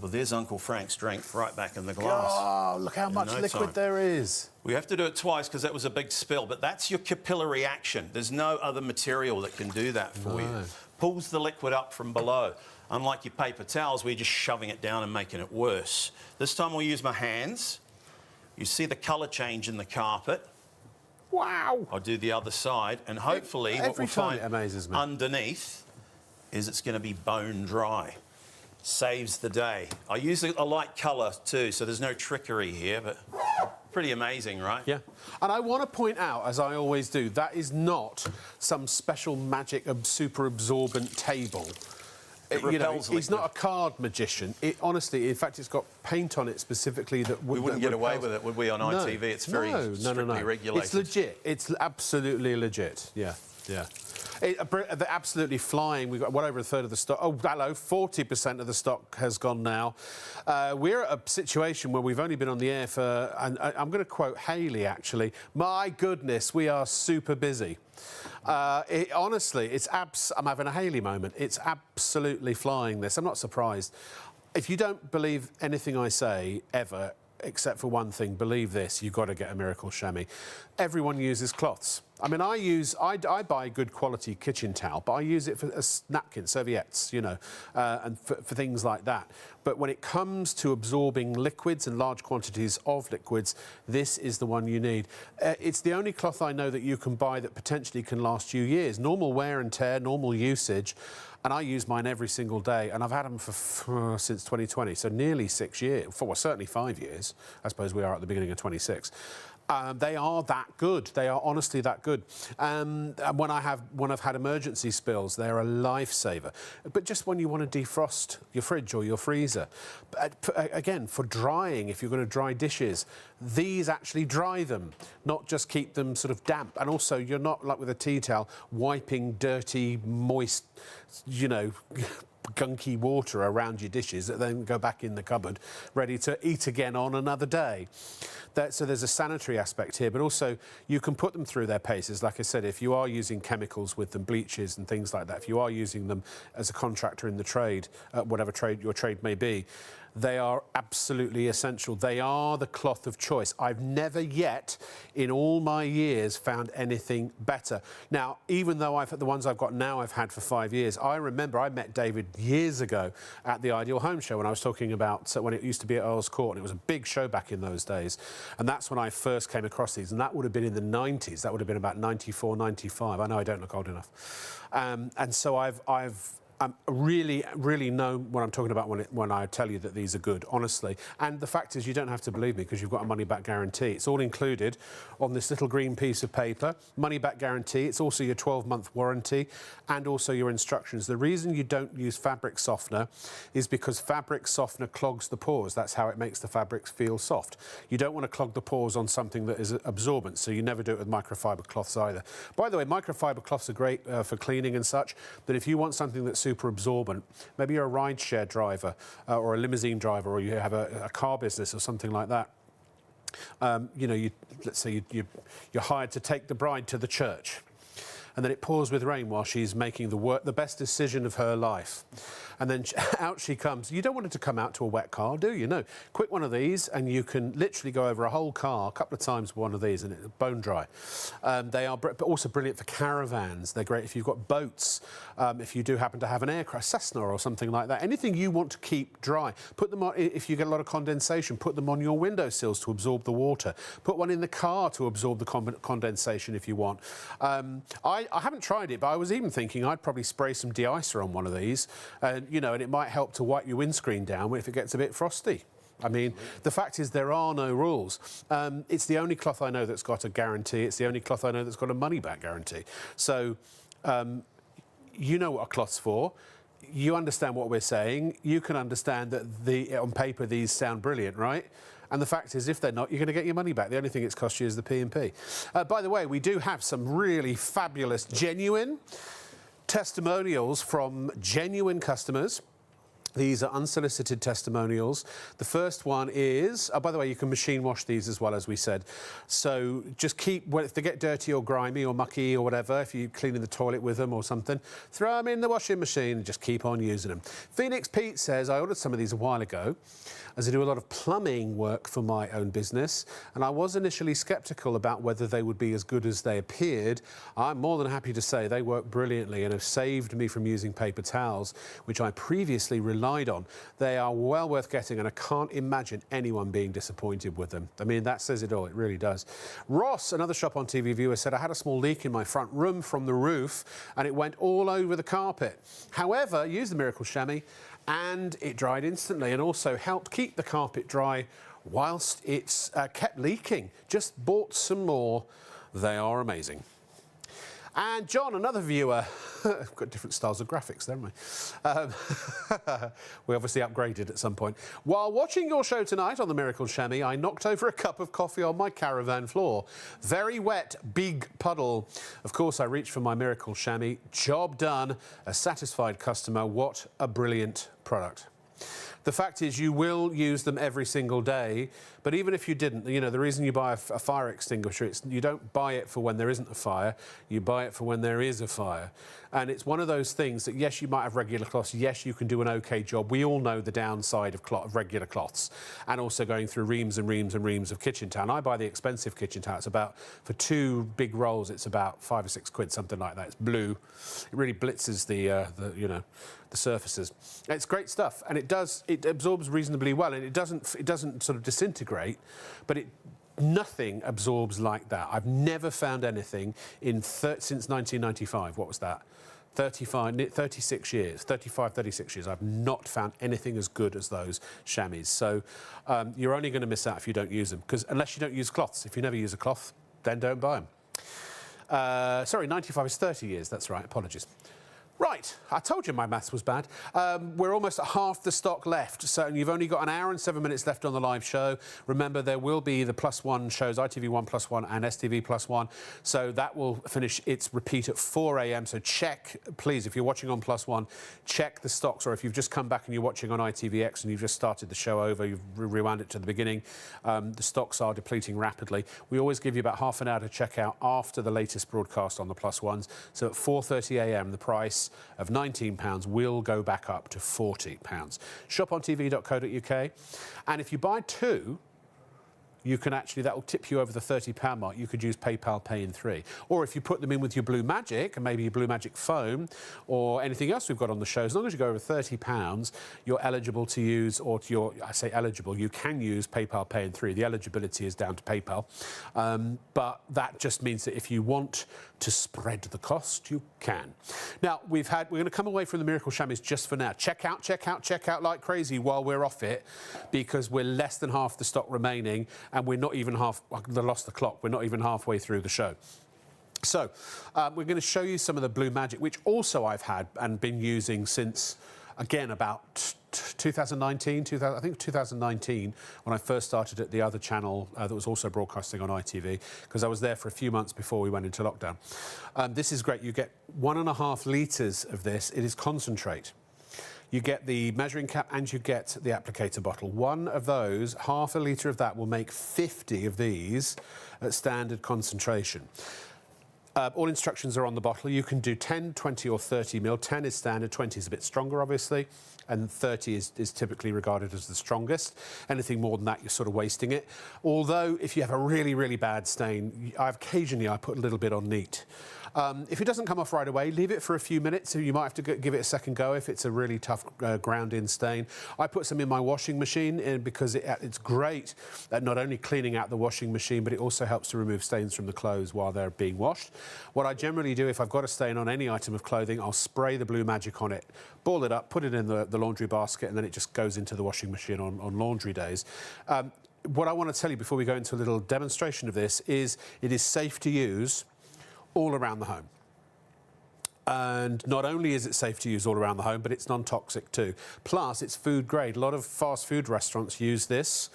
Well, there's Uncle Frank's drink right back in the glass. Oh, look how much liquid there is. We have to do it twice because that was a big spill, but that's your capillary action. There's no other material that can do that for you. Pulls the liquid up from below. Unlike your paper towels, we're just shoving it down and making it worse. This time we'll use my hands. You see the colour change in the carpet. Wow. I'll do the other side, and hopefully what we'll find underneath is it's going to be bone dry. Saves the day. I use a light colour too, so there's no trickery here, but pretty amazing, right? Yeah. And I want to point out, as I always do, that is not some special magic super absorbent table. He's not a card magician. Honestly, in fact, it's got paint on it specifically that we wouldn't get away with it, would we, on ITV? It's very strictly regulated. It's legit. It's absolutely legit. Yeah. They're absolutely flying. We've got well over a third of the stock. Oh, hello, 40% of the stock has gone now. We're at a situation where we've only been on the air for, and I'm going to quote Hayley, actually, my goodness, we are super busy. Honestly, I'm having a Hayley moment. It's absolutely flying, this. I'm not surprised. If you don't believe anything I say, ever, except for one thing, believe this, you've got to get a Miracle Shammy. Everyone uses cloths. I mean, I buy good quality kitchen towel, but I use it for napkins, serviettes, you know, and for things like that. But when it comes to absorbing liquids and large quantities of liquids, this is the one you need. It's the only cloth I know that you can buy that potentially can last you years. Normal wear and tear, normal usage. And I use mine every single day, and I've had them for since 2020, so nearly 6 years, well, certainly 5 years. I suppose we are at the beginning of 26. They are that good. They are honestly that good. And when I've had emergency spills, they're a lifesaver. But just when you want to defrost your fridge or your freezer, again, for drying, if you're going to dry dishes, these actually dry them, not just keep them sort of damp. And also, you're not, like with a tea towel, wiping dirty, moist, you know, gunky water around your dishes that then go back in the cupboard, ready to eat again on another day. So there's a sanitary aspect here, but also you can put them through their paces. Like I said, if you are using chemicals with them, bleaches and things like that, if you are using them as a contractor in the trade, whatever trade your trade may be, They are absolutely essential. They are the cloth of choice. I've never yet, in all my years, found anything better. Now, even though the ones I've got now I've had for 5 years, I remember I met David years ago at the Ideal Home Show when I was talking about when it used to be at Earl's Court, and it was a big show back in those days. And that's when I first came across these, and that would have been in the 90s. That would have been about 94, 95. I know I don't look old enough. And so I've really know what I'm talking about when I tell you that these are good, honestly. And the fact is, you don't have to believe me because you've got a money-back guarantee. It's all included on this little green piece of paper. Money-back guarantee. It's also your 12-month warranty and also your instructions. The reason you don't use fabric softener is because fabric softener clogs the pores. That's how it makes the fabrics feel soft. You don't want to clog the pores on something that is absorbent, so you never do it with microfiber cloths either. By the way, microfiber cloths are great for cleaning and such, but if you want something that's super absorbent, maybe you're a ride-share driver or a limousine driver, or you have a car business or something like that. You know, let's say you're hired to take the bride to the church, and then it pours with rain while she's making the best decision of her life. And then out she comes. You don't want it to come out to a wet car, do you? No. Quick one of these, and you can literally go over a whole car a couple of times with one of these, and it's bone dry. They are also brilliant for caravans. They're great if you've got boats, if you do happen to have an aircraft, Cessna or something like that. Anything you want to keep dry. Put them on, if you get a lot of condensation, put them on your windowsills to absorb the water. Put one in the car to absorb the condensation if you want. I haven't tried it, but I was even thinking I'd probably spray some de-icer on one of these, you know, and it might help to wipe your windscreen down if it gets a bit frosty. I mean, the fact is there are no rules. It's the only cloth I know that's got a guarantee. It's the only cloth I know that's got a money-back guarantee. So, you know what a cloth's for. You understand what we're saying. You can understand that on paper these sound brilliant, right? And the fact is, if they're not, you're going to get your money back. The only thing it's cost you is the P&P. By the way, we do have some really fabulous, genuine testimonials from genuine customers. These are unsolicited testimonials. The first one is, by the way, you can machine wash these as well, as we said. So just if they get dirty or grimy or mucky or whatever, if you're cleaning the toilet with them or something, throw them in the washing machine and just keep on using them. Phoenix Pete says, I ordered some of these a while ago, as I do a lot of plumbing work for my own business, and I was initially sceptical about whether they would be as good as they appeared. I'm more than happy to say they work brilliantly and have saved me from using paper towels, which I previously relied on. They are well worth getting, and I can't imagine anyone being disappointed with them. I mean, that says it all. It really does. Ross, another Shop on TV viewer, said, I had a small leak in my front room from the roof, and it went all over the carpet. However, used the Miracle Shammy, and it dried instantly and also helped keep the carpet dry whilst it's kept leaking. Just bought some more. They are amazing. And John, another viewer, we've got different styles of graphics, don't we? We obviously upgraded at some point. While watching your show tonight on the Miracle Shammy, I knocked over a cup of coffee on my caravan floor. Very wet, big puddle. Of course, I reached for my Miracle Shammy. Job done. A satisfied customer. What a brilliant product. The fact is, you will use them every single day, but even if you didn't, you know, the reason you buy a fire extinguisher, you don't buy it for when there isn't a fire, you buy it for when there is a fire. And it's one of those things that, yes, you might have regular cloths, yes, you can do an okay job. We all know the downside of regular cloths, and also going through reams and reams and reams of kitchen towel. I buy the expensive kitchen towel. It's about, for 2 big rolls, it's about £5 or £6, something like that. It's blue. It really blitzes the surfaces. It's great stuff, and it absorbs reasonably well, and it doesn't sort of disintegrate, but nothing absorbs like that. I've never found anything since 1995. What was that? 36 years. I've not found anything as good as those chamois. So you're only going to miss out if you don't use them, because unless you don't use cloths. If you never use a cloth, then don't buy them. Sorry, 95 is 30 years. That's right. Apologies. Right, I told you my maths was bad. We're almost at half the stock left, so you've only got 1 hour and 7 minutes left on the live show. Remember, there will be the +1 shows, ITV1 +1 and STV +1, so that will finish its repeat at 4 a.m. So check, please, if you're watching on +1, check the stocks, or if you've just come back and you're watching on ITVX and you've just started the show over, you've rewound it to the beginning, the stocks are depleting rapidly. We always give you about half an hour to check out after the latest broadcast on the +1s. So at 4:30 a.m, the price price of £19 will go back up to £40. Shopontv.co.uk. And if you buy two, you can actually, that will tip you over the £30 mark. You could use PayPal Pay in 3. Or if you put them in with your Blue Magic, and maybe your Blue Magic foam, or anything else we've got on the show, as long as you go over £30, you're eligible to use, or to your, I say eligible, you can use PayPal Pay in 3. The eligibility is down to PayPal. But that just means that if you want to spread the cost, you can. Now, we're going to come away from the Miracle Shammies just for now. Check out like crazy while we're off it, because we're less than half the stock remaining, and we're not even half, I lost the clock, we're not even halfway through the show. So, we're going to show you some of the Blue Magic, which also I've had and been using since, again, about 2019, I think 2019, when I first started at the other channel that was also broadcasting on ITV, because I was there for a few months before we went into lockdown. This is great. You get 1.5 litres of this. It is concentrate. You get the measuring cap and you get the applicator bottle. One of those, half a litre of that, will make 50 of these at standard concentration. All instructions are on the bottle. You can do 10, 20 or 30 ml. 10 is standard, 20 is a bit stronger, obviously, and 30 is typically regarded as the strongest. Anything more than that, you're sort of wasting it. Although, if you have a really, really bad stain, occasionally I put a little bit on neat. If it doesn't come off right away, leave it for a few minutes. So you might have to give it a second go if it's a really tough ground-in stain. I put some in my washing machine because it's great at not only cleaning out the washing machine, but it also helps to remove stains from the clothes while they're being washed. What I generally do, if I've got a stain on any item of clothing, I'll spray the Blue Magic on it, ball it up, put it in the laundry basket, and then it just goes into the washing machine on laundry days. What I want to tell you before we go into a little demonstration of this is it is safe to use all around the home. And not only is it safe to use all around the home, but it's non-toxic too. Plus, it's food grade. A lot of fast food restaurants use this,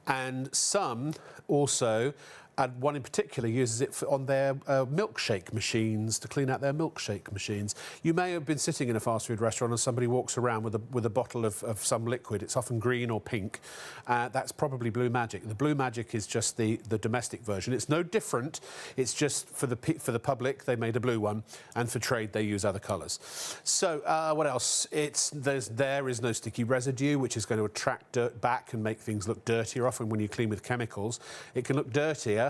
and some also, and one in particular uses it on their milkshake machines, to clean out their milkshake machines. You may have been sitting in a fast food restaurant and somebody walks around with a bottle of some liquid. It's often green or pink. That's probably Blue Magic. The Blue Magic is just the domestic version. It's no different. It's just for the public, they made a blue one, and for trade, they use other colours. So what else? There is no sticky residue, which is going to attract dirt back and make things look dirtier. Often when you clean with chemicals, it can look dirtier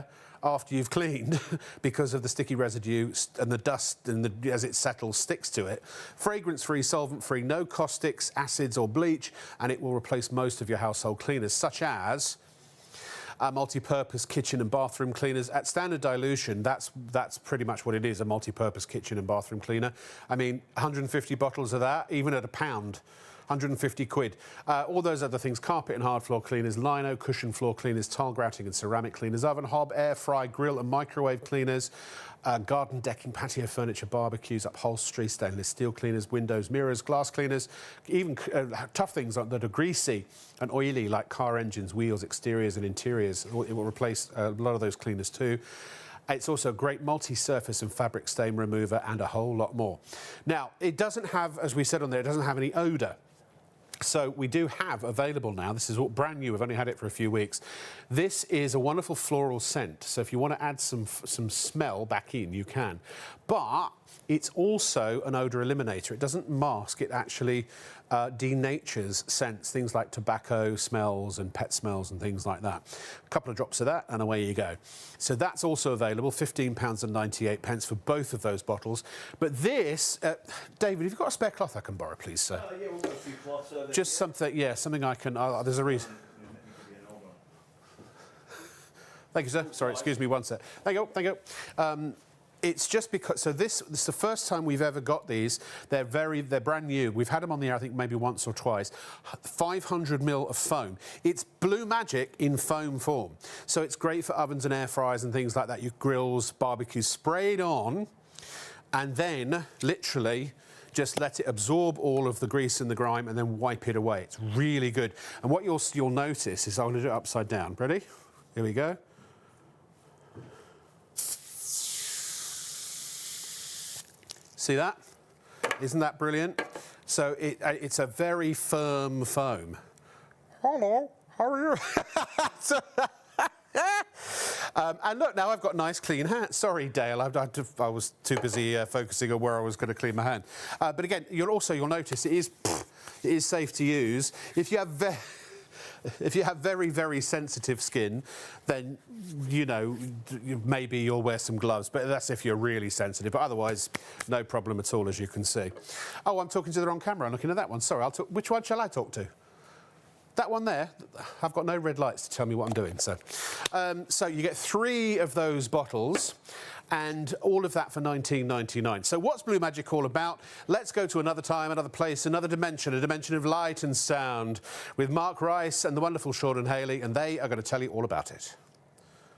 after you've cleaned because of the sticky residue and the dust, and as it settles, sticks to it. Fragrance-free, solvent-free, no caustics, acids or bleach, and it will replace most of your household cleaners, such as multi-purpose kitchen and bathroom cleaners. At standard dilution, that's pretty much what it is, a multi-purpose kitchen and bathroom cleaner. I mean, 150 bottles of that, even at £1. 150 quid. All those other things, carpet and hard floor cleaners, lino, cushion floor cleaners, tile grouting and ceramic cleaners, oven, hob, air fry, grill and microwave cleaners, garden decking, patio furniture, barbecues, upholstery, stainless steel cleaners, windows, mirrors, glass cleaners, even tough things that are greasy and oily, like car engines, wheels, exteriors and interiors. It will replace a lot of those cleaners too. It's also a great multi-surface and fabric stain remover, and a whole lot more. Now, it doesn't have, as we said on there, it doesn't have any odour. So we do have available now, this is all brand new, we've only had it for a few weeks. This is a wonderful floral scent, so if you want to add some smell back in, you can. But it's also an odour eliminator. It doesn't mask, it actually denatures scents, things like tobacco smells and pet smells and things like that. A couple of drops of that and away you go. So that's also available, £15.98 for both of those bottles. But this, David, have you got a spare cloth I can borrow, please, sir? Yeah, we've got a few cloths. Just something, yeah, something I can, there's a reason. Thank you, sir. Sorry, excuse me one sec. Thank you, thank you. It's just because, so this is the first time we've ever got these. They're brand new. We've had them on the air, I think, maybe once or twice. 500 ml of foam. It's Blue Magic in foam form. So it's great for ovens and air fryers and things like that. Your grills, barbecues, spray it on, and then literally just let it absorb all of the grease and the grime and then wipe it away. It's really good. And what you'll notice is, I'm going to do it upside down. Ready? Here we go. See that? Isn't that brilliant? So it's a very firm foam. Hello, how are you? And look, now I've got nice clean hands. Sorry, Dale, I was too busy focusing on where I was going to clean my hand. But again, you'll notice it is safe to use. If you have very, very sensitive skin, then, you know, maybe you'll wear some gloves, but that's if you're really sensitive. But otherwise, no problem at all, as you can see. Oh, I'm talking to the wrong camera. I'm looking at that one. Sorry, which one shall I talk to? That one there. I've got no red lights to tell me what I'm doing. So you get 3 of those bottles, and all of that for $19.99. So what's Blue Magic all about? Let's go to another time, another place, another dimension, a dimension of light and sound, with Mark Rice and the wonderful Sean and Hayley, and they are going to tell you all about it.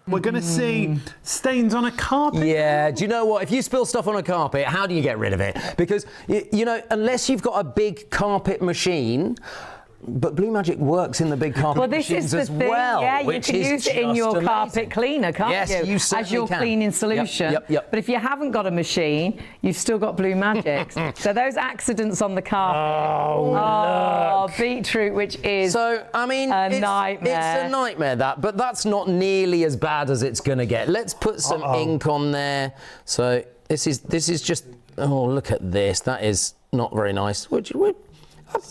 We're going to see stains on a carpet. Yeah, do you know what? If you spill stuff on a carpet, how do you get rid of it? Because, you know, unless you've got a big carpet machine, but Blue Magic works in the big carpet machines as well. Yeah, you can use it in your carpet cleaner, can't you? Yes, you certainly as your can. cleaning solution. Yep. But if you haven't got a machine, you've still got Blue Magic. So those accidents on the carpet. Beetroot, which is so, I mean, a nightmare. It's a nightmare, but that's not nearly as bad as it's going to get. Let's put some ink on there. So this is just, oh, look at this. That is not very nice.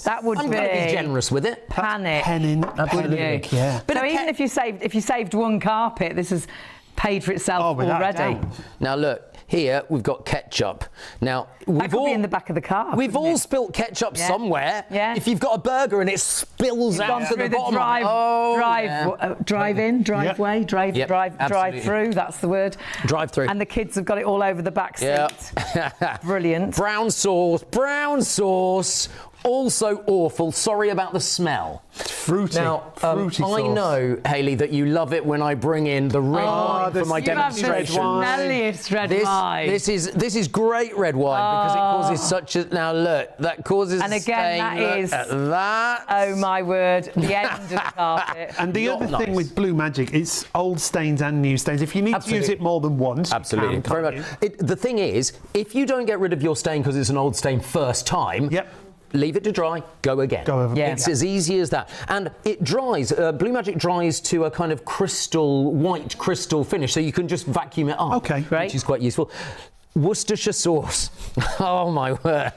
That would I'm going to be generous with it. Panic. Panic, yeah. But so even if you saved one carpet, this has paid for itself already. Now look, here we've got ketchup. Now that could be in the back of the car. We've all spilt ketchup somewhere. Yeah. If you've got a burger and it spills out to the bottom. Drive-in, driveway, drive through. That's the word. Drive through. And the kids have got it all over the back seat. Brilliant. Brown sauce. Also awful. Sorry about the smell. It's fruity. Now, fruity sauce. I know, Hayley, that you love it when I bring in the red wine for my demonstration. Smelliest red wine. This is great red wine because it causes such a. Now look, that causes. And again, stain. that is. That. Oh my word! The end of the carpet. And the other thing with Blue Magic, it's old stains and new stains. If you need to use it more than once, absolutely. Very much. The thing is, if you don't get rid of your stain because it's an old stain first time. Leave it to dry, go again. It's as easy as that. And it dries, Blue Magic dries to a kind of white crystal finish, so you can just vacuum it up. Okay, great. Which is quite useful. Worcestershire sauce. Oh my word.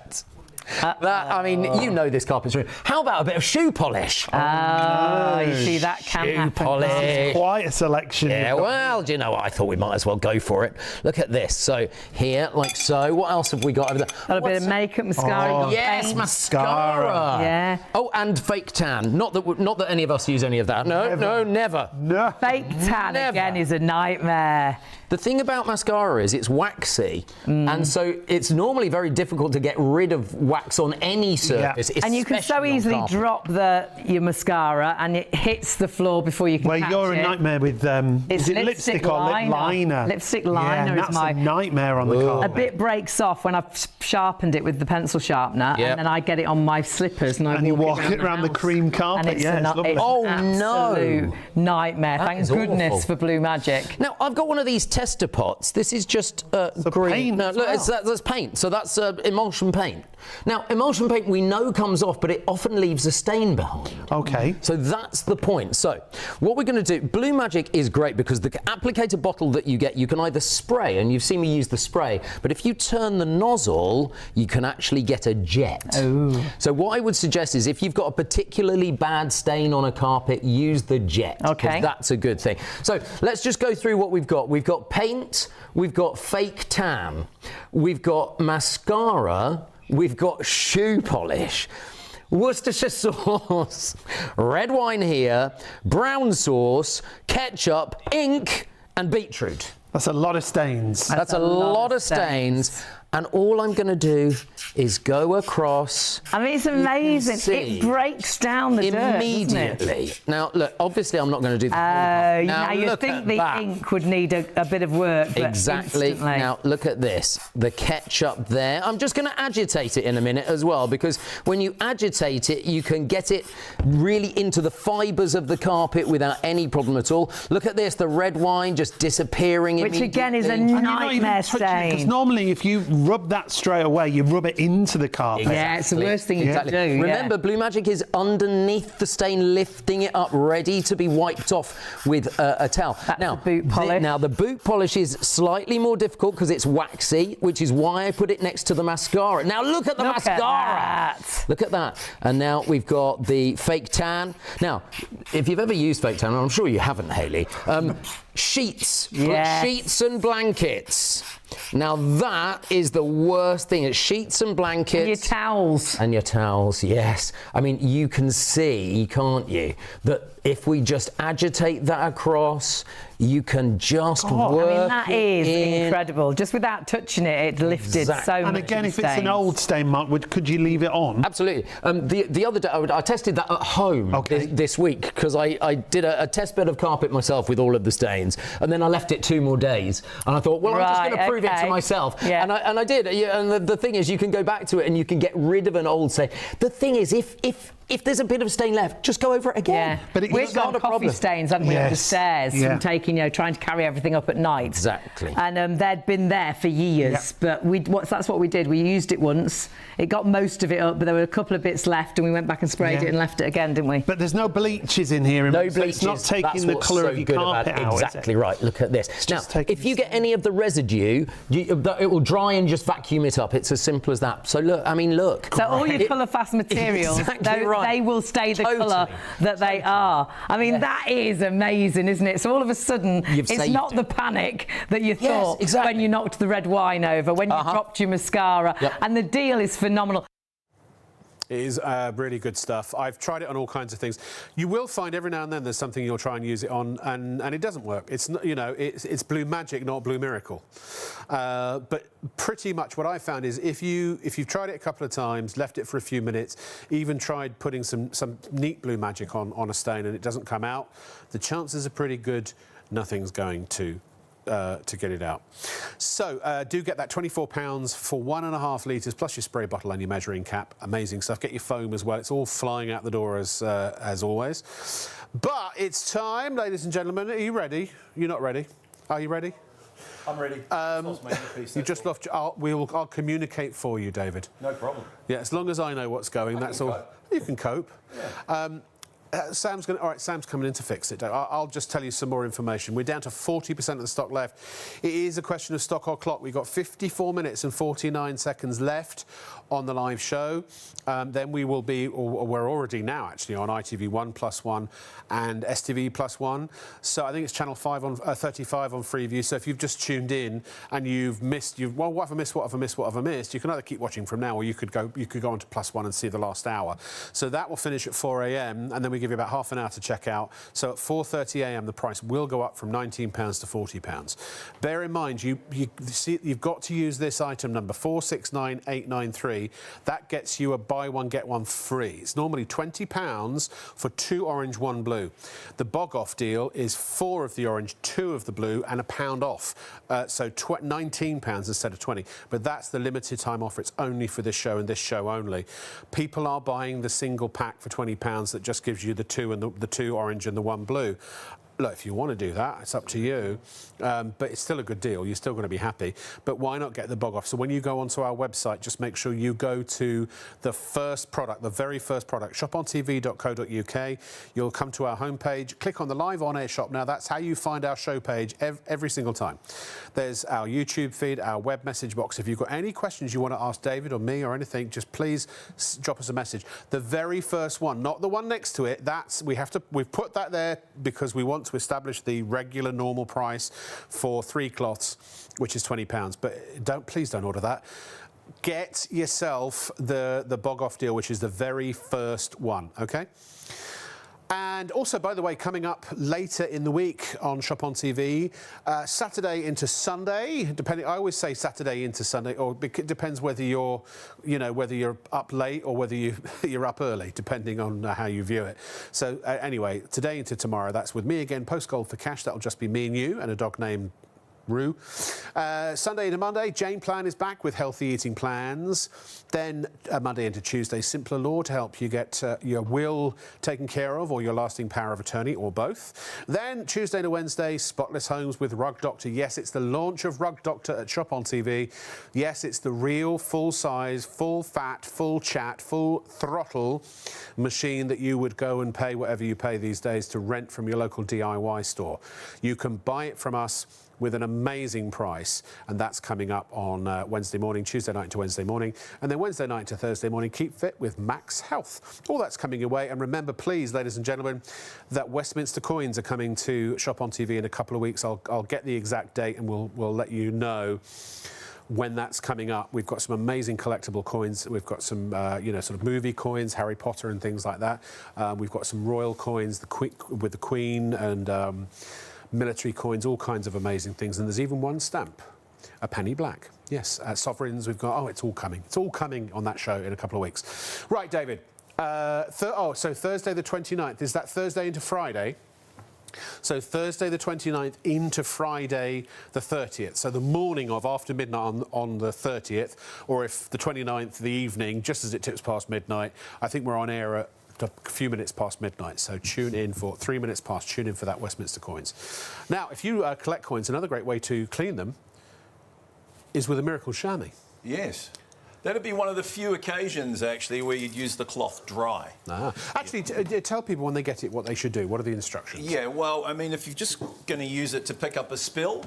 I mean, you know this carpentry. How about a bit of shoe polish? You see, that can happen. Polish. Quite a selection. Yeah, well, do you know what? I thought we might as well go for it. Look at this. So here, like so. What else have we got over there? A bit of makeup, mascara. Yes, mascara. Yeah. Oh, and fake tan. Not that any of us use any of that. No, never. No. Fake tan again is a nightmare. The thing about mascara is it's waxy, and so it's normally very difficult to get rid of wax on any surface. And you can so easily drop your mascara and it hits the floor before you can catch it. Well, you're a nightmare with is it lipstick or lip liner? Lipstick liner is my nightmare on the carpet. A bit breaks off when I've sharpened it with the pencil sharpener, and then I get it on my slippers and you walk it around the cream carpet. And it's lovely. an absolute nightmare. Thank goodness for Blue Magic. Now I've got one of these tester pots. This is just green. Paint. No, look, that's paint. So that's emulsion paint. Now emulsion paint we know comes off, but it often leaves a stain behind. Okay. So that's the point. So what we're going to do, Blue Magic is great because the applicator bottle that you get, you can either spray, and you've seen me use the spray, but if you turn the nozzle, you can actually get a jet. Oh. So what I would suggest is if you've got a particularly bad stain on a carpet, use the jet. Okay. That's a good thing. So let's just go through what we've got. We've got paint, we've got fake tan, we've got mascara, we've got shoe polish, Worcestershire sauce, red wine here, brown sauce, ketchup, ink, and beetroot. That's a lot of stains. That's a lot of stains. And all I'm going to do is go across. I mean, it's amazing. It breaks down the dirt immediately. Now, look, obviously I'm not going to do the whole now you'd think the ink would need a bit of work. Exactly. Instantly. Now, look at this. The ketchup there. I'm just going to agitate it in a minute as well, because when you agitate it, you can get it really into the fibres of the carpet without any problem at all. Look at this. The red wine just disappearing Which immediately. again is a nightmare stain. Because normally if you rub that straight away. You rub it into the carpet. Yeah, it's the worst thing you can do. Remember, Blue Magic is underneath the stain, lifting it up, ready to be wiped off with a towel. That's the boot polish. Now, the boot polish is slightly more difficult because it's waxy, which is why I put it next to the mascara. Now, look at the mascara. Look at that. And now we've got the fake tan. Now, if you've ever used fake tan, and I'm sure you haven't, Hayley, sheets. Yes. Sheets and blankets. Now, that is the worst thing. It's sheets and blankets. And your towels. And your towels, yes. I mean, you can see, can't you, that if we just agitate that across, you can just work. I mean, that is incredible. Just without touching it, it lifted so much. And again, if it's an old stain mark, could you leave it on? Absolutely. The other day, I tested that at home this week because I did a test bed of carpet myself with all of the stains, and then I left it 2 more days, and I thought, well, I'm just going to prove it to myself, and I did. And the thing is, you can go back to it and you can get rid of an old stain. The thing is, if there's a bit of stain left, just go over it again. Yeah, but we've got coffee stains, haven't we, up the stairs from taking, trying to carry everything up at night. Exactly. And they'd been there for years, but that's what we did. We used it once. It got most of it up, but there were a couple of bits left, and we went back and sprayed it and left it again, didn't we? But there's no bleaches in here. No bleaches. It's not taking the colour of your carpet out. Exactly right. Look at this. Now, if you get any of the residue, it will dry and just vacuum it up. It's as simple as that. So look, I mean, look. So all your colour fast materials, they will stay the colour that they are. I mean, that is amazing, isn't it? So all of a sudden, it's not the panic that you thought when you knocked the red wine over, when you dropped your mascara, and the deal is phenomenal. It is really good stuff. I've tried it on all kinds of things. You will find every now and then there's something you'll try and use it on, and it doesn't work. It's it's Blue Magic, not Blue Miracle. But pretty much what I found is if you've tried it a couple of times, left it for a few minutes, even tried putting some neat Blue Magic on a stain and it doesn't come out, the chances are pretty good nothing's going to get it out. So do get that £24 for 1.5 litres plus your spray bottle and your measuring cap. Amazing stuff. Get your foam as well. It's all flying out the door as always. But it's time, ladies and gentlemen. Are you ready? You're not ready. Are you ready? I'm ready. You just lost. I'll communicate for you, David. No problem. Yeah, as long as I know what's going, that's all. You can cope. Yeah. Sam's coming in to fix it. I'll just tell you some more information. We're down to 40% of the stock left. It is a question of stock or clock. We've got 54 minutes and 49 seconds left on the live show. Then we will be, or we're already now actually on ITV1 +1 and STV +1. So I think it's channel 35 on Freeview. So if you've just tuned in and you've missed, what have I missed? What have I missed? What have I missed? You can either keep watching from now, or you could go on to +1 and see the last hour. So that will finish at 4 a.m. and then we give you about half an hour to check out. So at 4:30 a.m. the price will go up from £19 to £40. Bear in mind, you've got to use this item number 469893. That gets you a buy one get one free. It's normally £20 for 2 orange, 1 blue. The bog off deal is 4 of the orange, 2 of the blue, and £1 off. So £19 instead of 20. But that's the limited time offer. It's only for this show and this show only. People are buying the single pack for £20 that just gives you the 2 and the 2 orange and the 1 blue. Look, if you want to do that, it's up to you. But it's still a good deal. You're still going to be happy. But why not get the bog off? So when you go onto our website, just make sure you go to the first product, the very first product, shopontv.co.uk. You'll come to our homepage, click on the live on-air shop. Now, that's how you find our show page every single time. There's our YouTube feed, our web message box. If you've got any questions you want to ask David or me or anything, just please drop us a message. The very first one, not the one next to it, we've put that there because we want to establish the regular normal price for 3 cloths, which is £20. But please don't order that. Get yourself the bog off deal, which is the very first one, okay? And also, by the way, coming up later in the week on Shop on TV, Saturday into Sunday, I always say Saturday into Sunday, or it depends whether you're up late or whether you're up early, depending on how you view it. So anyway, today into tomorrow, that's with me again, Post Gold for Cash. That'll just be me and you and a dog named Rue. Sunday into Monday, Jane Plan is back with healthy eating plans. Then Monday into Tuesday, Simpler Law to help you get your will taken care of or your lasting power of attorney or both. Then Tuesday to Wednesday, Spotless Homes with Rug Doctor. Yes, it's the launch of Rug Doctor at Shop on TV. Yes, it's the real full-size, full-fat, full-chat, full-throttle machine that you would go and pay whatever you pay these days to rent from your local DIY store. You can buy it from us with an amazing price, and that's coming up on Wednesday morning, Tuesday night to Wednesday morning, and then Wednesday night to Thursday morning, Keep Fit with Max Health. All that's coming your way, and remember, please, ladies and gentlemen, that Westminster coins are coming to Shop on TV in a couple of weeks. I'll get the exact date, and we'll let you know when that's coming up. We've got some amazing collectible coins. We've got some, sort of movie coins, Harry Potter and things like that. We've got some royal coins, with the Queen, and military coins, all kinds of amazing things. And there's even one stamp, a penny black. Yes, sovereigns, we've got, it's all coming. It's all coming on that show in a couple of weeks. Right, David. So Thursday the 29th, is that Thursday into Friday? So Thursday the 29th into Friday the 30th. So the morning of, after midnight on the 30th, or if the 29th, the evening, just as it tips past midnight, I think we're on air at a few minutes past midnight, so tune in for 3 minutes past. Tune in for that Westminster coins. Now, if you collect coins, another great way to clean them is with a Miracle Shammy. Yes. That'd be one of the few occasions, actually, where you'd use the cloth dry. Actually, tell people when they get it what they should do. What are the instructions? Yeah, well, I mean, if you're just going to use it to pick up a spill,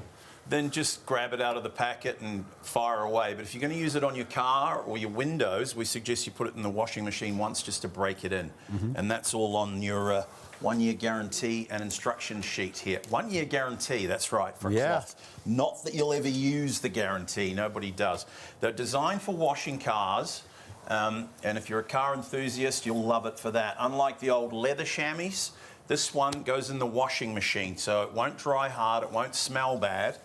then just grab it out of the packet and fire away. But if you're going to use it on your car or your windows, we suggest you put it in the washing machine once just to break it in. And that's all on your 1 year guarantee and instruction sheet here. 1 year guarantee, that's right, for a cloth. Not that you'll ever use the guarantee, nobody does. They're designed for washing cars, and if you're a car enthusiast, you'll love it for that. Unlike the old leather chamois, this one goes in the washing machine, so it won't dry hard, it won't smell bad.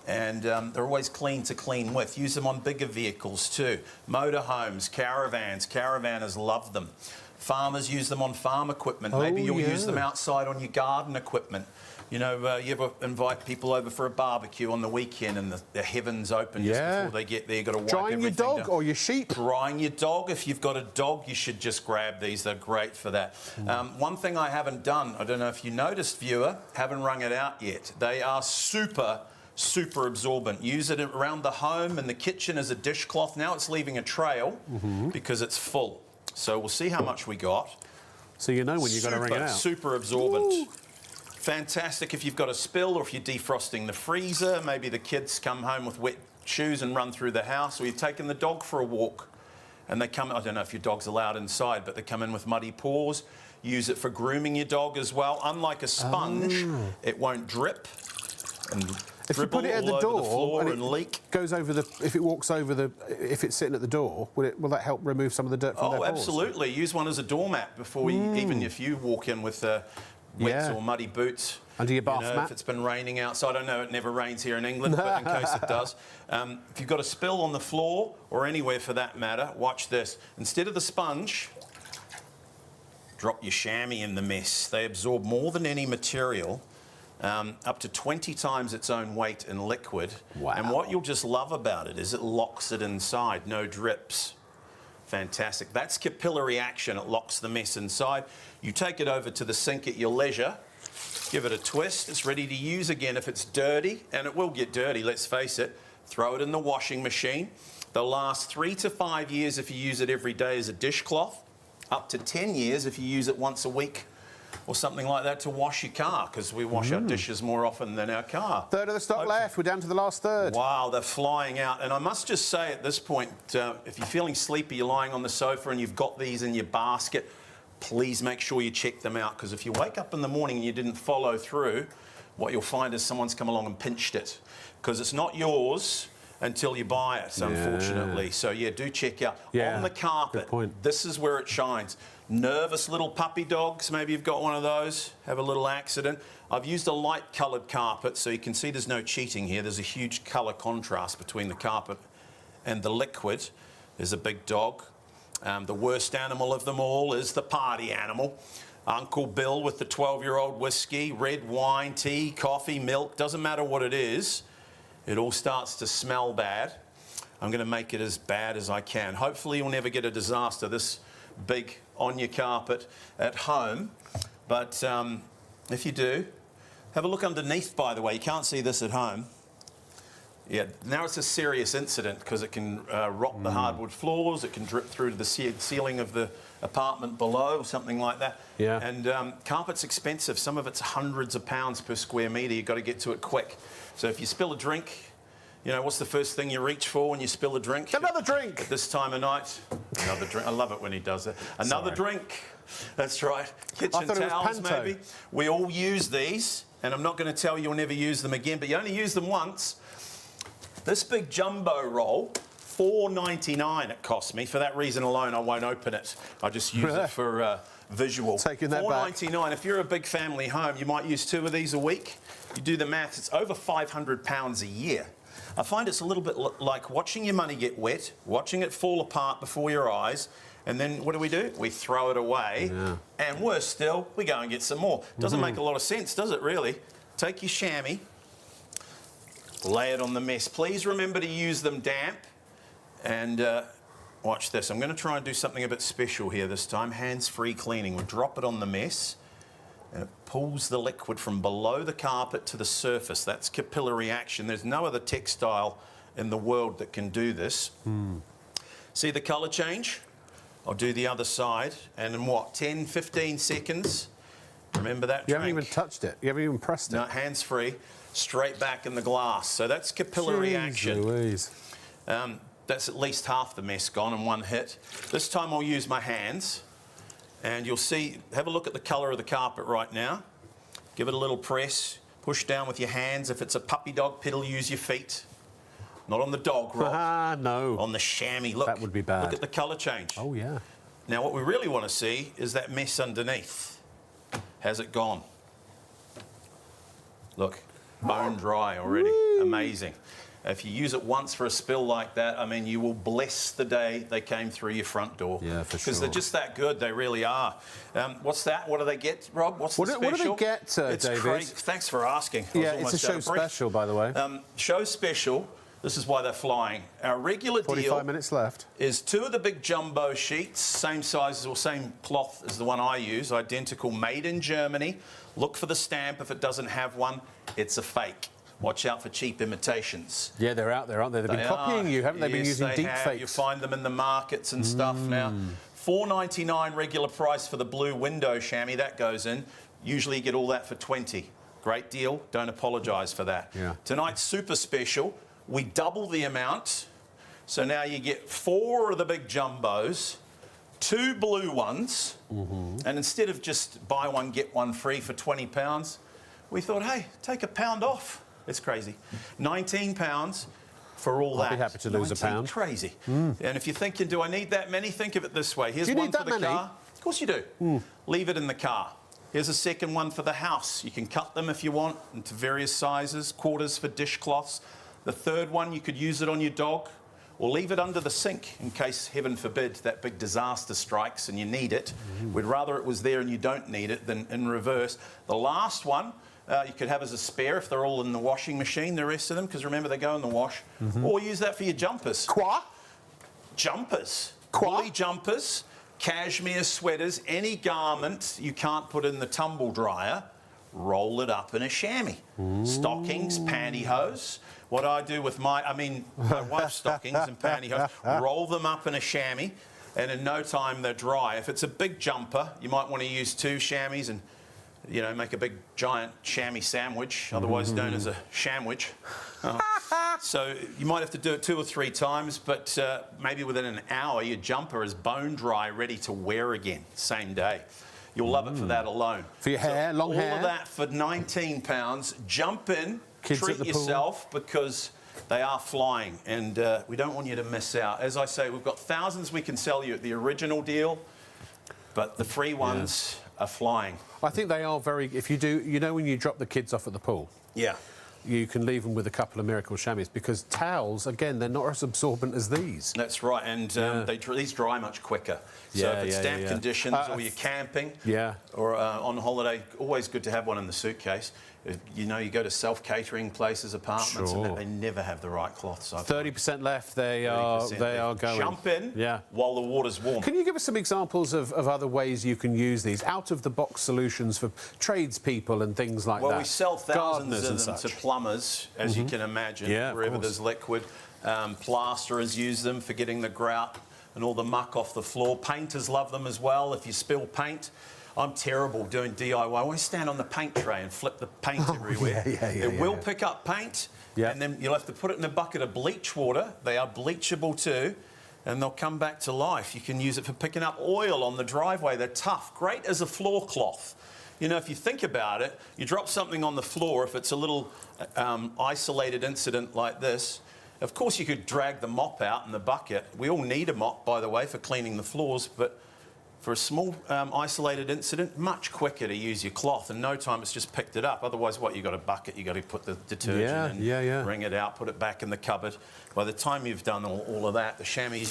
And they're always clean to clean with. Use them on bigger vehicles too. Motorhomes, caravans. Caravanners love them. Farmers use them on farm equipment. Maybe you'll use them outside on your garden equipment. You know, you ever invite people over for a barbecue on the weekend and the heavens open just before they get there. You've got to wipe Drying your dog down. or your sheep. Drying your dog. If you've got a dog, you should just grab these. They're great for that. One thing I haven't done, I don't know if you noticed, viewer, haven't wrung it out yet. They are super absorbent. Use it around the home and the kitchen as a dishcloth. Now it's leaving a trail because it's full. So we'll see how much we got. So you know when you've got to wring it out. Super absorbent. Ooh. Fantastic if you've got a spill or if you're defrosting the freezer. Maybe the kids come home with wet shoes and run through the house, or you've taken the dog for a walk and they come, I don't know if your dog's allowed inside, but they come in with muddy paws. Use it for grooming your dog as well. Unlike a sponge, it won't drip and if you put it at the door and leak. Goes over the, if it walks over the, if it's sitting at the door, will that help remove some of the dirt from their paws? Absolutely. Use one as a doormat before you, even if you walk in with wet or muddy boots. Under your bath mat. If it's been raining outside. I know it never rains here in England, but in case it does. If you've got a spill on the floor or anywhere for that matter, watch this. Instead of the sponge, drop your chamois in the mess. They absorb more than any material. Up to 20 times its own weight in liquid. Wow. And what you'll just love about it is it locks it inside, no drips. Fantastic. That's capillary action. It locks the mess inside. You take it over to the sink at your leisure, give it a twist. It's ready to use again. If it's dirty, and it will get dirty, let's face it, throw it in the washing machine. They'll last 3 to 5 years if you use it every day as a dishcloth, up to 10 years if you use it once a week or something like that to wash your car, because we wash our dishes more often than our car. Third of the stock left. We're down to the last third. Wow, they're flying out. And I must just say at this point, if you're feeling sleepy, you're lying on the sofa and you've got these in your basket, please make sure you check them out, because if you wake up in the morning and you didn't follow through, what you'll find is someone's come along and pinched it, because it's not yours until you buy it, unfortunately. So, do check out. On the carpet, this is where it shines. Nervous little puppy dogs, maybe you've got one of those, have a little accident. I've used a light coloured carpet, so you can see there's no cheating here. There's a huge colour contrast between the carpet and the liquid. There's a big dog. The worst animal of them all is the party animal. Uncle Bill with the 12-year-old whiskey, red wine, tea, coffee, milk, doesn't matter what it is. it all starts to smell bad. I'm going to make it as bad as I can. Hopefully you'll never get a disaster this big on your carpet at home. But if you do, have a look underneath, by the way. You can't see this at home. Yeah, now it's a serious incident because it can rot the hardwood floors, it can drip through to the ceiling of the apartment below or something like that. Yeah. And carpet's expensive. Some of it's hundreds of pounds per square metre. You've got to get to it quick. So if you spill a drink, you know, what's the first thing you reach for when you spill a drink? Another drink! At this time of night, another drink. I love it when he does it. Another drink. That's right. Kitchen towels, maybe. We all use these, and I'm not going to tell you you'll never use them again, but you only use them once. This big jumbo roll, $4.99 it cost me. For that reason alone, I won't open it. I just use it for visual. Taking that back. $4.99. If you're a big family home, you might use 2 of these a week. You do the maths, it's over £500 a year. I find it's a little bit like watching your money get wet, watching it fall apart before your eyes, and then what do? We throw it away, and worse still, we go and get some more. Doesn't make a lot of sense, does it really? Take your chamois, lay it on the mess. Please remember to use them damp, and watch this. I'm going to try and do something a bit special here this time, hands-free cleaning. We'll drop it on the mess, and it pulls the liquid from below the carpet to the surface. That's capillary action. There's no other textile in the world that can do this. See the colour change? I'll do the other side, and in what, 10, 15 seconds? Remember that You haven't even touched it. You haven't even pressed it. No, hands-free, straight back in the glass. So that's capillary action. Louise. That's at least half the mess gone in one hit. This time I'll use my hands. And you'll see, have a look at the colour of the carpet right now. Give it a little press. Push down with your hands. If it's a puppy dog pit, use your feet. Not on the dog, Rob. No. On the chamois. Look. That would be bad. Look at the colour change. Oh, yeah. Now, what we really want to see is that mess underneath. Has it gone? Look, bone dry already. Woo. Amazing. If you use it once for a spill like that, I mean, you will bless the day they came through your front door. Yeah, for sure. Because they're just that good. They really are. What's that? What do they get, Rob? What's the special? What do they get, it's David? Crazy. Thanks for asking. Yeah, it's a show special, by the way. Show special. This is why they're flying. Our regular 45 minutes left. Is 2 of the big jumbo sheets, same size or same cloth as the one I use, identical, made in Germany. Look for the stamp. If it doesn't have one, it's a fake. Watch out for cheap imitations. Yeah, they're out there, aren't they? They've been copying you, haven't they? Been using deep fakes. You find them in the markets and stuff now. $4.99 regular price for the blue window chamois. That goes in. Usually you get all that for $20. Great deal. Don't apologise for that. Yeah. Tonight's super special. We double the amount. So now you get 4 of the big jumbos, 2 blue ones, and instead of just buy one, get one free for £20, we thought, hey, take £1 off. It's crazy. £19 for all that. I'll be happy to lose £1. Crazy. And if you're thinking, do I need that many? Think of it this way. Here's one for the car. Of course you do. Leave it in the car. Here's a second one for the house. You can cut them if you want into various sizes, quarters for dishcloths. The third one, you could use it on your dog or leave it under the sink in case, heaven forbid, that big disaster strikes and you need it. We'd rather it was there and you don't need it than in reverse. The last one, you could have as a spare if they're all in the washing machine, the rest of them, because remember, they go in the wash. Or use that for your jumpers. Quoi? Jumpers. Woolly jumpers, cashmere sweaters, any garment you can't put in the tumble dryer, roll it up in a chamois. Stockings, pantyhose. What I do with my wife's stockings and pantyhose, roll them up in a chamois, and in no time they're dry. If it's a big jumper, you might want to use 2 chamois and, you know, make a big giant chamois sandwich, otherwise known as a shamwich. So you might have to do it 2 or 3 times, but maybe within an hour your jumper is bone dry, ready to wear again, same day. You'll love it for that alone. For your hair, long hair. All of that for £19. Jump in, Kids treat yourself, because they are flying, and we don't want you to miss out. As I say, we've got thousands we can sell you at the original deal, but the free ones are flying. I think they are very... If you do... You know when you drop the kids off at the pool? Yeah. You can leave them with a couple of Miracle Shammies, because towels, again, they're not as absorbent as these. That's right, and these dry much quicker. So if it's damp conditions or you're camping, or on holiday, always good to have one in the suitcase. You know, you go to self-catering places, apartments, and they never have the right cloths. 30% left. They are going. Jump in while the water's warm. Can you give us some examples of other ways you can use these out-of-the-box solutions for tradespeople and things like that? Well, we sell thousands Gardeners of them to plumbers, as you can imagine, wherever there's liquid. Plasterers use them for getting the grout and all the muck off the floor. Painters love them as well. If you spill paint, I'm terrible doing DIY. I always stand on the paint tray and flip the paint everywhere. It will pick up paint, and then you'll have to put it in a bucket of bleach water. They are bleachable too, and they'll come back to life. You can use it for picking up oil on the driveway. They're tough, great as a floor cloth. You know, if you think about it, you drop something on the floor, if it's a little isolated incident like this, of course you could drag the mop out in the bucket. We all need a mop, by the way, for cleaning the floors, but for a small isolated incident, much quicker to use your cloth. In no time, it's just picked it up. Otherwise, what, you've got a bucket, you've got to put the detergent in, bring it out, put it back in the cupboard. By the time you've done all of that, the chamois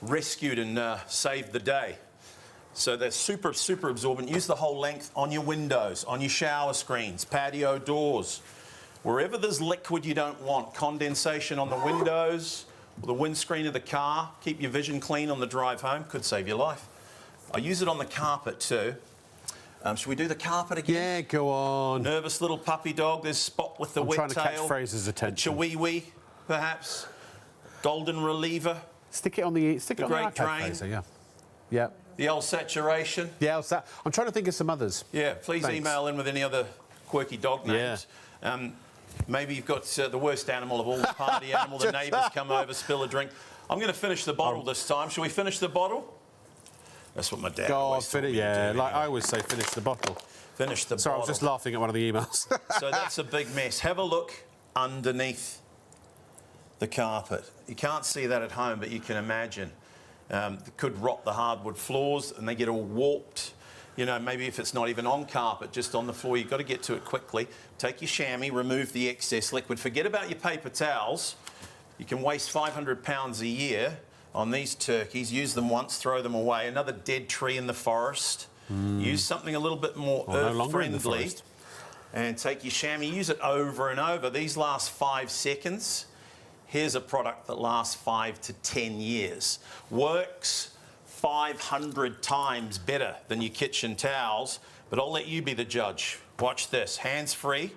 rescued and saved the day. So they're super, super absorbent. Use the whole length on your windows, on your shower screens, patio doors. Wherever there's liquid you don't want, condensation on the windows or the windscreen of the car, keep your vision clean on the drive home, could save your life. I use it on the carpet too. Should we do the carpet again? Yeah, go on. Nervous little puppy dog, there's Spot with the wet tail. I'm trying to catch Fraser's attention. Chihuahua, perhaps. Golden reliever. Stick it on the Great Drain. Fraser, yeah. The old saturation. Yeah, I'm trying to think of some others. Yeah, please email in with any other quirky dog names. Maybe you've got the worst animal of all, the party animal. The neighbours come over, spill a drink. I'm going to finish the bottle this time. Shall we finish the bottle? That's what my dad always told me to do. Like I always say, finish the bottle. Finish the bottle. Sorry, I was just laughing at one of the emails. So that's a big mess. Have a look underneath the carpet. You can't see that at home, but you can imagine. It could rot the hardwood floors and they get all warped. You know, maybe if it's not even on carpet, just on the floor, you've got to get to it quickly. Take your chamois, remove the excess liquid. Forget about your paper towels. You can waste 500 pounds a year on these turkeys. Use them once, throw them away. Another dead tree in the forest. Use something a little bit more earth-friendly. And take your chamois, use it over and over. These last 5 seconds. Here's a product that lasts 5 to 10 years. Works 500 times better than your kitchen towels, but I'll let you be the judge. Watch this, hands-free.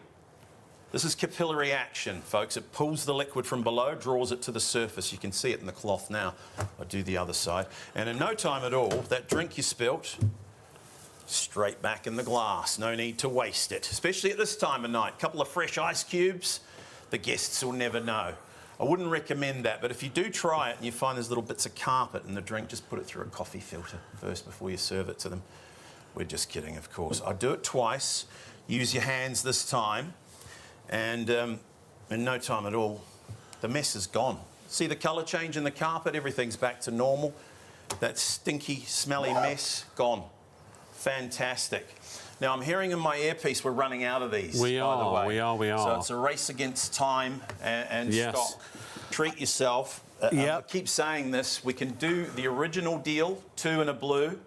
This is capillary action, folks. It pulls the liquid from below, draws it to the surface. You can see it in the cloth now. I'll do the other side. And in no time at all, that drink you spilt, straight back in the glass. No need to waste it, especially at this time of night. A couple of fresh ice cubes, the guests will never know. I wouldn't recommend that, but if you do try it and you find there's little bits of carpet in the drink, just put it through a coffee filter first before you serve it to them. We're just kidding, of course. I do it twice. Use your hands this time, and in no time at all, the mess is gone. See the colour change in the carpet? Everything's back to normal. That stinky, smelly mess, gone. Fantastic. Now, I'm hearing in my earpiece we're running out of these, by the way. We are. So it's a race against time and stock. Treat yourself. I keep saying this. We can do the original deal, 2 in a blue,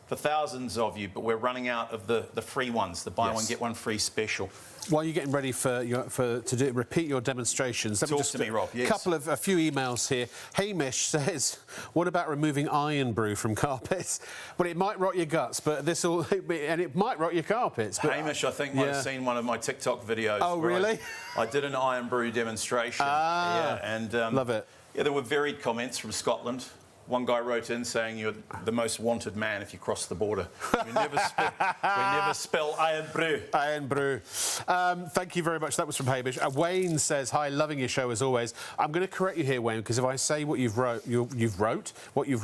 for thousands of you, but we're running out of the free ones, the buy one, get one free special. While you're getting ready repeat your demonstrations, let me just Rob. Yes. A few emails here. Hamish says, "What about removing iron brew from carpets? Well, it might rot your guts, but and it might rot your carpets." But, Hamish, I think might have seen one of my TikTok videos. Oh, really? I did an iron brew demonstration. Love it. Yeah, there were varied comments from Scotland. One guy wrote in saying you're the most wanted man if you cross the border. We never spell iron brew. Iron brew. Thank you very much. That was from Hamish. Wayne says, "Hi, loving your show as always." I'm going to correct you here, Wayne, because if I say what you've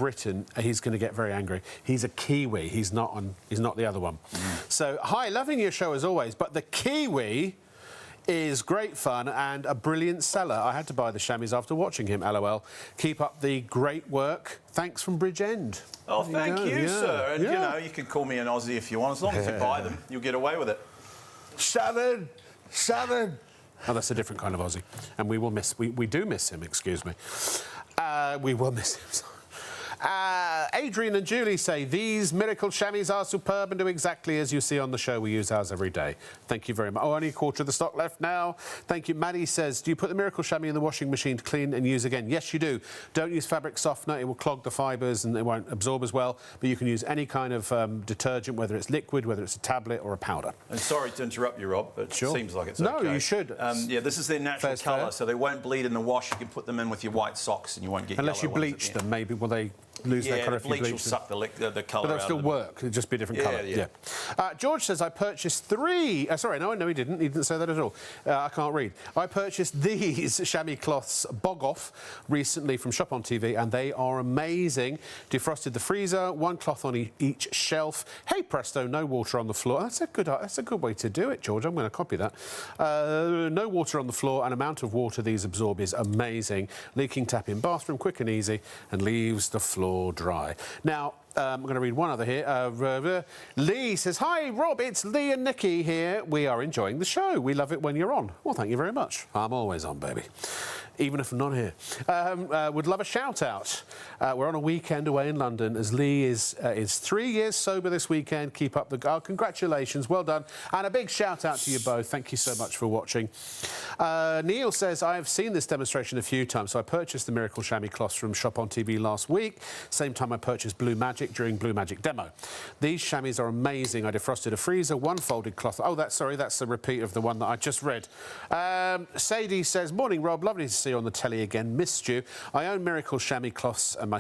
written, he's going to get very angry. He's a Kiwi. He's not the other one. So, hi, loving your show as always, but the Kiwi is great fun and a brilliant seller. I had to buy the chamois after watching him, LOL. Keep up the great work. Thanks from Bridgend. Oh, thank you, sir. And, you know, you can call me an Aussie if you want. As long as you buy them, you'll get away with it. 7. Oh, that's a different kind of Aussie. And we do miss him, excuse me. We will miss him. Adrian and Julie say, these Miracle Shammies are superb and do exactly as you see on the show. We use ours every day. Thank you very much. Oh, only a quarter of the stock left now. Thank you. Maddie says, do you put the Miracle Shammy in the washing machine to clean and use again? Yes, you do. Don't use fabric softener. It will clog the fibres and it won't absorb as well. But you can use any kind of detergent, whether it's liquid, whether it's a tablet or a powder. And sorry to interrupt you, Rob, but Sure. it seems like it's no, okay. you should. Yeah, this is their natural colour, so they won't bleed in the wash. You can put them in with your white socks and you won't get unless you yellow ones bleach them, maybe. Will they lose their colour if you bleach will bleach them? suck the colour out. But they'll still of work. It'll just be a different colour. Yeah. George says, I purchased 3... sorry, no, he didn't. He didn't say that at all. I can't read. I purchased these chamois cloths Bog Off recently from Shop on TV, and they are amazing. Defrosted the freezer, one cloth on each shelf. Hey, presto, no water on the floor. That's a good way to do it, George. I'm going to copy that. No water on the floor, and amount of water these absorb is amazing. Leaking tap in bathroom, quick and easy, and leaves the floor dry. Now, I'm going to read one other here. Lee says, hi, Rob, it's Lee and Nikki here. We are enjoying the show. We love it when you're on. Well, thank you very much. I'm always on, baby. Even if I'm not here. Would love a shout-out. We're on a weekend away in London as Lee is 3 years sober this weekend. Keep up the... congratulations. Well done. And a big shout-out to you both. Thank you so much for watching. Neil says, I have seen this demonstration a few times. So I purchased the Miracle Shammy cloths from Shop on TV last week. Same time I purchased Blue Magic during Blue Magic demo. These chamois are amazing. I defrosted a freezer, one folded cloth. Oh, that's a repeat of the one that I just read. Sadie says, morning, Rob. Lovely to see you on the telly again. Missed you. I own Miracle Shammy cloths and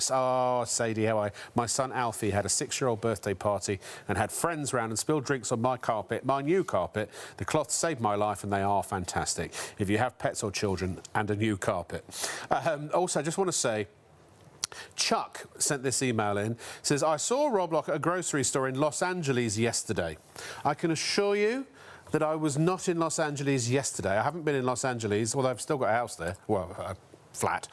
Sadie, my son Alfie had a 6-year-old birthday party and had friends round and spilled drinks on my carpet, my new carpet. The cloths saved my life and they are fantastic. If you have pets or children and a new carpet. Also, I just want to say, Chuck sent this email in, says, I saw Rob Lock at a grocery store in Los Angeles yesterday. I can assure you that I was not in Los Angeles yesterday. I haven't been in Los Angeles, although I've still got a house there, well, a flat,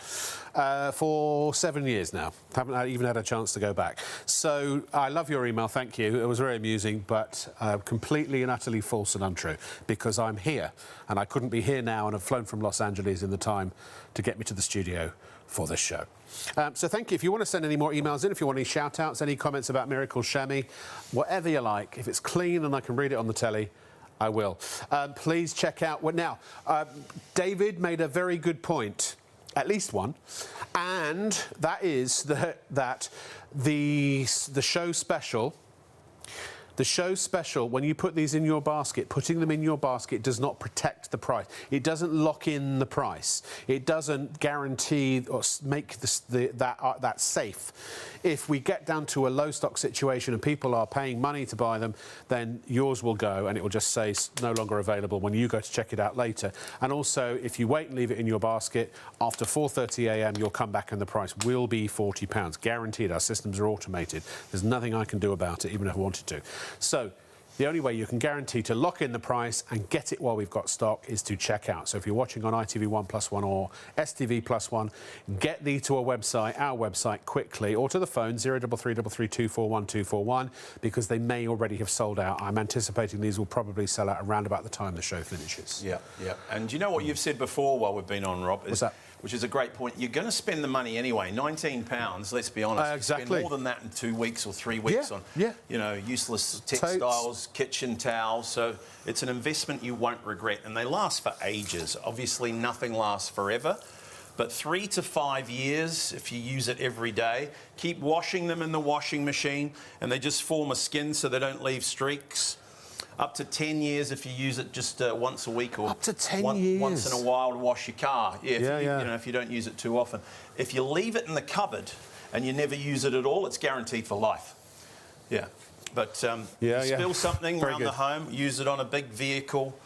for 7 years now. Haven't even had a chance to go back. So I love your email, thank you. It was very amusing, but completely and utterly false and untrue, because I'm here, and I couldn't be here now, and I've flown from Los Angeles in the time to get me to the studio for this show. So thank you. If you want to send any more emails in, if you want any shout-outs, any comments about Miracle Shammy, whatever you like, if it's clean and I can read it on the telly, I will. Please check out... Now, David made a very good point, at least one, and that is that the show special... The show special, when you put these in your basket, putting them in your basket does not protect the price. It doesn't lock in the price. It doesn't guarantee or make that safe. If we get down to a low stock situation and people are paying money to buy them, then yours will go and it will just say no longer available when you go to check it out later. And also, if you wait and leave it in your basket, after 4:30 a.m. you'll come back and the price will be £40. Guaranteed. Our systems are automated. There's nothing I can do about it, even if I wanted to. So the only way you can guarantee to lock in the price and get it while we've got stock is to check out. So if you're watching on ITV1+1 or STV+1, get these to our website quickly, or to the phone 0333241241, because they may already have sold out. I'm anticipating these will probably sell out around about the time the show finishes. Yeah. And you know what you've said before while we've been on, Rob? What's that? Which is a great point. You're going to spend the money anyway. £19, let's be honest. Exactly. You spend more than that in 2 weeks or 3 weeks on, useless textiles, kitchen towels. So it's an investment you won't regret, and they last for ages. Obviously, nothing lasts forever, but 3 to 5 years if you use it every day. Keep washing them in the washing machine, and they just form a skin so they don't leave streaks. Up to 10 years if you use it just once a week, or up to 10 years. Once in a while to wash your car. If you don't use it too often. If you leave it in the cupboard and you never use it at all, it's guaranteed for life. Yeah. But spill something around the home, use it on a big vehicle.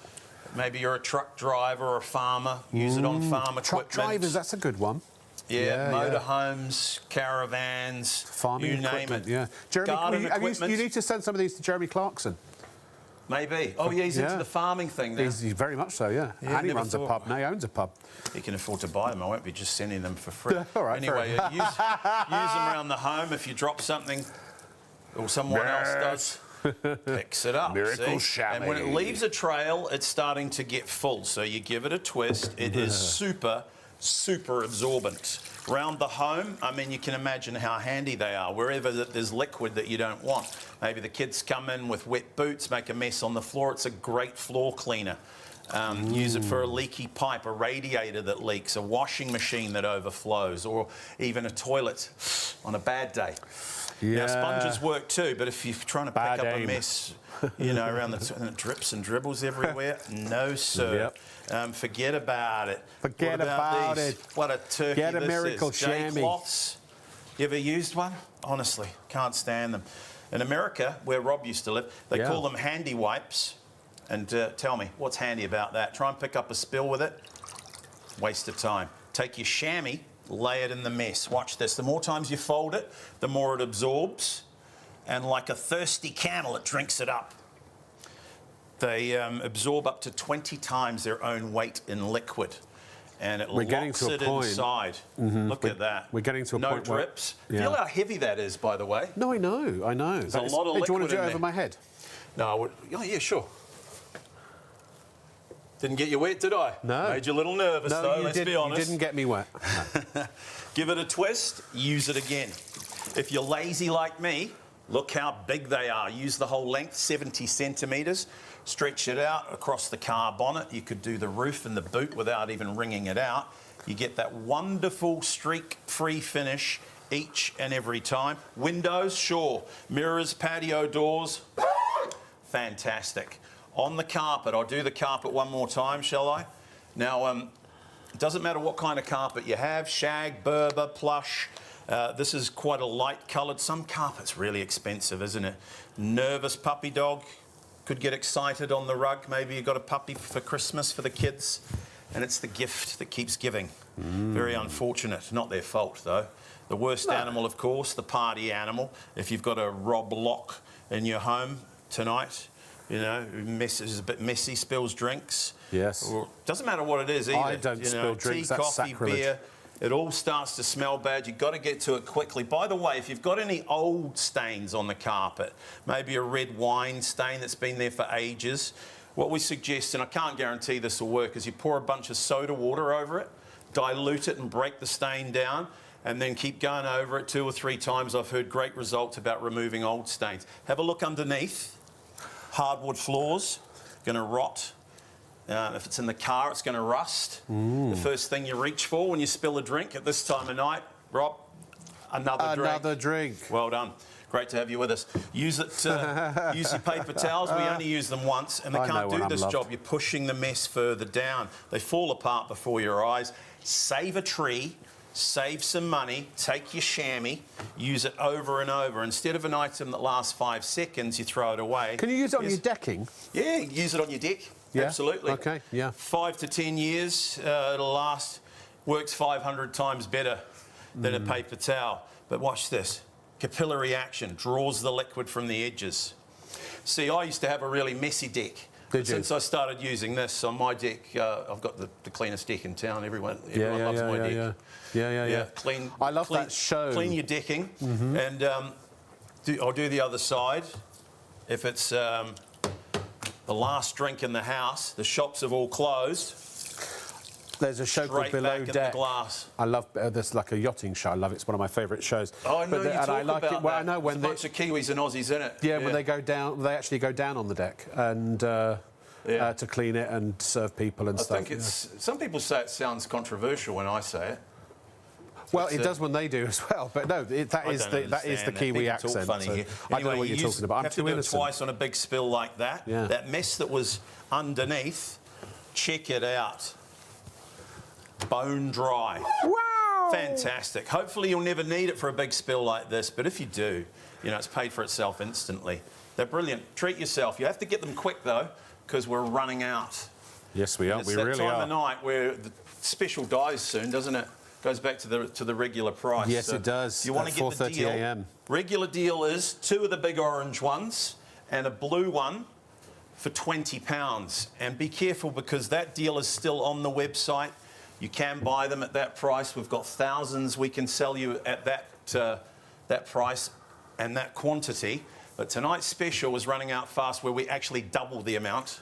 Maybe you're a truck driver or a farmer, use it on farm equipment. Truck drivers, that's a good one. Motorhomes, caravans, farming you equipment, name it. Jeremy, you need to send some of these to Jeremy Clarkson. Maybe. Oh, yeah, he's into the farming thing now. He's very much so, yeah. And he runs a pub now. He owns a pub. He can afford to buy them. I won't be just sending them for free. All right, anyway, use them around the home. If you drop something or someone else does, picks it up. Miracle Shammy. And when it leaves a trail, it's starting to get full. So you give it a twist. It is super absorbent. Round the home, I mean, you can imagine how handy they are. Wherever there's liquid that you don't want. Maybe the kids come in with wet boots, make a mess on the floor. It's a great floor cleaner. Use it for a leaky pipe, a radiator that leaks, a washing machine that overflows, or even a toilet on a bad day. Yeah. Now, sponges work too, but if you're trying to pick up a mess, you know, around the and it drips and dribbles everywhere, no, sir. Yep. Forget about it. Forget about it. What a turkey Get a this Miracle is. Shammy. Cloths. You ever used one? Honestly, can't stand them. In America, where Rob used to live, they call them handy wipes. And tell me, what's handy about that? Try and pick up a spill with it. Waste of time. Take your chamois, lay it in the mess. Watch this. The more times you fold it, the more it absorbs. And like a thirsty camel, it drinks it up. They absorb up to 20 times their own weight in liquid. And it locks it inside. Look at that. We're getting to a point where... No drips. Feel how heavy that is, by the way. No, I know. There's a lot of liquid in there. Do you want to do it over my head? No, I would... Oh, yeah, sure. Didn't get you wet, did I? No. Made you a little nervous, though, let's be honest. You didn't get me wet. No. Give it a twist, use it again. If you're lazy like me, look how big they are. Use the whole length, 70 centimetres. Stretch it out across the car bonnet. You could do the roof and the boot without even wringing it out. You get that wonderful streak-free finish each and every time. Windows, sure. Mirrors, patio doors, fantastic. On the carpet, I'll do the carpet one more time, shall I? Now, it doesn't matter what kind of carpet you have, shag, Berber, plush. This is quite a light coloured. Some carpet's really expensive, isn't it? Nervous puppy dog could get excited on the rug. Maybe you've got a puppy for Christmas for the kids, and it's the gift that keeps giving. Very unfortunate. Not their fault, though. The worst animal, of course, the party animal. If you've got a Rob Lock in your home tonight, you know, is a bit messy, spills drinks. Yes. Or, doesn't matter what it is either. I don't spill drinks, tea, that's coffee, sacrilege. beer. It all starts to smell bad. You've got to get to it quickly. By the way, if you've got any old stains on the carpet, maybe a red wine stain that's been there for ages, what we suggest, and I can't guarantee this will work, is you pour a bunch of soda water over it, dilute it and break the stain down, and then keep going over it 2 or 3 times. I've heard great results about removing old stains. Have a look underneath. Hardwood floors, going to rot. If it's in the car, it's going to rust. The first thing you reach for when you spill a drink at this time of night, Rob, another drink. Well done. Great to have you with us. Use it. Use your paper towels. We only use them once, and they can't do this job. You're pushing the mess further down. They fall apart before your eyes. Save a tree. Save some money, take your chamois, use it over and over. Instead of an item that lasts 5 seconds, you throw it away. Can you use it on your decking? Yeah, use it on your deck. Yeah? Absolutely. Okay, yeah. 5 to 10 years, it'll last. Works 500 times better than a paper towel. But watch this. Capillary action, draws the liquid from the edges. See, I used to have a really messy deck. Since I started using this on my deck, I've got the cleanest deck in town. Everyone loves my deck. Yeah. Clean. I love that show. Clean your decking, and I'll do the other side. If it's the last drink in the house, the shops have all closed. There's a show called Below back in Deck. the glass. I love this, like a yachting show. I love it. It's one of my favourite shows. Oh, I know you talk about that. Well, I know when there's a bunch of Kiwis and Aussies in it. Yeah, when they go down, they actually go down on the deck and to clean it and serve people and stuff. I think it's. Some people say it sounds controversial when I say it. Well, it does when they do as well. But no, that is the Kiwi accent. Funny here. I don't know what you're talking about. I'm too innocent. Have to do it twice on a big spill like that. Yeah. That mess that was underneath. Check it out. Bone dry. Wow! Fantastic. Hopefully you'll never need it for a big spill like this, but if you do, you know, it's paid for itself instantly. They're brilliant. Treat yourself. You have to get them quick, though, because we're running out. Yes, we are. It's we that really time are. of night where the special dies soon, doesn't it? Goes back to the regular price. Yes, so it does. You want to get the 4:30 deal. a.m. Regular deal is 2 of the big orange ones and a blue one for £20. And be careful because that deal is still on the website. You can buy them at that price. We've got thousands we can sell you at that price and that quantity. But tonight's special was running out fast where we actually double the amount.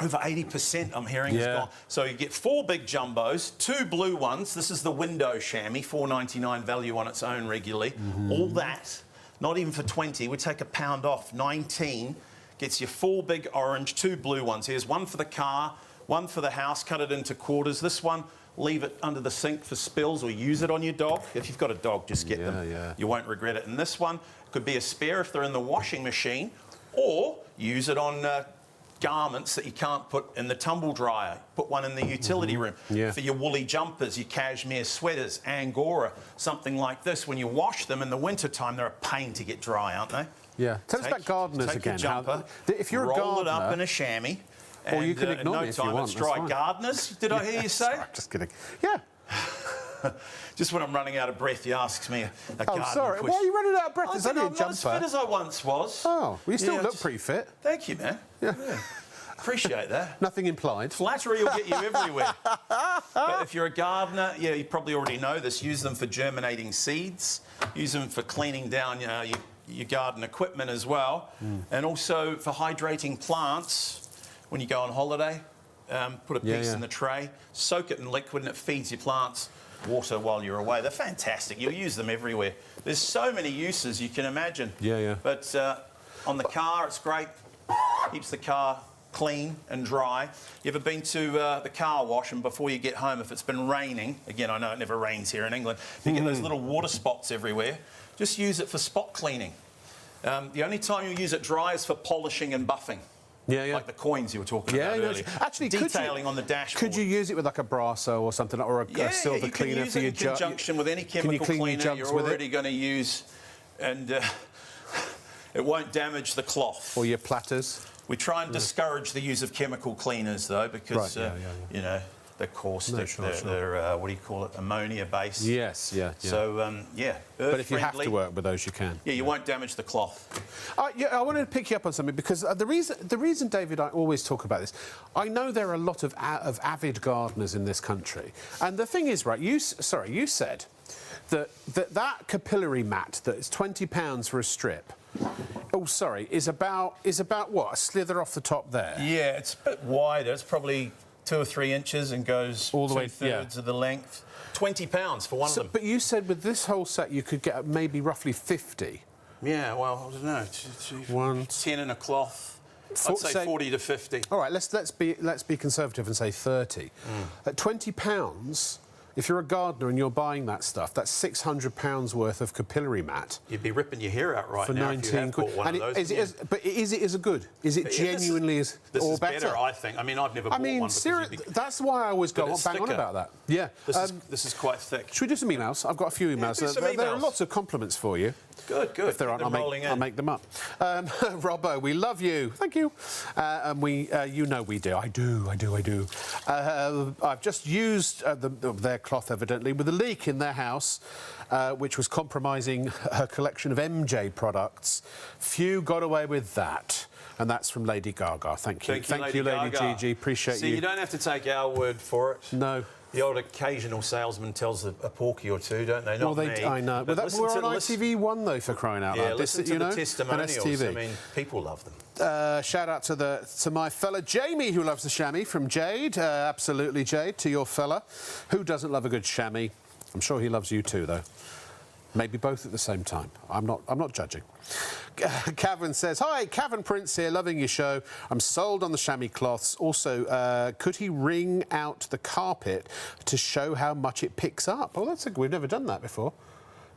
over 80%, I'm hearing, is gone. So you get 4 big jumbos, 2 blue ones. This is the window Shammy, $4.99 value on its own regularly. All that, not even for 20, we take £1 off, 19. Gets you 4 big orange, 2 blue ones. Here's one for the car, one for the house, cut it into quarters. This one, leave it under the sink for spills or use it on your dog. If you've got a dog, just get them. You won't regret it. And this one could be a spare if they're in the washing machine, or use it on garments that you can't put in the tumble dryer. Put one in the utility room. For your woolly jumpers, your cashmere sweaters, Angora, something like this. When you wash them in the winter time, they're a pain to get dry, aren't they? Yeah. Tell us about gardeners again. Your jumper, if you're a gardener, roll it up in a chamois. Or you can ignore me if you want. It's dry. Gardeners, did I hear you say? Sorry, just kidding. Yeah. Just when I'm running out of breath, he asks me a gardener sorry. question. Why are you running out of breath? It's only a I'm not as fit as I once was. Oh, well, you still look pretty fit. Thank you, man. Yeah. Appreciate that. Nothing implied. Flattery will get you everywhere. But if you're a gardener, you probably already know this. Use them for germinating seeds. Use them for cleaning down your garden equipment as well. And also for hydrating plants when you go on holiday. Put a piece in the tray, soak it in liquid, and it feeds your plants water while you're away. They're fantastic. You'll use them everywhere. There's so many uses you can imagine. But on the car, it's great. Keeps the car clean and dry. You ever been to the car wash, and before you get home, if it's been raining, again, I know it never rains here in England, you get those little water spots everywhere, just use it for spot cleaning. The only time you use it dry is for polishing and buffing. Like the coins you were talking about earlier. Actually, detailing on the dashboard. Could you use it with like a Brasso or something, or a silver cleaner for your in conjunction with any chemical cleaner you're already going to use, and it won't damage the cloth. Or your platters. We try and discourage the use of chemical cleaners, though, because you know, they're caustic. They're what do you call it? Ammonia based. Yes, So but if you have to work with those, you can. Yeah, you won't damage the cloth. I wanted to pick you up on something, because the reason, David, I always talk about this. I know there are a lot of avid gardeners in this country, and the thing is, right? You said that capillary mat that is £20 for a strip. Oh, sorry, is about what? A slither off the top there. Yeah, it's a bit wider. It's probably 2 or 3 inches and goes all the way 2/3 of the length. £20 for one of them. But you said with this whole set you could get maybe roughly 50. Yeah, well, I don't know. 10 in a cloth. I'd say 40 to 50. All right, let's be conservative and say 30. At £20. If you're a gardener and you're buying that stuff, that's £600 worth of capillary mat. You'd be ripping your hair out right for now 19 if you have bought one of those. But is it as good? Is it genuinely as this or is better? I think. I mean, I've never bought one. That's why I always go bang on about that. Yeah. This is quite thick. Should we do some emails? I've got a few emails. There are lots of compliments for you. Good. If there aren't, I'll make them up. Robbo, we love you. Thank you. And you know we do. I do. I've just used their cloth, evidently, with a leak in their house, which was compromising her collection of MJ products. Few got away with that. And that's from Lady Gaga. Thank you. Thank you, Lady Gigi. Appreciate you. See, you don't have to take our word for it. No. The old occasional salesman tells a porky or two, don't they? Not me. I know. But we're on ITV1, though, for crying out loud. Listen to the testimonials. STV. I mean, people love them. Shout out to my fella Jamie, who loves the chamois, from Jade. Absolutely, Jade, to your fella. Who doesn't love a good chamois? I'm sure he loves you too, though. Maybe both at the same time. I'm not judging. Cavan says, hi, Cavan Prince here, loving your show. I'm sold on the chamois cloths. Also, could he wring out the carpet to show how much it picks up? Oh, we've never done that before.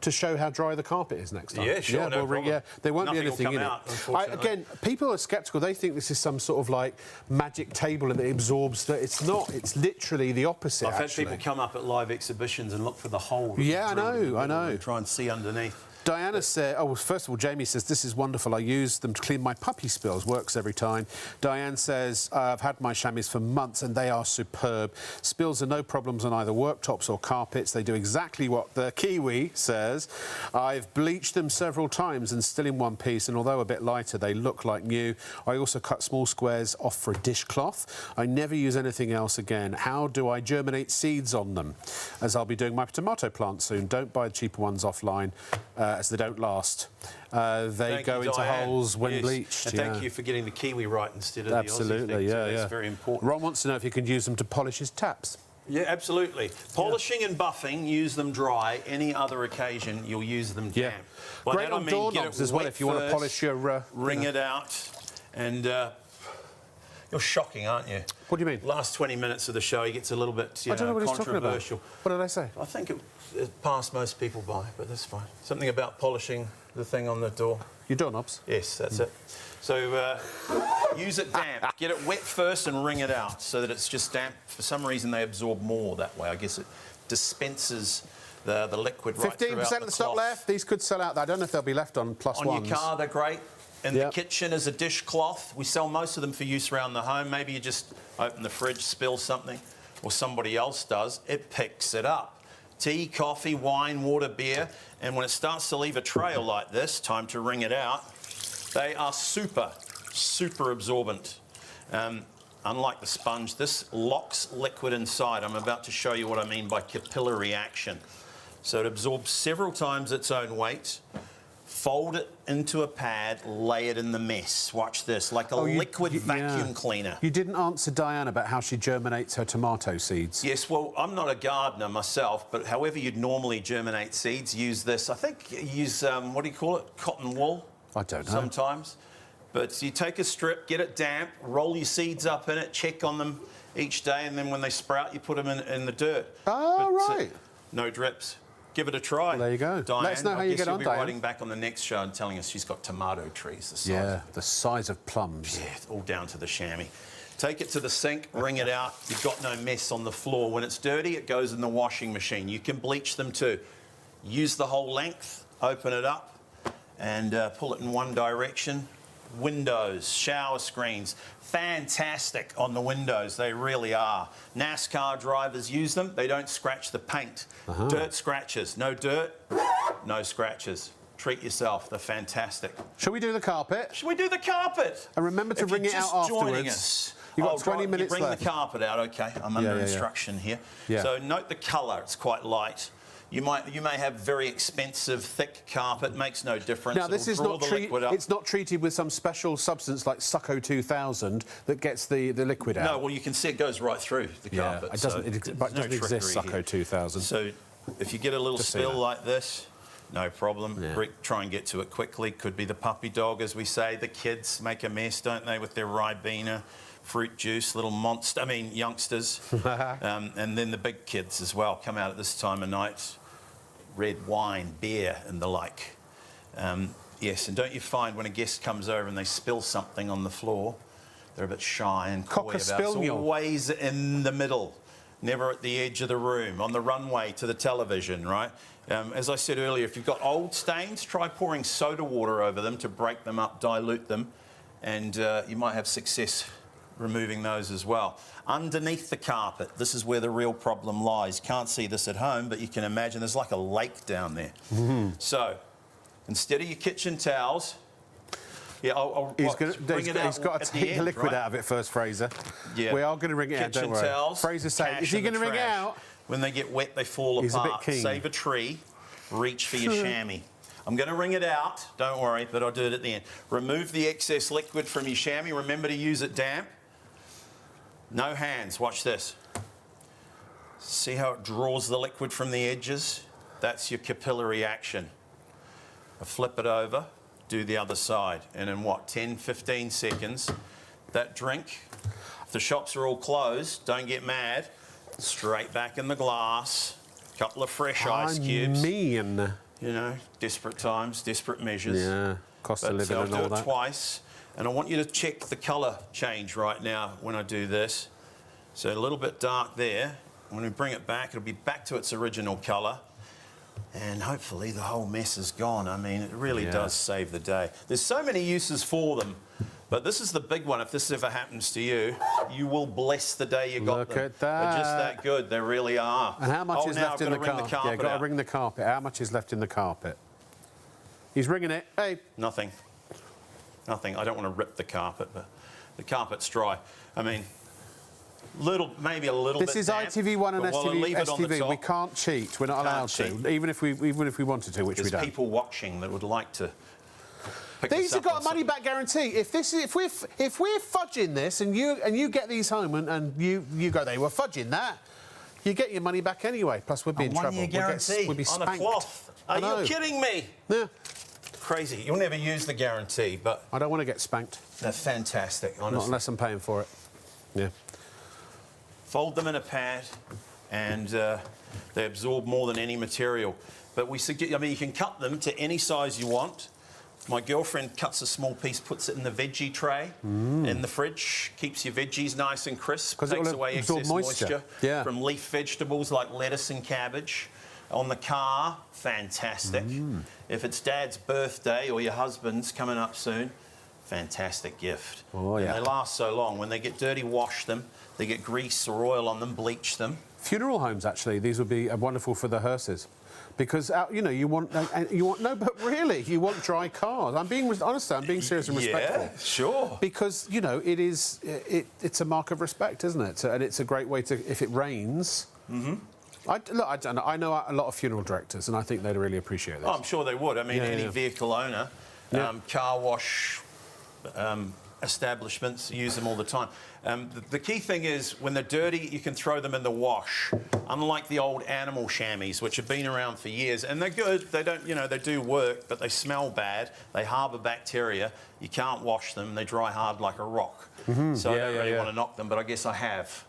To show how dry the carpet is next time. Yeah, sure, no problem. There won't be anything will come in out, it. unfortunately. Again, people are sceptical. They think this is some sort of like magic table and it absorbs. It's not. It's literally the opposite. I've had people come up at live exhibitions and look for the hole. Yeah, I know. Try and see underneath. Diana said, first of all, Jamie says, this is wonderful. I use them to clean my puppy spills. Works every time. Diane says, I've had my chamois for months and they are superb. Spills are no problems on either worktops or carpets. They do exactly what the Kiwi says. I've bleached them several times and still in one piece, and although a bit lighter, they look like new. I also cut small squares off for a dishcloth. I never use anything else again. How do I germinate seeds on them? As I'll be doing my tomato plant soon. Don't buy the cheaper ones offline. as they don't last. They go into holes when bleached. And thank you for getting the Kiwi right instead of the Aussie thing. Absolutely, yeah, That's very important. Ron wants to know if you can use them to polish his taps. Yeah, absolutely. Polishing and buffing, use them dry. Any other occasion, you'll use them damp. By Great that, on doorknobs as well if you want to polish your... wring it out. And you're shocking, aren't you? What do you mean? Last 20 minutes of the show, he gets a little bit I don't know what he's talking about. controversial. What did I say? I think it passed most people by, but that's fine. Something about polishing the thing on the door. Your doorknobs? Yes, that's it. So use it damp. Get it wet first and wring it out so that it's just damp. For some reason, they absorb more that way. I guess it dispenses the liquid right throughout the 15% of the stock cloth. left. These could sell out. I don't know if they'll be left on plus On ones. your car, they're great. In the kitchen as a dishcloth. We sell most of them for use around the home. Maybe you just open the fridge, spill something, or somebody else does. It picks it up. Tea, coffee, wine, water, beer. And when it starts to leave a trail like this, time to wring it out. They are super absorbent. Unlike the sponge, this locks liquid inside. I'm about to show you what I mean by capillary action. So it absorbs several times its own weight. Fold it into a pad, lay it in the mess. Watch this, like a liquid vacuum cleaner. You didn't answer Diane about how she germinates her tomato seeds. Yes, well, I'm not a gardener myself, but however you'd normally germinate seeds, use this. I think use, what do you call it, cotton wool? I don't know. Sometimes. But you take a strip, get it damp, roll your seeds up in it, check on them each day, and then when they sprout, you put them in the dirt. Oh, right. No drips. Give it a try. Well, there you go. Diane, Let us know how you get on, Diane. She'll be writing back on the next show and telling us she's got tomato trees the size. The size of plums. Yeah, all down to the chamois. Take it to the sink, wring it out. You've got no mess on the floor. When it's dirty, it goes in the washing machine. You can bleach them too. Use the whole length, open it up, and pull it in one direction. Windows, shower screens, fantastic on the windows, they really are. NASCAR drivers use them, they don't scratch the paint. Dirt scratches, no dirt, no scratches. Treat yourself, they're fantastic. Shall we do the carpet? Shall we do the carpet? And remember to wring it out afterwards. Us. You've got 20 minutes bring left. the carpet out, okay. I'm under instruction here. Yeah. So note the colour, it's quite light. You may have very expensive, thick carpet. Makes no difference. Now, this is not it's not treated with some special substance like Succo 2000 that gets the liquid out. No, well, you can see it goes right through the carpet. It doesn't, it doesn't exist, Succo 2000. So if you get a little spill like this, no problem. Try and get to it quickly. Could be the puppy dog, as we say. The kids make a mess, don't they, with their Ribena, fruit juice, little youngsters. And then the big kids as well come out at this time of night. Red wine, beer, and the like. Yes, and don't you find when a guest comes over and they spill something on the floor, they're a bit shy and coy about it. It's always in the middle, never at the edge of the room, on the runway to the television, right? As I said earlier, if you've got old stains, try pouring soda water over them to break them up, dilute them, and you might have success removing those as well. Underneath the carpet, this is where the real problem lies. Can't see this at home, but you can imagine there's like a lake down there. So, instead of your kitchen towels, he's got to take the liquid out of it first, Fraser. Yeah. We are going to wring it out, don't worry. Towels, Fraser's saying, is he going to wring it out? When they get wet, they fall apart. A bit keen. Save a tree, reach for your chamois. I'm going to wring it out, don't worry, but I'll do it at the end. Remove the excess liquid from your chamois. Remember to use it damp. No hands, watch this. See how it draws the liquid from the edges? That's your capillary action. I flip it over, do the other side, and in what, 10, 15 seconds, that drink, if the shops are all closed, don't get mad, straight back in the glass, couple of fresh ice cubes. You know, desperate times, desperate measures. Yeah, cost of living and all that. I'll do it twice. And I want you to check the colour change right now when I do this. So a little bit dark there. When we bring it back, it'll be back to its original colour. And hopefully the whole mess is gone. I mean, it really does save the day. There's so many uses for them. But this is the big one. If this ever happens to you, you will bless the day you got them. Look at that. They're just that good. They really are. And how much is left in the carpet? Yeah, got to wring the carpet. How much is left in the carpet? He's wringing it. Hey. Nothing. Nothing. I don't want to rip the carpet, but the carpet's dry. I mean, Maybe a little bit. This is damp, ITV1 and but we'll leave it on the STV. top. We can't cheat. We're not allowed to, even if we wanted to, which we There's don't. people watching that would like to. These have got a money back guarantee. If we're fudging this and you get these home and you go, they were fudging that, you get your money back anyway. Plus we'd be in trouble. One-year guarantee we'd be on spanked. a cloth. Are you kidding me? Yeah. Crazy. You'll never use the guarantee, but I don't want to get spanked. they're fantastic, honestly. Not unless I'm paying for it. Yeah. Fold them in a pad, and they absorb more than any material. But we suggest, I mean, you can cut them to any size you want. My girlfriend cuts a small piece, puts it in the veggie tray in the fridge, keeps your veggies nice and crisp, takes away excess moisture from leaf vegetables like lettuce and cabbage. On the car, fantastic. If it's Dad's birthday or your husband's coming up soon, fantastic gift. Oh, yeah. And they last so long. When they get dirty, wash them. They get grease or oil on them, bleach them. Funeral homes, actually, these would be wonderful for the hearses. Because, you know, you want, no, but really, you want dry cars. I'm being honest, I'm being serious and respectful. Yeah, sure. Because, you know, it's a mark of respect, isn't it? And it's a great way to, if it rains... I don't know. I know a lot of funeral directors, and I think they'd really appreciate this. Oh, I'm sure they would. I mean, any vehicle owner, car wash establishments use them all the time. The key thing is, when they're dirty, you can throw them in the wash. Unlike the old animal chamois, which have been around for years, and they're good. They don't, you know, they do work, but they smell bad. They harbour bacteria. You can't wash them. They dry hard like a rock. So I don't really want to knock them, but I guess I have.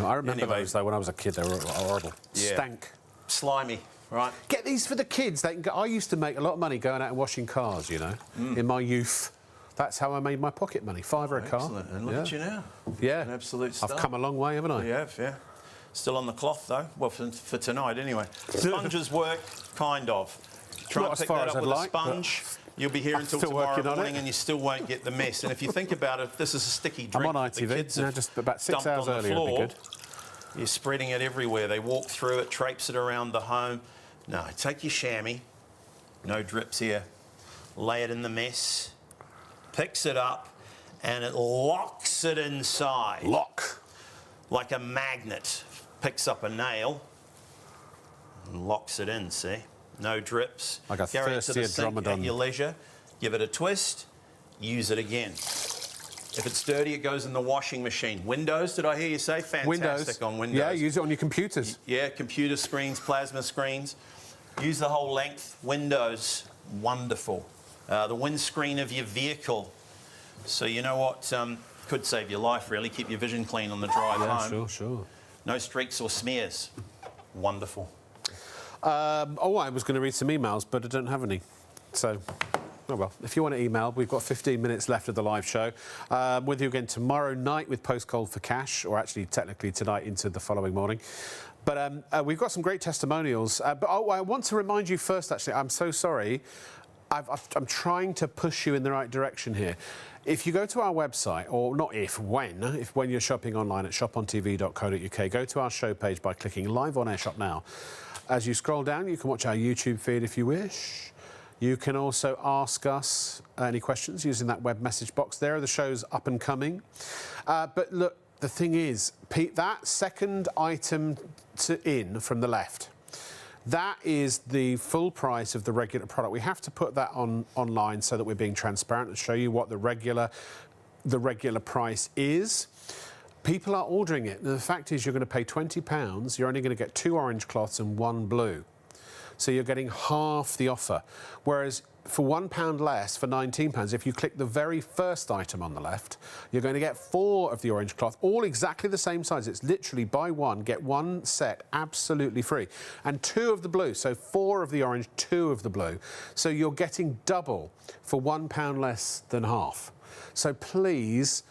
I remember those, though, when I was a kid. They were horrible. Yeah. Stank. Slimy, right? Get these for the kids. I used to make a lot of money going out and washing cars, you know, in my youth. That's how I made my pocket money, £5 a car. Excellent. And look at you now. Yeah. An absolute star. I've come a long way, haven't I? You have, yeah. Still on the cloth, though. Well, for tonight, anyway. Sponges work, kind of. Try and pick that up with a sponge. You'll be here until tomorrow morning and you still won't get the mess. And if you think about it, this is a sticky drink. I'm on ITV, just about 6 hours earlier would be good. You're spreading it everywhere. They walk through it, traipse it around the home. No, take your chamois. No drips here. Lay it in the mess. Picks it up and it locks it inside. Lock. Like a magnet. Picks up a nail and locks it in, see? No drips. Like a Carry it to the sink dromedon. at your leisure. Give it a twist. Use it again. If it's dirty, it goes in the washing machine. Windows, did I hear you say? Fantastic on Windows. Yeah, use it on your computers. Yeah, computer screens, plasma screens. Use the whole length. Windows, wonderful. The windscreen of your vehicle. So you know what could save your life, really. Keep your vision clean on the drive home. Sure. No streaks or smears. Wonderful. I was going to read some emails, but I don't have any. So, oh well. If you want to email, we've got 15 minutes left of the live show. With you again tomorrow night with Post Cold for Cash, or actually technically tonight into the following morning. But we've got some great testimonials. But I want to remind you first, actually, I'm so sorry. I'm trying to push you in the right direction here. If you go to our website, or not when you're shopping online at shopontv.co.uk, go to our show page by clicking Live on Air Shop Now. As you scroll down, you can watch our YouTube feed if you wish. You can also ask us any questions using that web message box. There are the shows up and coming. But look, the thing is, Pete, that second item in from the left, that is the full price of the regular product. We have to put that online so that we're being transparent and show you what the regular price is. People are ordering it. And the fact is, you're going to pay £20. You're only going to get 2 orange cloths and 1 blue. So you're getting half the offer. Whereas for £1 less, for £19, if you click the very first item on the left, you're going to get 4 of the orange cloth, all exactly the same size. It's literally buy 1, get 1 set absolutely free. And 2 of the blue, so 4 of the orange, 2 of the blue. So you're getting double for £1 less than half. So please,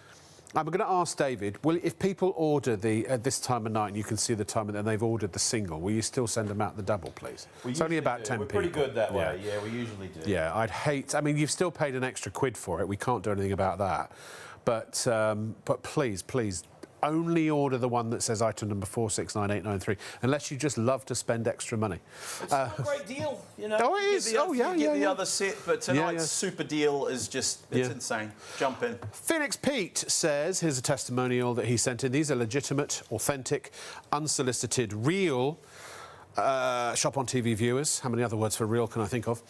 I'm going to ask David, if people order at this time of night and you can see the time and they've ordered the single, will you still send them out the double, please? It's only about 10 people. We're pretty good that way, yeah, we usually do. Yeah, I mean, you've still paid an extra £1 for it. We can't do anything about that. But please, only order the one that says item number 469893, unless you just love to spend extra money. It's not a great deal, you know. Oh, it is. You get the other set, but tonight's super deal is just, it's insane. Jump in. Phoenix Pete says, here's a testimonial that he sent in. These are legitimate, authentic, unsolicited, real shop on TV viewers. How many other words for real can I think of?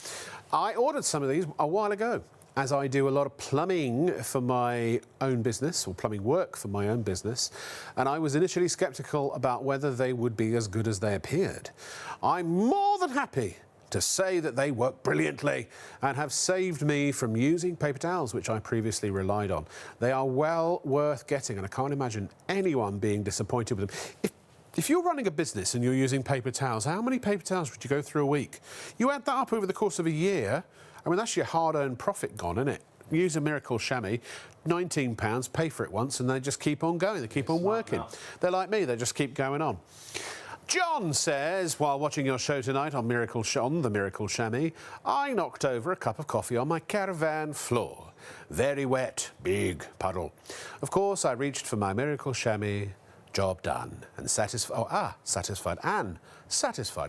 I ordered some of these a while ago, as I do a lot of plumbing for my own business, or plumbing work for my own business, and I was initially sceptical about whether they would be as good as they appeared. I'm more than happy to say that they work brilliantly and have saved me from using paper towels, which I previously relied on. They are well worth getting, and I can't imagine anyone being disappointed with them. If you're running a business and you're using paper towels, how many paper towels would you go through a week? You add that up over the course of a year, I mean, that's your hard-earned profit gone, isn't it? Use a Miracle Shammy, £19, pay for it once, and they just keep on going. They keep on working. They're like me, they just keep going on. John says, while watching your show tonight on the Miracle Shammy, I knocked over a cup of coffee on my caravan floor. Very wet, big puddle. Of course, I reached for my Miracle Shammy, job done, and satisfied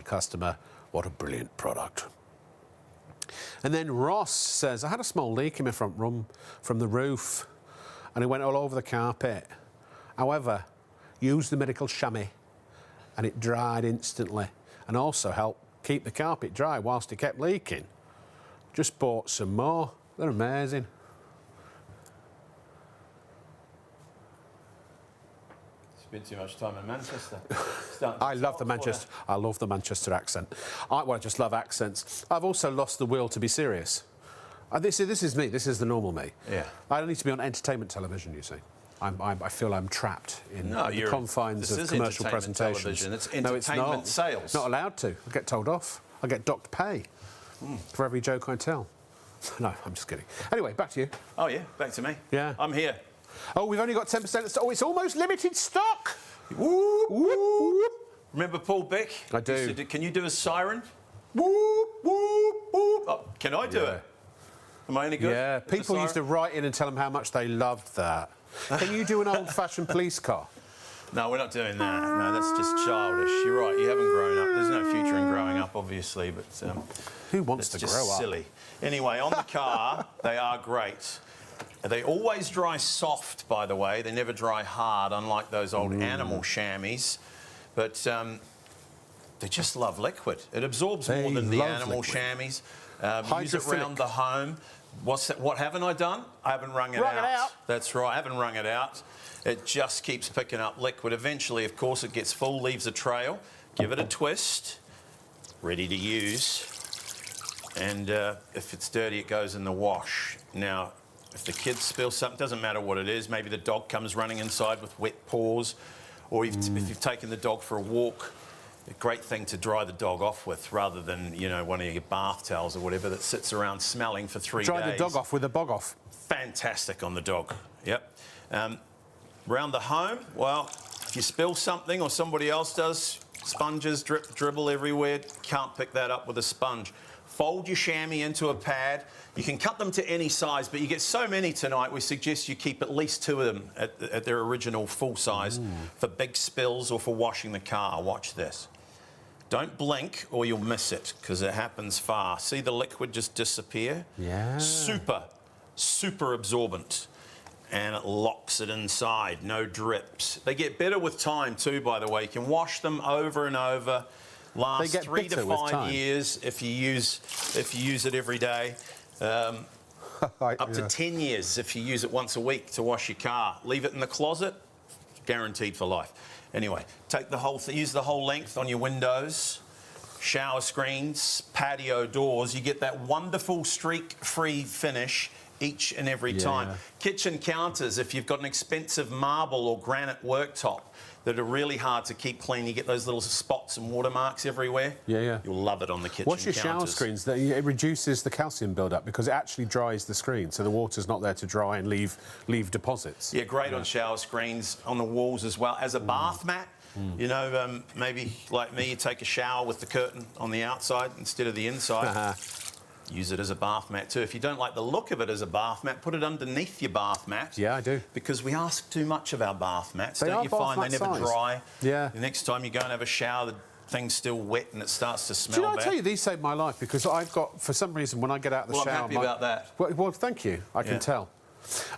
customer. What a brilliant product. And then Ross says, I had a small leak in my front room from the roof, and it went all over the carpet. However, used the Miracle Shammy, and it dried instantly, and also helped keep the carpet dry whilst it kept leaking. Just bought some more. They're amazing. Spent too much time in Manchester. I love the Manchester. I love the Manchester accent. I just love accents. I've also lost the will to be serious. This is me. This is the normal me. Yeah. I don't need to be on entertainment television. You see, I feel I'm trapped in the confines of commercial presentations. It's entertainment sales. Not allowed to. I get told off. I get docked pay for every joke I tell. No, I'm just kidding. Anyway, back to you. Oh yeah, back to me. Yeah. I'm here. Oh, we've only got 10% of stock. Oh, it's almost limited stock. Whoop, whoop, whoop. Remember Paul Beck? I do. Can you do a siren? Whoop, whoop, whoop. Oh, can I do it? Am I any good? Yeah, people used to write in and tell them how much they loved that. Can you do an old-fashioned police car? No, we're not doing that. No, that's just childish. You're right, you haven't grown up. There's no future in growing up, obviously, but... Who wants to grow up? It's just silly. Anyway, on the car, they are great. They always dry soft, by the way. They never dry hard, unlike those old animal chamois. But they just love liquid. It absorbs more than the animal chamois. Use it around the home. What haven't I done? I haven't wrung it out. That's right, I haven't wrung it out. It just keeps picking up liquid. Eventually, of course, it gets full, leaves a trail. Give it a twist. Ready to use. And if it's dirty, it goes in the wash. Now, if the kids spill something, doesn't matter what it is. Maybe the dog comes running inside with wet paws, or if you've taken the dog for a walk, a great thing to dry the dog off with, rather than, you know, one of your bath towels or whatever that sits around smelling for 3 days. Dry the dog off with a bog off. Fantastic on the dog. Yep. Around the home, well, if you spill something or somebody else does, sponges dribble everywhere. Can't pick that up with a sponge. Fold your chamois into a pad. You can cut them to any size, but you get so many tonight, we suggest you keep at least 2 of them at their original full size for big spills or for washing the car. Watch this. Don't blink or you'll miss it, because it happens fast. See the liquid just disappear? Yeah. Super absorbent. And it locks it inside, no drips. They get better with time too, by the way. You can wash them over and over. Last 3 to 5 years if you use it every day. Up to 10 years if you use it once a week to wash your car. Leave it in the closet, guaranteed for life. Anyway, take the whole use the whole length on your windows, shower screens, patio doors. You get that wonderful streak-free finish each and every time. Kitchen counters, if you've got an expensive marble or granite worktop that are really hard to keep clean, you get those little spots and watermarks everywhere. You'll love it on the kitchen counters. What's your shower screens? It reduces the calcium build-up because it actually dries the screen, so the water's not there to dry and leave deposits. Yeah, great on shower screens, on the walls as well. As a bath mat, you know, maybe like me, you take a shower with the curtain on the outside instead of the inside. use it as a bath mat too. If you don't like the look of it as a bath mat, put it underneath your bath mat. Yeah, I do. Because we ask too much of our bath mats. They Don't are you bath find they mat never size. dry? Yeah. The next time you go and have a shower, the thing's still wet and it starts to smell Do you know, bad. I tell you, these saved my life because I've got, for some reason, when I get out of the shower... I'm happy about that. Well, thank you. I can tell.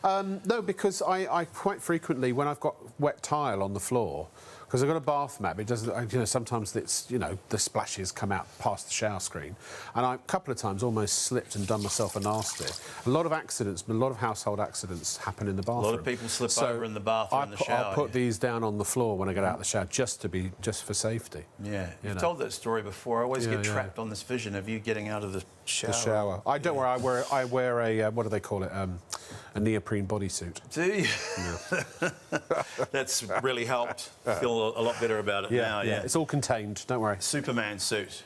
No, because I quite frequently, when I've got wet tile on the floor, because I've got a bath mat, but it doesn't, you know, sometimes it's, you know, the splashes come out past the shower screen. And I, a couple of times, almost slipped and done myself a nasty. A lot of accidents, a lot of household accidents happen in the bathroom. A lot of people slip over in the bathroom in the shower. I put these down on the floor when I get out of the shower, just for safety. Yeah, you've told that story before. I always get trapped on this vision of you getting out of the shower. The shower. I don't worry. I wear a what do they call it? A neoprene bodysuit. Do you? Yeah. That's really helped. Feel a lot better about it now. Yeah, it's all contained. Don't worry. Superman suit.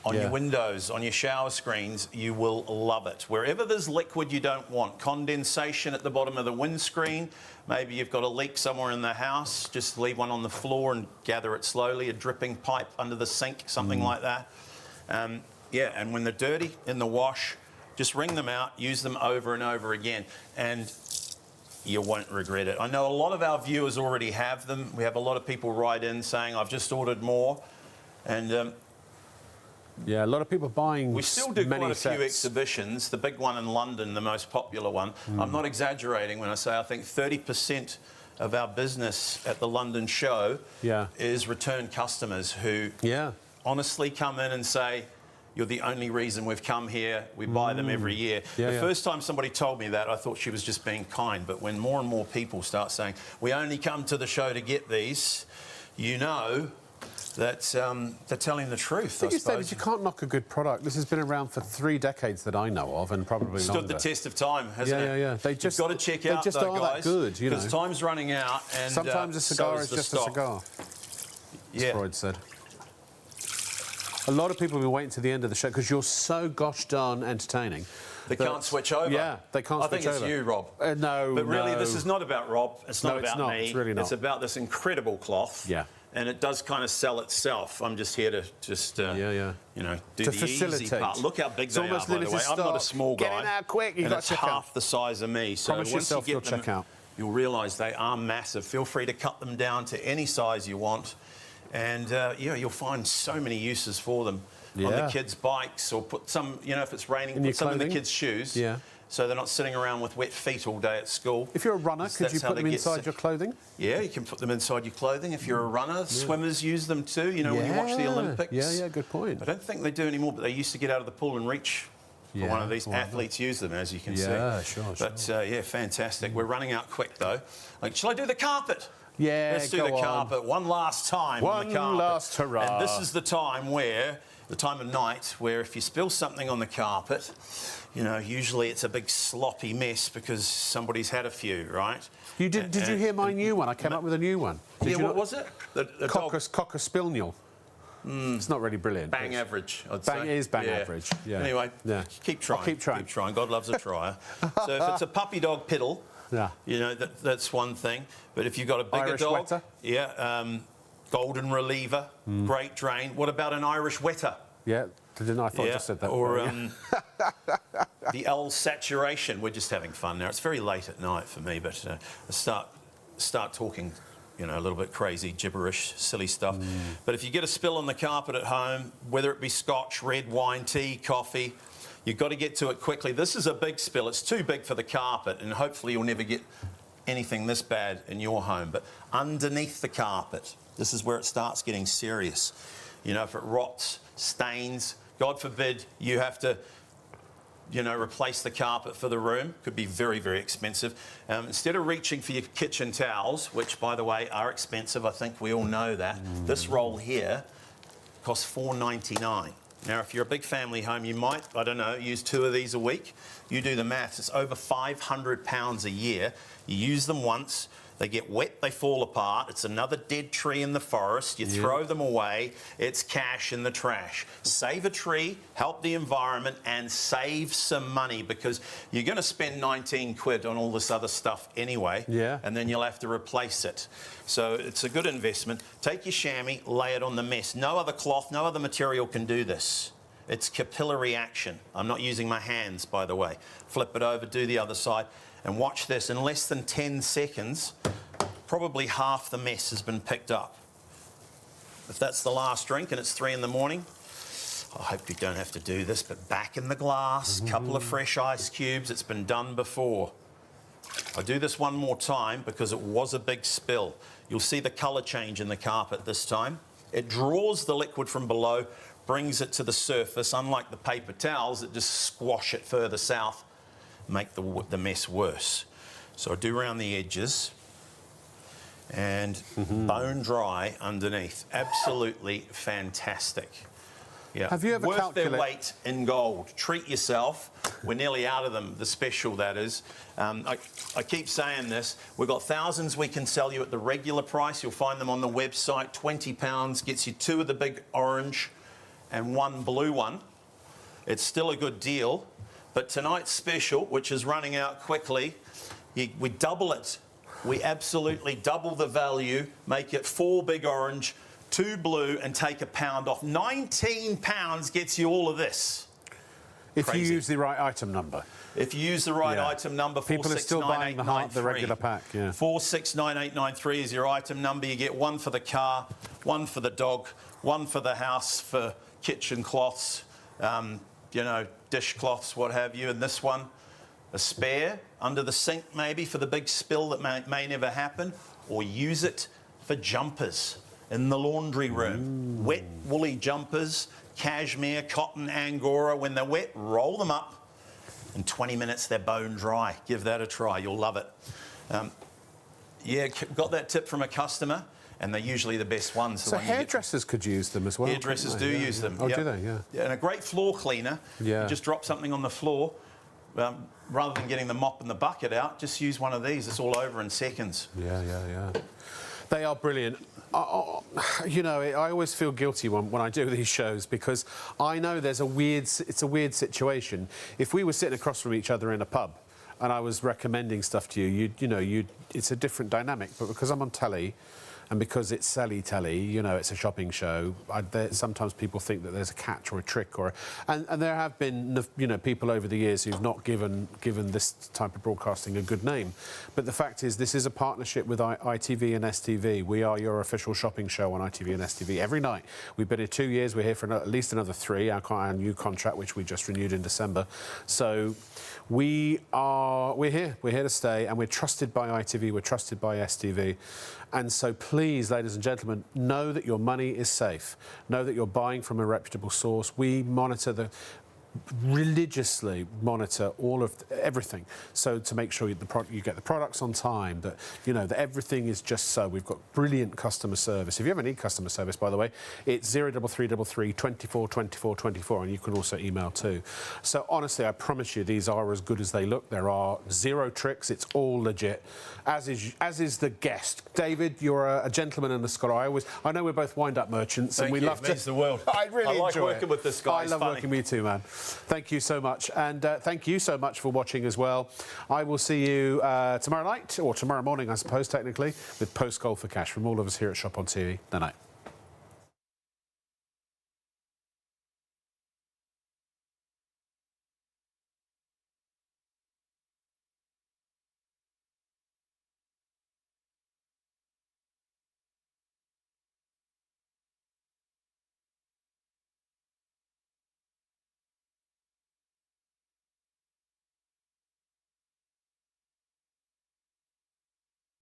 On your windows, on your shower screens, you will love it. Wherever there's liquid you don't want, condensation at the bottom of the windscreen, maybe you've got a leak somewhere in the house, just leave one on the floor and gather it slowly, a dripping pipe under the sink, something like that. Yeah, and when they're dirty in the wash, just wring them out, use them over and over again, and you won't regret it. I know a lot of our viewers already have them. We have a lot of people write in saying, I've just ordered more. And yeah, a lot of people buying. we still do many quite a sets. few exhibitions. The big one in London, the most popular one. I'm not exaggerating when I say I think 30% of our business at the London show is return customers who honestly come in and say, you're the only reason we've come here. We buy them every year. The first time somebody told me that, I thought she was just being kind. But when more and more people start saying, we only come to the show to get these, you know that they're telling the truth, I suppose. David, you can't knock a good product. This has been around for 3 decades that I know of, and probably longer. Stood the test of time, hasn't it? Yeah. They just You've got to check out, just though, are guys, that good, you know. because time's running out, and sometimes a cigar is just a cigar. As Freud said. A lot of people have been waiting to the end of the show because you're so gosh darn entertaining. They can't switch over. Yeah, they can't switch over. I think it's you, Rob. No, But really, this is not about Rob. It's not about me. It's really not. It's about this incredible cloth. Yeah. And it does kind of sell itself. I'm just here to you know, do to the facilitate. easy part. Look how big It's they are, almost by the limited way. I'm not a stock. small guy. Get in out quick. You've and got it's to check out. half the size of me. So Promise once yourself you you'll get them, check out. you'll realise they are massive. Feel free to cut them down to any size you want. And, you'll find so many uses for them. On the kids' bikes, or put some, you know, if it's raining, put some in the kids' shoes. Yeah. So they're not sitting around with wet feet all day at school. If you're a runner, could you put them inside your clothing? Yeah, you can put them inside your clothing. If you're a runner, swimmers use them too, you know, when you watch the Olympics. Yeah, good point. I don't think they do anymore, but they used to get out of the pool and reach. For one of these athletes use them, as you can see. Yeah, sure. But, fantastic. We're running out quick, though. Like, shall I do the carpet? Yeah, let's do the carpet one last time on the carpet. One last hurrah. And this is the time of night where if you spill something on the carpet, you know, usually it's a big sloppy mess because somebody's had a few, right? You did you hear my new one? I came up with a new one. What was it? The Cocker Spilnial. It's not really brilliant. Bang average, I'd say. It is bang average. Yeah. Anyway, keep trying. I'll keep trying. Keep trying. God loves a trier. So if it's a puppy dog piddle, you know, that's one thing. But if you've got a bigger Irish dog, wetter. golden reliever, great drain. What about an Irish wetter? Yeah, I thought I just said that. Or the L saturation. We're just having fun now. It's very late at night for me, but I start talking, you know, a little bit crazy, gibberish, silly stuff. But if you get a spill on the carpet at home, whether it be scotch, red wine, tea, coffee, you've got to get to it quickly. This is a big spill. It's too big for the carpet, and hopefully you'll never get anything this bad in your home. But underneath the carpet, this is where it starts getting serious. You know, if it rots, stains, God forbid you have to, you know, replace the carpet for the room. Could be very, very expensive. Instead of reaching for your kitchen towels, which, by the way, are expensive, I think we all know that, this roll here costs $4.99. Now, if you're a big family home, you might, I don't know, use 2 of these a week. You do the maths. It's over £500 a year. You use them once. They get wet, they fall apart. It's another dead tree in the forest. You throw them away. It's cash in the trash. Save a tree, help the environment, and save some money because you're going to spend 19 quid on all this other stuff anyway. Yeah. And then you'll have to replace it. So it's a good investment. Take your chamois, lay it on the mess. No other cloth, no other material can do this. It's capillary action. I'm not using my hands, by the way. Flip it over, do the other side, and watch this. In less than 10 seconds, probably half the mess has been picked up. If that's the last drink and it's 3 in the morning, I hope you don't have to do this, but back in the glass, couple of fresh ice cubes. It's been done before. I do this one more time because it was a big spill. You'll see the colour change in the carpet this time. It draws the liquid from below, brings it to the surface. Unlike the paper towels that just squash it further south, make the mess worse. So I do around the edges and bone dry underneath. Absolutely fantastic. Yeah. Have you ever worth calculated their weight in gold? Treat yourself. We're nearly out of them, the special that is. I keep saying this. We've got thousands we can sell you at the regular price. You'll find them on the website. £20 gets you 2 of the big orange and 1 blue one. It's still a good deal. But tonight's special, which is running out quickly, we double it. We absolutely double the value, make it 4 big orange, 2 blue, and take £1 off. £19 gets you all of this. If you use the right item number. If you use the right item number, people are still buying the regular pack. Yeah. 469893 is your item number. You get 1 for the car, 1 for the dog, 1 for the house, for kitchen cloths, you know, dishcloths, what have you. And this one, a spare under the sink maybe for the big spill that may never happen, or use it for jumpers in the laundry room. Wet woolly jumpers, cashmere, cotton, angora. When they're wet, roll them up. In 20 minutes, they're bone dry. Give that a try. You'll love it. Yeah, got that tip from a customer, and they're usually the best ones. So hairdressers could use them as well. Hairdressers do use them. Oh, do they? Yeah. And a great floor cleaner. Yeah. You just drop something on the floor. Rather than getting the mop and the bucket out, just use one of these. It's all over in seconds. Yeah. They are brilliant. You know, I always feel guilty when I do these shows because I know it's a weird situation. If we were sitting across from each other in a pub and I was recommending stuff to you, it's a different dynamic. But because I'm on telly and because it's Sally Telly, you know, it's a shopping show, sometimes people think that there's a catch or a trick and there have been, you know, people over the years who've not given this type of broadcasting a good name. But the fact is, this is a partnership with ITV and STV. We are your official shopping show on ITV and STV every night. We've been here 2 years. We're here for at least another 3. Our new contract, which we just renewed in December. So we're here to stay, and we're trusted by ITV, we're trusted by STV. And so please, ladies and gentlemen, know that your money is safe. Know that you're buying from a reputable source. We religiously monitor all of everything, so to make sure you get the products on time, that you know that everything is just so. We've got brilliant customer service. If you ever need customer service, by the way, it's 03333 24 24 24, and you can also email too. So honestly, I promise you, these are as good as they look. There are 0 tricks. It's all legit, as is the guest. David, you're a gentleman and a scholar. I know we're both wind-up merchants, and we love to. It means the world. I really like enjoy working with this guy. I love working with you too, man. Thank you so much, and thank you so much for watching as well. I will see you tomorrow night, or tomorrow morning, I suppose, technically, with Post Gold for Cash from all of us here at Shop on TV. Good night.